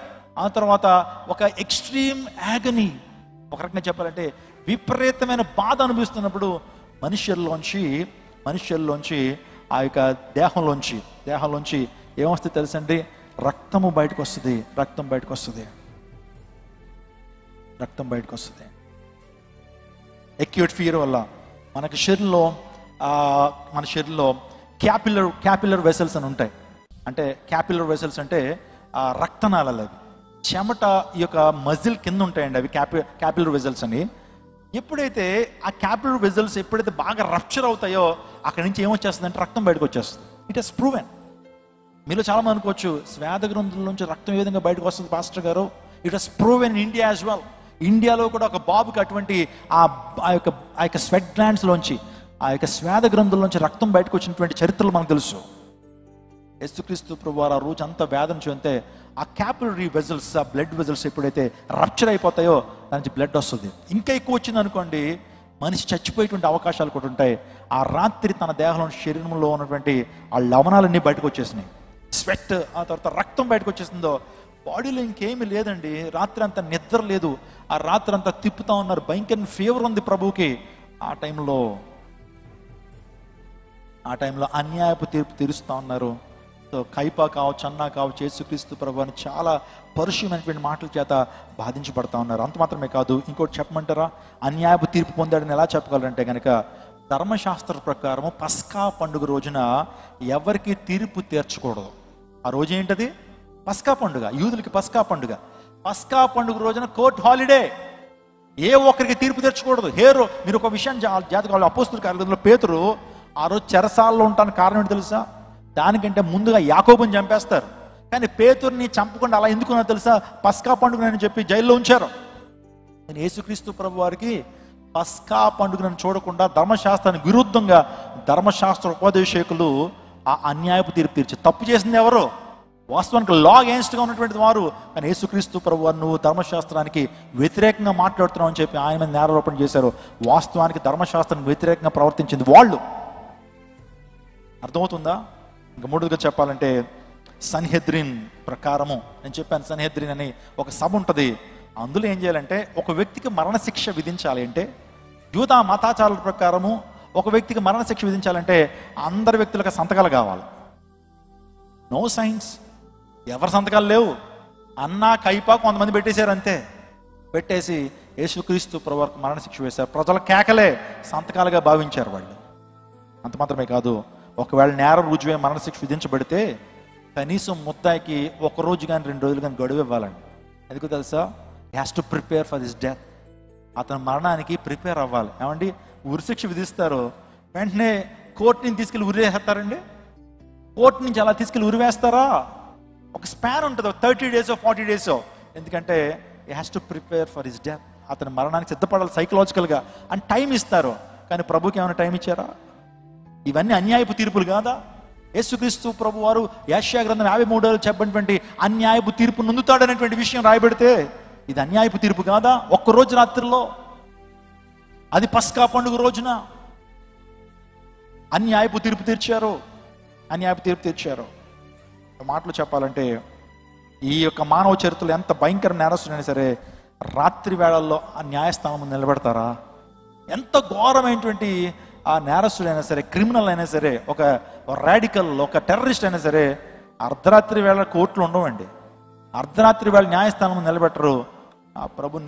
ఆ తర్వాత ఒక ఎక్స్ట్రీమ్ యాగనీ, ఒక రకంగా చెప్పాలంటే విపరీతమైన బాధ అనిపిస్తున్నప్పుడు మనుష్యుల్లోంచి ఆ యొక్క దేహంలోంచి ఏమొస్తుంది తెలుసండి? రక్తం బయటకు వస్తుంది. అక్యూట్ ఫియర్ వల్ల మన శరీరంలో క్యాపిలర్ వెసల్స్ అని ఉంటాయి. అంటే క్యాపిలర్ వెసల్స్ అంటే రక్తనాళాలు. అవి చెమట ఈ యొక్క మజిల్ కింద ఉంటాయండి, అవి క్యాపిలర్ వెసల్స్ అని. ఎప్పుడైతే ఆ క్యాపిలర్ వెసల్స్ బాగా రప్చర్ అవుతాయో అక్కడి నుంచి ఏమొచ్చేస్తుందంటే రక్తం బయటకు వచ్చేస్తుంది. It has proven. మీలో చాలా మంది అనుకోవచ్చు, స్వేద గ్రంథుల నుంచి రక్తం ఏ విధంగా బయటకు వస్తుంది పాస్టర్ గారు? It has proven in India as well. ఇండియాలో కూడా ఒక బాబుకి అటువంటి ఆ యొక్క స్వెట్ గ్లాండ్స్ లోంచి, ఆ యొక్క స్వేద గ్రంథుల్లోంచి రక్తం బయటకు వచ్చినటువంటి చరిత్రలు మనకు తెలుసు. యేసుక్రీస్తు ప్రభువారు ఆ రోజు అంతా వేదన చెందితే ఆ క్యాపిలరీ వెజల్స్, ఆ బ్లడ్ వెజల్స్ ఎప్పుడైతే రప్చర్ అయిపోతాయో దాని నుంచి బ్లడ్ వస్తుంది. ఇంకా ఎక్కువ వచ్చింది అనుకోండి, మనిషి చచ్చిపోయేటువంటి అవకాశాలు కూడా ఉంటాయి. ఆ రాత్రి తన దేహంలో శరీరంలో ఉన్నటువంటి ఆ లవణాలన్నీ బయటకు వచ్చేసినాయి. స్వెట్, ఆ తర్వాత రక్తం బయటకు వచ్చేసిందో బాడీలో ఇంకేమీ లేదండి. రాత్రి అంతా నిద్ర లేదు, ఆ రాత్రి అంతా తిప్పుతా ఉన్నారు. భయంకర ఫీవర్ ఉంది ప్రభువుకి. ఆ టైంలో అన్యాయపు తీర్పు తీరుస్తూ ఉన్నారు. సో కైపా కావచ్చు, అన్నా కావచ్చు, యేసుక్రీస్తు ప్రభు అని చాలా పరుషమైనటువంటి మాటల చేత బాధించబడతా ఉన్నారు. అంత మాత్రమే కాదు, ఇంకోటి చెప్పమంటారా? అన్యాయపు తీర్పు పొందాడని ఎలా చెప్పగలరంటే కనుక, ధర్మశాస్త్ర ప్రకారము పస్కా పండుగ రోజున ఎవరికి తీర్పు తీర్చకూడదు. ఆ రోజు ఏంటది? పస్కా పండుగ. యూదులకి పస్కా పండుగ రోజున కోర్ట్ హాలిడే. ఏ ఒక్కరికి తీర్పు తెచ్చకూడదు. మీరు ఒక విషయం జాతకాలు అపోస్తుల కార్యక్రమంలో పేతురు ఆ రోజు చెరసాలలో ఉండడానికి కారణం ఏంటి తెలుసా? దానికంటే ముందుగా యాకోబుని చంపేస్తారు. కానీ పేతుర్ని చంపకుండా అలా ఎందుకున్నా తెలుసా? పస్కా పండుగని చెప్పి జైల్లో ఉంచారు. నేను యేసుక్రీస్తు ప్రభు వారికి పస్కా పండుగను చూడకుండా ధర్మశాస్త్రానికి విరుద్ధంగా ధర్మశాస్త్ర ఉపదేశకులు ఆ అన్యాయపు తీర్పు తీర్చి, తప్పు చేసింది ఎవరు? వాస్తవానికి లా అగేన్స్ట్గా ఉన్నటువంటి వారు. కానీ యేసుక్రీస్తు ప్రభు వారు నువ్వు ధర్మశాస్త్రానికి వ్యతిరేకంగా మాట్లాడుతున్నావు అని చెప్పి ఆయన మీద నేరారోపణ చేశారు. వాస్తవానికి ధర్మశాస్త్రానికి వ్యతిరేకంగా ప్రవర్తించింది వాళ్ళు. అర్థమవుతుందా? ఇంకా మూడుగా చెప్పాలంటే సన్హెద్రిన్ ప్రకారము, నేను చెప్పాను సన్హెద్రిన్ అని ఒక సభ ఉంటుంది. అందులో ఏం చేయాలంటే ఒక వ్యక్తికి మరణశిక్ష విధించాలి అంటే, యూదా మతాచారుల ప్రకారము ఒక వ్యక్తికి మరణశిక్ష విధించాలంటే అందరి వ్యక్తులకు సంతకాలు కావాలి. నో సైన్స్, ఎవరి సంతకాలు లేవు. అన్నా కైపా కొంతమంది పెట్టేశారు, అంతే. పెట్టేసి యేసుక్రీస్తు ప్రభువుకు మరణశిక్ష వేశారు. ప్రజల కేకలే సంతకాలుగా భావించారు వాళ్ళు. అంత మాత్రమే కాదు, ఒకవేళ నేరం రుజువే మరణశిక్ష విధించబడితే కనీసం ముద్దాయికి 1 రోజు కానీ 2 రోజులు కానీ గడువు ఇవ్వాలండి. ఎందుకు తెలుసా? He has to prepare for this death. అతని మరణానికి ప్రిపేర్ అవ్వాలి. ఏమండి, ఉరిశిక్ష విధిస్తారు, వెంటనే కోర్టుని తీసుకెళ్ళి ఉరివేస్తారండి? కోర్టు నుంచి అలా తీసుకెళ్ళి ఉరివేస్తారా? ఒక స్పాన్ ఉంటుంది, 30 days 40 days. ఎందుకంటే he has to prepare for his death. అతని మరణానికి సిద్ధపడాలి సైకలాజికల్గా అని టైం ఇస్తారు. కానీ ప్రభుకి ఏమైనా టైం ఇచ్చారా? ఇవన్నీ అన్యాయపు తీర్పులు కాదా? యేసుక్రీస్తు ప్రభు వారు యెషయా గ్రంథం 53 చెప్పినటువంటి అన్యాయపు తీర్పు నొందుతాడనేటువంటి విషయం రాయబడితే ఇది అన్యాయపు తీర్పు కాదా? 1 రోజు రాత్రిలో, అది పస్కా పండుగ రోజున అన్యాయపు తీర్పు తీర్చారు. మాటలు చెప్పాలంటే ఈ యొక్క మానవ చరిత్రలో ఎంత భయంకర నేరస్తుడైనా సరే రాత్రి వేళల్లో ఆ న్యాయస్థానం ముందు నిలబెడతారా? ఎంత ఘోరమైనటువంటి ఆ నేరస్తుడైనా సరే, క్రిమినల్ అయినా సరే, ఒక రాడికల్, ఒక టెర్రరిస్ట్ అయినా సరే అర్ధరాత్రి వేళ కోర్టులు ఉండవండి. అర్ధరాత్రి వేళ న్యాయస్థానం నిలబెట్టరు. ఆ ప్రభుని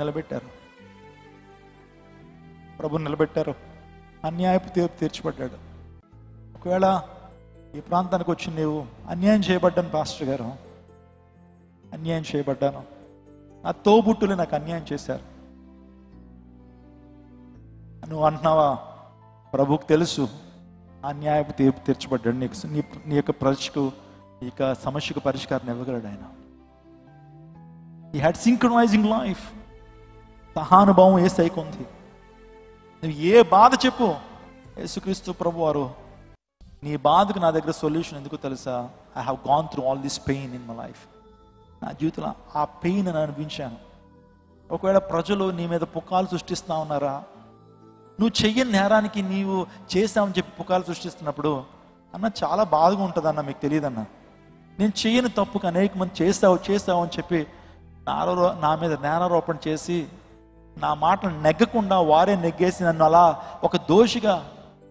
నిలబెట్టారు. అన్యాయపు తీర్పు తీర్చబడ్డాడు. ఒకవేళ ఈ ప్రాంతానికి వచ్చి నీవు అన్యాయం చేయబడ్డాను పాస్టర్ గారు, అన్యాయం చేయబడ్డాను, నా తోబుట్టులు నాకు అన్యాయం చేశారు, నువ్వు అంటున్నావా? ప్రభుకు తెలుసు అన్యాయపు తీర్పు తీర్చబడ్డాడు. నీ యొక్క ప్రజకు, ఈ యొక్క సమస్యకు పరిష్కారం ఇవ్వగలడు ఆయన. He had synchronising life. సహానుభావం యేసయ్యకు ఉంది. నువ్వు ఏ బాధ చెప్పు, యేసుక్రీస్తు ప్రభు వారు నీ బాధకు నా దగ్గర సొల్యూషన్ ఎందుకు తెలుసా? I have gone through all this pain in my life. నా జీవితంలో ఆ పెయిన్ నేను అనిపించాను. ఒకవేళ ప్రజలు నీ మీద పుకాలు సృష్టిస్తా ఉన్నారా, నువ్వు చెయ్యని నేరానికి నీవు చేసావని చెప్పి పుకాలు సృష్టిస్తున్నప్పుడు, అన్న చాలా బాధగా ఉంటుందన్న, మీకు తెలియదన్న, నేను చెయ్యని తప్పుకు అనేక మంది చేసావు అని చెప్పి నా మీద నేరారోపణ చేసి నా మాటలు నెగ్గకుండా వారే నెగ్గేసి నన్ను అలా ఒక దోషిగా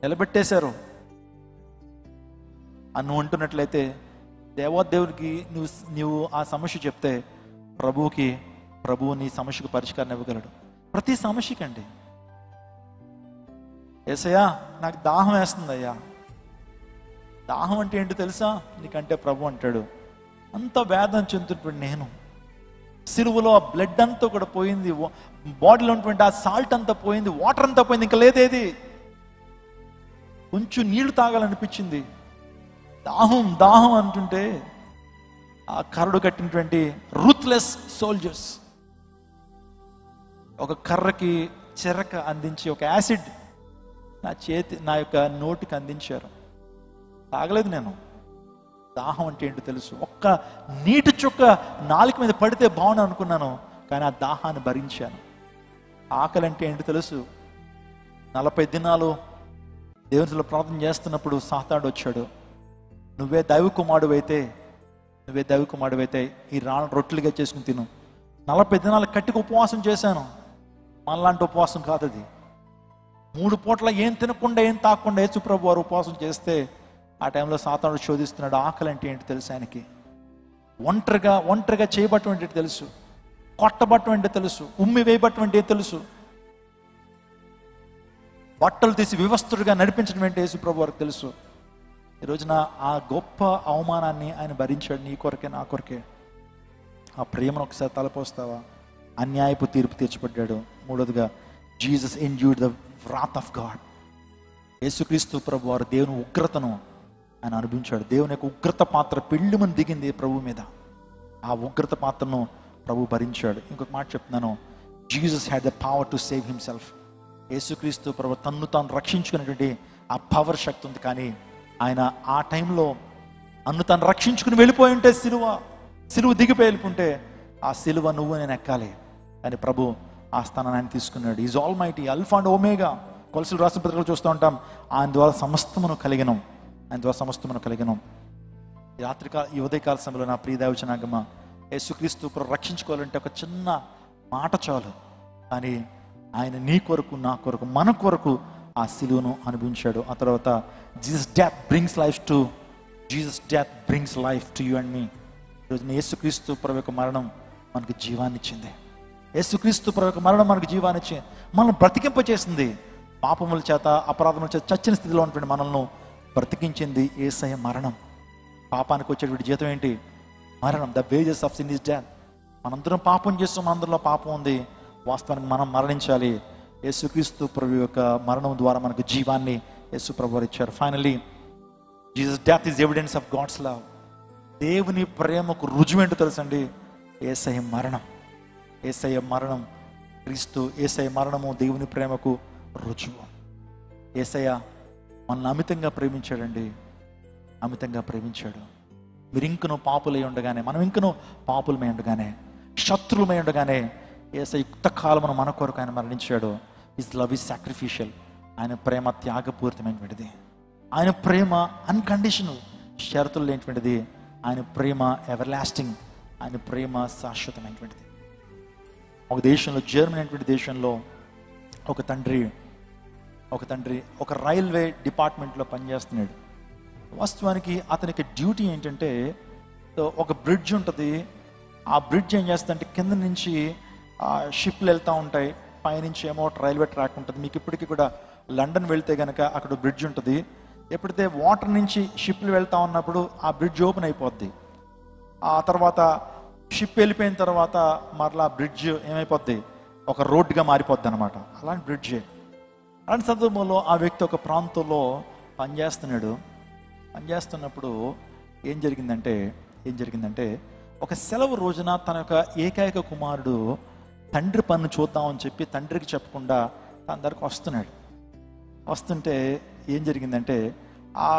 నిలబెట్టేశారు అని నువ్వు అంటున్నట్లయితే, దేవాదేవుడికి నువ్వు ఆ సమస్య చెప్తే ప్రభువు నీ సమస్యకు పరిష్కారం ఇవ్వగలడు. ప్రతి సమస్యకండి, యేసయ్యా నాకు దాహం వేస్తుందయ్యా, దాహం అంటే ఏంటో తెలుసా నీకంటే ప్రభు అంటాడు, అంత వేదన చెందుతున్నటువంటి నేను, సిలువలో ఆ బ్లడ్ అంతా కూడా పోయింది, బాడీలో ఉన్నటువంటి ఆ సాల్ట్ అంతా పోయింది, వాటర్ అంతా పోయింది, ఇంకా లేదేది, కొంచెం నీళ్లు తాగాలనిపించింది, దాహం అంటుంటే ఆ కర్రడు కట్టినటువంటి రూత్లెస్ సోల్జర్స్ ఒక కర్రకి చెరక అందించి ఒక యాసిడ్ నా యొక్క నోటికి అందించారు. తాగలేదు నేను. దాహం అంటే ఏంటో తెలుసు. ఒక్క నీటి చుక్క నాలుక మీద పడితే బాగుండు అనుకున్నాను, కానీ ఆ దాహాన్ని భరించాను. ఆకలి అంటే ఏంటో తెలుసు. 40 దినాలు దేవునిలో ప్రార్థన చేస్తున్నప్పుడు సాతాడు వచ్చాడు, నువ్వే దైవ కుమారుడైతే ఈ రాళ్ళ రొట్టెలుగా చేసుకుని తిను. 40 దినాలు కట్టికి ఉపవాసం చేశాను. మనలాంటి ఉపవాసం కాదు అది. 3 పూట్ల ఏం తినకుండా ఏం తాకుండా యేసుప్రభు వారు ఉపవాసం చేస్తే ఆ టైంలో సాతానుడు శోధిస్తున్నాడు. ఆకలి అంటే ఏంటి తెలుసు ఆయనకి. ఒంటరిగా చేయబట్టం ఏంటి తెలుసు, కొట్టబట్టం ఏంటో తెలుసు, ఉమ్మి వేయబట్టం ఏంటి తెలుసు, బట్టలు తీసి వివస్తుడిగా నడిపించడం ఏంటి యేసుప్రభు వారికి తెలుసు. ఈ రోజున ఆ గొప్ప అవమానాన్ని ఆయన భరించాడు నీ కొరకే నా కొరకే. ఆ ప్రేమను ఒకసారి తలపోస్తావా? అన్యాయపు తీర్పు తీర్చబడ్డాడు. మూడోదిగా, Jesus endured the wrath of God. యేసుక్రీస్తు ప్రభు వారు దేవుని ఉగ్రతను ఆయన అనుభవించాడు. దేవుని యొక్క ఉగ్రత పాత్ర పెళ్ళిమని దిగింది ప్రభు మీద. ఆ ఉగ్రత పాత్రను ప్రభు భరించాడు. ఇంకొక మాట చెప్తున్నాను, Jesus had the power to save himself. యేసుక్రీస్తు ప్రభు తన్ను తాను రక్షించుకునేటువంటి ఆ పవర్ శక్తి ఉంది. కానీ ఆయన ఆ టైంలో తాను రక్షించుకుని వెళ్ళిపోయి ఉంటే, సిలువ దిగిపోయి వెళ్ళిపోతే, ఆ సిలువ నువ్వు నేను ఎక్కాలి. కానీ ప్రభు ఆ స్థానాన్ని ఆయన తీసుకున్నాడు. Is almighty, alpha and omega. కొలసలు రాసిన పత్రికలు చూస్తూ ఉంటాం, ఆయన ద్వారా సమస్తమును కలిగినాం. ఈ ఉదయకాల సమయంలో నా ప్రియ దైవజనాంగమా, యేసుక్రీస్తు రక్షించుకోవాలంటే ఒక చిన్న మాట చాలు. కానీ ఆయన నీ కొరకు, నా కొరకు, మన కొరకు ఆ సిలువను అనుభవించాడు. ఆ తర్వాత Jesus death brings life to you and me. ఈరోజు యేసుక్రీస్తు ప్రభు యొక్క మరణం మనకు జీవాన్ని ఇచ్చింది. యేసుక్రీస్తు ప్రభు యొక్క మరణం మనకు జీవాన్ని ఇచ్చింది, మనల్ని బ్రతికింపచేసింది. పాపముల చేత, అపరాధముల చేత చచ్చిన స్థితిలో ఉన్నటువంటి మనల్ని బ్రతికించింది యేసయ్య మరణం. పాపానికి వచ్చేటువంటి జీతం ఏంటి? మరణం. The wages of sin is death. మనందరం పాపం చేస్తాం, మనందరిలో పాపం ఉంది. వాస్తవానికి మనం మరణించాలి. యేసుక్రీస్తు ప్రభు యొక్క మరణం ద్వారా మనకు జీవాన్ని యేసు ప్రభు ఇచ్చారు. Finally, Jesus death is evidence of God's love. దేవుని ప్రేమకు రుజువు ఏంటో తెలుసండి? యేసయ్య మరణం. యేసయ్య మరణము దేవుని ప్రేమకు రుజువు. యేసయ్య మనల్ని అమితంగా ప్రేమించాడండి, అమితంగా ప్రేమించాడు. మీరు ఇంకనూ పాపులై ఉండగానే, మనం ఇంకనూ పాపులమై ఉండగానే, శత్రులమై ఉండగానే యేసయ్య యుక్త కాలమున మన కొరకు ఆయన మరణించాడు. His love is sacrificial. ఆయన ప్రేమ త్యాగపూరితమైనటువంటిది. ఆయన ప్రేమ అన్కండిషనల్, షరతులు లేనిటువంటిది. ఆయన ప్రేమ ఎవర్ లాస్టింగ్. ఆయన ప్రేమ శాశ్వతమైనటువంటిది. ఒక దేశంలో, జర్మనీ అనేటువంటి దేశంలో ఒక తండ్రి ఒక రైల్వే డిపార్ట్మెంట్లో పనిచేస్తున్నాడు. వాస్తవానికి అతనికి డ్యూటీ ఏంటంటే, ఒక బ్రిడ్జ్ ఉంటుంది. ఆ బ్రిడ్జ్ ఏం చేస్తుందంటే, కింద నుంచి షిప్లు వెళ్తూ ఉంటాయి, పైనుంచి ఏమో రైల్వే ట్రాక్ ఉంటుంది. మీకు ఇప్పటికీ కూడా లండన్ వెళ్తే కనుక అక్కడ బ్రిడ్జ్ ఉంటుంది. ఎప్పుడైతే వాటర్ నుంచి షిప్లు వెళ్తూ ఉన్నప్పుడు ఆ బ్రిడ్జ్ ఓపెన్ అయిపోద్ది. ఆ తర్వాత షిప్ వెళ్ళిపోయిన తర్వాత మరలా బ్రిడ్జ్ ఏమైపోద్ది? ఒక రోడ్డుగా మారిపోద్ది అనమాట. అలాంటి బ్రిడ్జే. అలాంటి సందర్భంలో ఆ వ్యక్తి ఒక ప్రాంతంలో పనిచేస్తున్నప్పుడు ఏం జరిగిందంటే ఒక సెలవు రోజున తన యొక్క ఏకైక కుమారుడు తండ్రి పన్ను చూద్దామని చెప్పి తండ్రికి చెప్పకుండా తన దగ్గరకు వస్తుంటే ఏం జరిగిందంటే, ఆ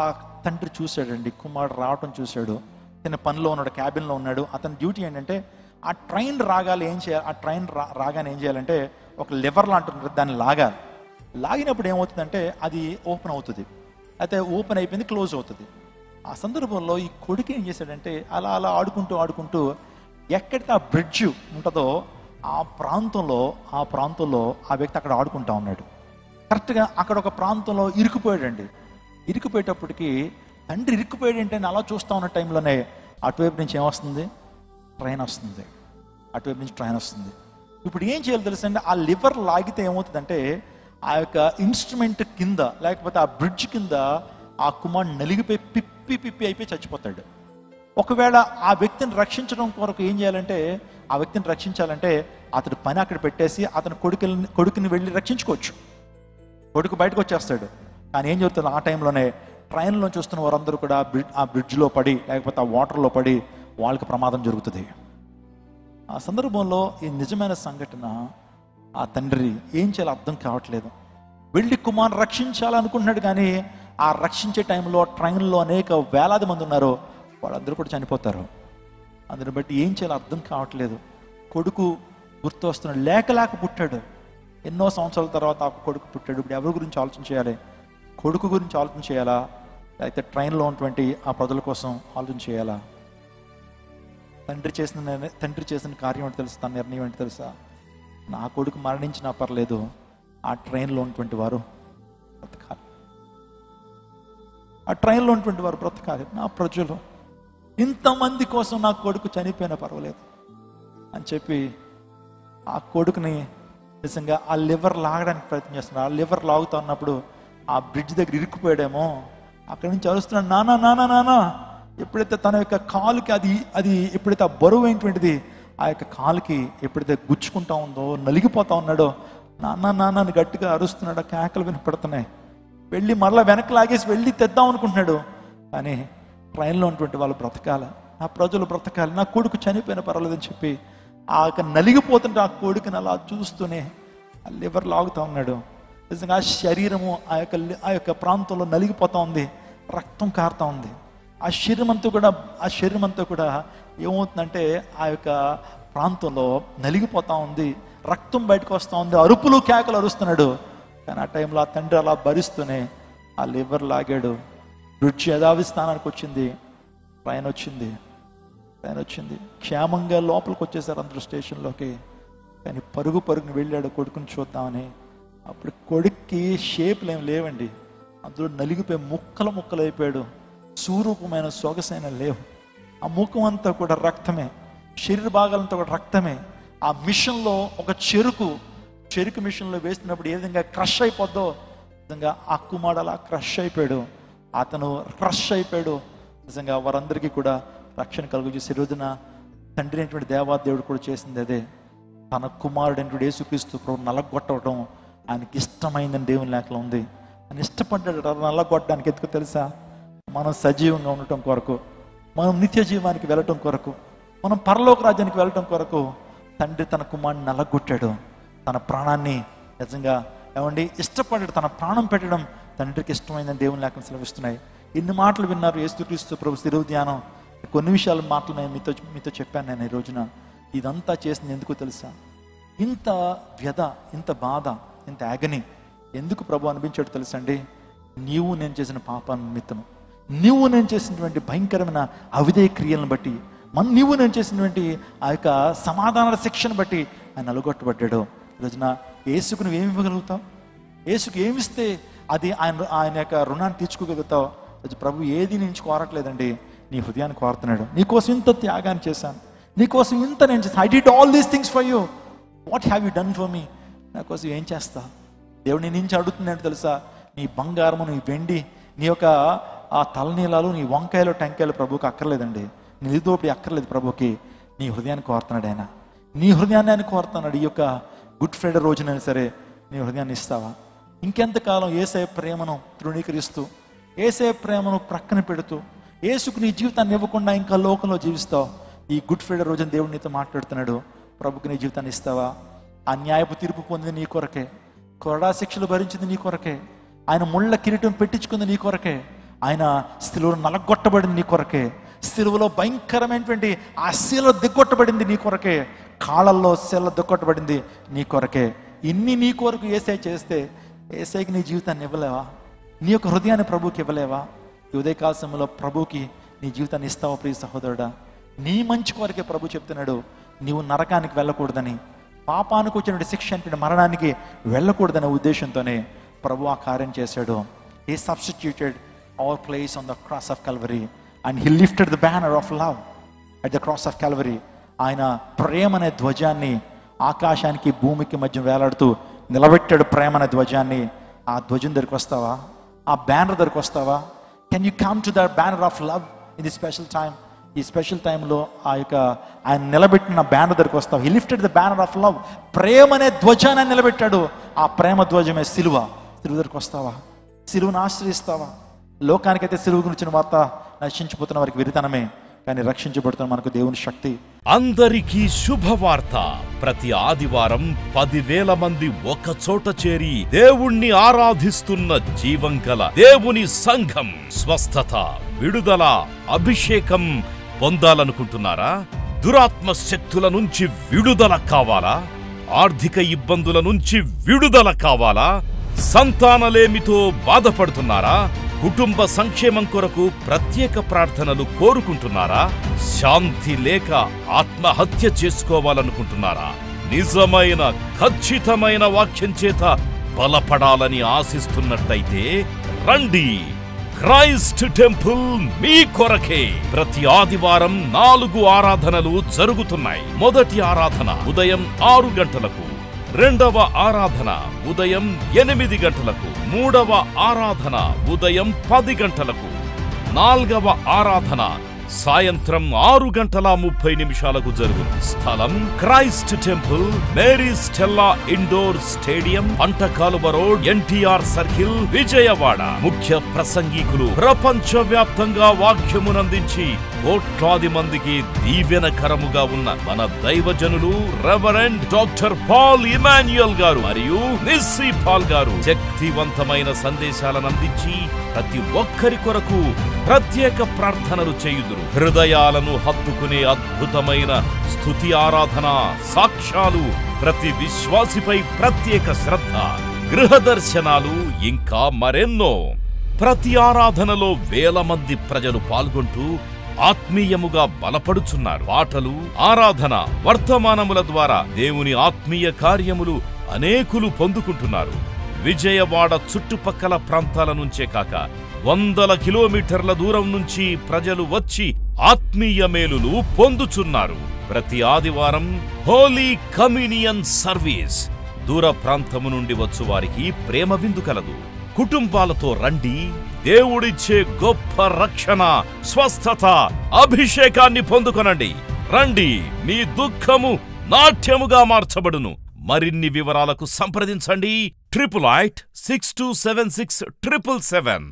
తండ్రి చూశాడండి, కుమారుడు రావటం చూశాడు. తన పనిలో ఉన్నాడు, క్యాబిన్లో ఉన్నాడు. అతని డ్యూటీ ఏంటంటే ఆ ట్రైన్ రాగాలి ఏం చేయాలి, ఆ ట్రైన్ రాగానే ఏం చేయాలంటే ఒక లివర్ లాంటి దాన్ని లాగాలి. లాగినప్పుడు ఏమవుతుందంటే అది ఓపెన్ అవుతుంది. అయితే ఓపెన్ అయిపోయింది, క్లోజ్ అవుతుంది. ఆ సందర్భంలో ఈ కొడుకు ఏం చేశాడంటే అలా అలా ఆడుకుంటూ ఎక్కడితే ఆ బ్రిడ్జ్ ఉంటుందో ఆ ప్రాంతంలో ఆ వ్యక్తి అక్కడ ఆడుకుంటా ఉన్నాడు. కరెక్ట్గా అక్కడ ఒక ప్రాంతంలో ఇరుక్కుపోయాడండి. ఇరుక్కుపోయేటప్పటికి తండ్రి ఇరుక్కుపోయాడు ఏంటని అలా చూస్తూ ఉన్న టైంలోనే అటువైపు నుంచి ఏమొస్తుంది, ట్రైన్ వస్తుంది. అటువైపు నుంచి ట్రైన్ వస్తుంది. ఇప్పుడు ఏం చేయాలో తెలుసండి, ఆ లివర్ లాగితే ఏమవుతుందంటే ఆ యొక్క ఇన్స్ట్రుమెంట్ కింద లేకపోతే ఆ బ్రిడ్జ్ కింద ఆ కుమారుడు నలిగిపోయి పిప్పి అయిపోయి చచ్చిపోతాడు. ఒకవేళ ఆ వ్యక్తిని రక్షించడం కొరకు ఏం చేయాలంటే, ఆ వ్యక్తిని రక్షించాలంటే అతడు పని అక్కడ పెట్టేసి అతను కొడుకుని వెళ్ళి రక్షించుకోవచ్చు. కొడుకు బయటకు వచ్చేస్తాడు. కానీ ఏం జరుగుతుంది, ఆ టైంలోనే ట్రైన్లో చూస్తున్న వారందరూ కూడా ఆ బ్రిడ్జ్లో పడి లేకపోతే ఆ వాటర్లో పడి వాళ్ళకి ప్రమాదం జరుగుతుంది. ఆ సందర్భంలో ఈ నిజమైన సంఘటన ఆ తండ్రి ఏం చేయాలో అర్థం కావట్లేదు. వెళ్ళి కుమారుని రక్షించాలనుకుంటున్నాడు, కానీ ఆ రక్షించే టైంలో ట్రైన్లో అనేక వేలాది మంది ఉన్నారు, వాళ్ళందరూ కూడా చనిపోతారు. అందుని బట్టి ఏం చేయాలో అర్థం కావట్లేదు. కొడుకు గుర్తు వస్తున్నాడు, లేక పుట్టాడు. ఎన్నో సంవత్సరాల తర్వాత ఆ కొడుకు పుట్టాడు. ఇప్పుడు ఎవరి గురించి ఆలోచన చేయాలి? కొడుకు గురించి ఆలోచన చేయాలా, లేకపోతే ట్రైన్లో ఉన్నటువంటి ఆ ప్రజల కోసం ఆలోచన చేయాలా? తండ్రి చేసిన కార్యం ఏంటి తెలుసా, తన నిర్ణయం ఏంటి తెలుసా? నా కొడుకు మరణించినా పర్లేదు, ఆ ట్రైన్లో ఉన్నటువంటి వారు బ్రతకాలి. ఆ ట్రైన్లో ఉన్నటువంటి వారు బ్రతకాలి. నా ప్రజలు ఇంతమంది కోసం నా కొడుకు చనిపోయినా పర్వాలేదు అని చెప్పి ఆ కొడుకుని నిజంగా ఆ లివర్ లాగడానికి ప్రయత్నం చేస్తున్నాడు. ఆ లివర్ లాగుతా ఉన్నప్పుడు ఆ బ్రిడ్జ్ దగ్గర ఇరుక్కుపోయాడేమో, అక్కడి నుంచి అరుస్తున్నాడు, నానా నానా నానా. ఎప్పుడైతే తన యొక్క కాలుకి అది ఎప్పుడైతే ఆ బరువు అయినటువంటిది ఆ యొక్క కాలుకి ఎప్పుడైతే గుచ్చుకుంటా ఉందో, నలిగిపోతా ఉన్నాడో, నాన్న నాన్నని గట్టిగా అరుస్తున్నాడు. కేకలు వినపడుతున్నాయి. వెళ్ళి మరలా వెనక్కి లాగేసి వెళ్ళి తెద్దాం అనుకుంటున్నాడు. కానీ ట్రైన్లో ఉన్నటువంటి వాళ్ళు బ్రతకాలి, నా ప్రజలు బ్రతకాలి, నా కొడుకు చనిపోయిన పర్వాలేదని చెప్పి ఆ యొక్క నలిగిపోతుంటే ఆ కొడుకుని అలా చూస్తూనే ఆ లివర్ లాగుతూ ఉన్నాడు. నిజంగా ఆ శరీరము ఆ యొక్క ప్రాంతంలో నలిగిపోతూ ఉంది, రక్తం కారుతూ ఉంది. ఆ శరీరం అంతా కూడా ఏమవుతుందంటే ఆ యొక్క ప్రాంతంలో నలిగిపోతూ ఉంది, రక్తం బయటకు వస్తూ ఉంది, అరుపులు కేకలు అరుస్తున్నాడు. కానీ ఆ టైంలో ఆ తండ్రి అలా భరిస్తూనే ఆ లివర్ లాగాడు. బ్రిడ్జ్ యథావి స్థానానికి వచ్చింది, ట్రైన్ వచ్చింది. క్షేమంగా లోపలికి వచ్చేసారు అందరూ స్టేషన్లోకి. కానీ పరుగుని వెళ్ళాడు కొడుకుని చూద్దామని. అప్పుడు కొడుక్కి షేప్లు ఏమి లేవండి, అందులో నలిగిపోయి ముక్కలు అయిపోయాడు. స్వరూపమైన సొగసైన లేవు. ఆ ముఖం అంతా కూడా రక్తమే, శరీర భాగాలంతా కూడా రక్తమే. ఆ మిషన్లో ఒక చెరుకు మిషన్లో వేస్తున్నప్పుడు ఏ విధంగా క్రష్ అయిపోద్దో నిజంగా ఆ కుమారుడు అలా క్రష్ అయిపోయాడు. అతను క్రష్ అయిపోయాడు. నిజంగా వారందరికీ కూడా రక్షణ కలుగజేసే రోజున తండ్రి అయినటువంటి దేవాదేవుడు కూడా చేసింది అదే. తన కుమారుడు అయినటువంటి యేసుక్రీస్తు ప్రభు నలగొట్టడం ఆయనకి ఇష్టమైందని దేవుని లేఖలో ఉంది. ఆయన ఇష్టపడ్డాడు నల్లగొట్టడానికి. ఎందుకు తెలుసా? మనం సజీవంగా ఉండటం కొరకు, మనం నిత్య జీవానికి వెళ్ళటం కొరకు, మనం పరలోక రాజ్యానికి వెళ్ళటం కొరకు తండ్రి తన కుమారుని నలగొట్టాడు. తన ప్రాణాన్ని నిజంగా ఇష్టపడ్డాడు. తన ప్రాణం పెట్టడం తండ్రికి ఇష్టమైందని దేవుని లేఖలు సెలవిస్తున్నాయి. ఇన్ని మాటలు విన్నారు యేసుక్రీస్తు ప్రభు శిలువ ధ్యానం. కొన్ని విషయాల మాటలు నేను మీతో చెప్పాను. నేను ఈ రోజున ఇదంతా చేసింది ఎందుకు తెలుసా? ఇంత వ్యధ, ఇంత బాధ, ఇంత యాగని ఎందుకు ప్రభు అనిపించాడు తెలుసండి? నీవు నేను చేసిన పాపాల నిమిత్తము, నీవు నేను చేసినటువంటి భయంకరమైన అవిధేయ క్రియలను బట్టి, నీవు నేను చేసినటువంటి ఆ యొక్క సమాధాన శిక్షను బట్టి ఆయన అలగొట్టబడ్డాడు. ఈరోజున యేసుకు నువ్వు ఏమి ఇవ్వగలుగుతావు? యేసుకు ఏమిస్తే అది ఆయన యొక్క రుణాన్ని తీర్చుకోగలుగుతావు? ప్రభు ఏది నుంచి కోరట్లేదండి, నీ హృదయాన్ని కోరుతున్నాడు. నీకోసం ఇంత త్యాగాన్ని చేశాను, నీకోసం ఇంత నేను చేశాను. I did all these things for you, what have you done for me? నా కోసం ఏం చేస్తా? దేవుడు నీ నుంచి అడుగుతున్నాడు తెలుసా? నీ బంగారము, నీ వెండి, నీ యొక్క ఆ తలనీలాలు, నీ వంకాయలు టెంకాయలు ప్రభుకి అక్కర్లేదండి. నీ దోపిడి అక్కర్లేదు ప్రభుకి. నీ హృదయాన్ని కోరుతున్నాడు ఆయన. నీ హృదయాన్ని ఆయన కోరుతున్నాడు. ఈ యొక్క గుడ్ ఫ్రైడే రోజునైనా సరే నీ హృదయాన్ని ఇస్తావా? ఇంకెంతకాలం యేసయ్య ప్రేమను తృణీకరిస్తూ, యేసయ్య ప్రేమను ప్రక్కన పెడుతూ, యేసుకు నీ జీవితాన్ని ఇవ్వకుండా ఇంకా లోకంలో జీవిస్తావు? ఈ గుడ్ ఫ్రైడే రోజున దేవుడు నీతో మాట్లాడుతున్నాడు. ప్రభుకి నీ జీవితాన్ని ఇస్తావా? ఆ న్యాయపు తీర్పు పొందింది నీ కొరకే, కొరడా శిక్షలు భరించింది నీ కొరకే, ఆయన ముళ్ళ కిరీటం పెట్టించుకుంది నీ కొరకే, ఆయన శిలువలో నలగొట్టబడింది నీ కొరకే, సిలువలో భయంకరమైనటువంటి ఆ శీల దిగ్గొట్టబడింది నీ కొరకే, కాళ్ళల్లో శీల దిగ్గొట్టబడింది నీ కొరకే. ఇన్ని నీ కొరకు యేసయ్య చేస్తే యేసయ్యకి నీ జీవితాన్ని ఇవ్వలేవా? నీ యొక్క హృదయాన్ని ప్రభువుకి ఇవ్వలేవా? ఈ ఉదయకాల సమయంలో ప్రభువుకి నీ జీవితాన్ని ఇస్తావా ప్రియ సహోదరుడా? నీ మంచి కొరకే ప్రభు చెప్తున్నాడు, నీవు నరకానికి వెళ్ళకూడదని, పాపానికి వచ్చిన శిక్ష అంటే మరణానికి వెళ్ళకూడదనే ఉద్దేశంతోనే ప్రభు ఆ కార్యం చేశాడు. He substituted our place on the cross of Calvary and he lifted the banner of love at the cross of Calvary. ఆయన ప్రేమ అనే ధ్వజాన్ని ఆకాశానికి భూమికి మధ్య వేలాడుతూ నిలబెట్టాడు. ప్రేమ అనే ధ్వజాన్ని. ఆ ధ్వజం దగ్గరికి వస్తావా? ఆ బ్యానర్ దగ్గరికి వస్తావా? Can you come to the banner of love in the special time? ఈ స్పెషల్ టైంలో ఆ యొక్క ఆయన నిలబెట్టిన బ్యానర్ దగ్గరికి వస్తావు. He lifted the banner of love. ప్రేమ అనే ధ్వజాన్ని నిలబెట్టాడు. ఆ ప్రేమ ధ్వజమే సిలువ. సిలువ దగ్గరికి వస్తావా? సిలువను ఆశ్రయిస్తావా? లోకానికైతే సిలువ గురించిన వార్త నశించిపోతున్న వారికి విరితనమే, కానీ రక్షించబడుతున్న మనకు దేవుని శక్తి. అందరికీ శుభవార్త. ప్రతి ఆదివారం 10,000 మంది ఒక చోట చేరి దేవుణ్ణి ఆరాధిస్తున్న జీవం గల దేవుని సంఘం. స్వస్థత, విడుదల, అభిషేకం పొందాలనుకుంటున్నారా? దురాత్మ శక్తుల నుంచి విడుదల కావాలా? ఆర్థిక ఇబ్బందుల నుంచి విడుదల కావాలా? సంతానలేమితో బాధపడుతున్నారా? కుటుంబ సంక్షేమం కొరకు ప్రత్యేక ప్రార్థనలు కోరుకుంటున్నారా? శాంతి లేక ఆత్మహత్య చేసుకోవాలనుకుంటున్నారా? నిజమైన ఖచ్చితమైన వాక్యం చేత బలపడాలని ఆశిస్తున్నట్టయితే రండి. క్రైస్ట్ టెంపుల్ మీ కొరకే. ప్రతి ఆదివారం 4 ఆరాధనలు జరుగుతున్నాయి. మొదటి ఆరాధన ఉదయం 6 గంటలకు, రెండవ ఆరాధన ఉదయం 8 గంటలకు, మూడవ ఆరాధన ఉదయం 10 గంటలకు, నాల్గవ ఆరాధన సాయంత్రం 6:30 జరుగును. స్థలం Christ temple, Mary Stella indoor stadium, Pantakaluva road, NTR circle, Vijayawada. ముఖ్య ప్రసంగికులు ప్రపంచ వ్యాప్తంగా వాక్యమునందించి కోట్లాది మందికి దీవెనకరముగా ఉన్న మన దైవజనులు రెవరెండ్ డాక్టర్ పాల్ ఇమాన్యుయల్ గారు మరియు నిస్సీ పాల్ గారు శక్తివంతమైన సందేశాలను అందించి ప్రతి ఒక్కరి కొరకు ప్రత్యేక ప్రార్థనలు చేయుదురు. హృదయాలను హత్తుకునే అద్భుతమైన స్తుతి ఆరాధన సాక్ష్యాలు, ప్రతి విశ్వాసిపై ప్రత్యేక శ్రద్ధ, గృహ దర్శనాలు, ఇంకా మరెన్నో. ప్రతి ఆరాధనలో 1000 మంది ప్రజలు పాల్గొంటూ ఆత్మీయముగా బలపడుచున్నారు. పాటలు, ఆరాధన, వర్తమానముల ద్వారా దేవుని ఆత్మీయ కార్యములు అనేకులు పొందుకుంటున్నారు. విజయవాడ చుట్టుపక్కల ప్రాంతాల నుంచే కాక 100 కిలోమీటర్ల దూరం నుంచి ప్రజలు వచ్చి ఆత్మీయ మేలులు పొందుచున్నారు. ప్రతి ఆదివారం హోలీ కమ్యూనియన్ సర్వీస్. దూర ప్రాంతము నుండి వచ్చు వారికి ప్రేమ విందు కలదు. కుటుంబాలతో రండి. దేవుడిచ్చే గొప్ప రక్షణ, స్వస్థత, అభిషేకాన్ని పొందుకొనండి. రండి, మీ దుఃఖము నాట్యముగా మార్చబడును. మరిన్ని వివరాలకు సంప్రదించండి 88 6276 777.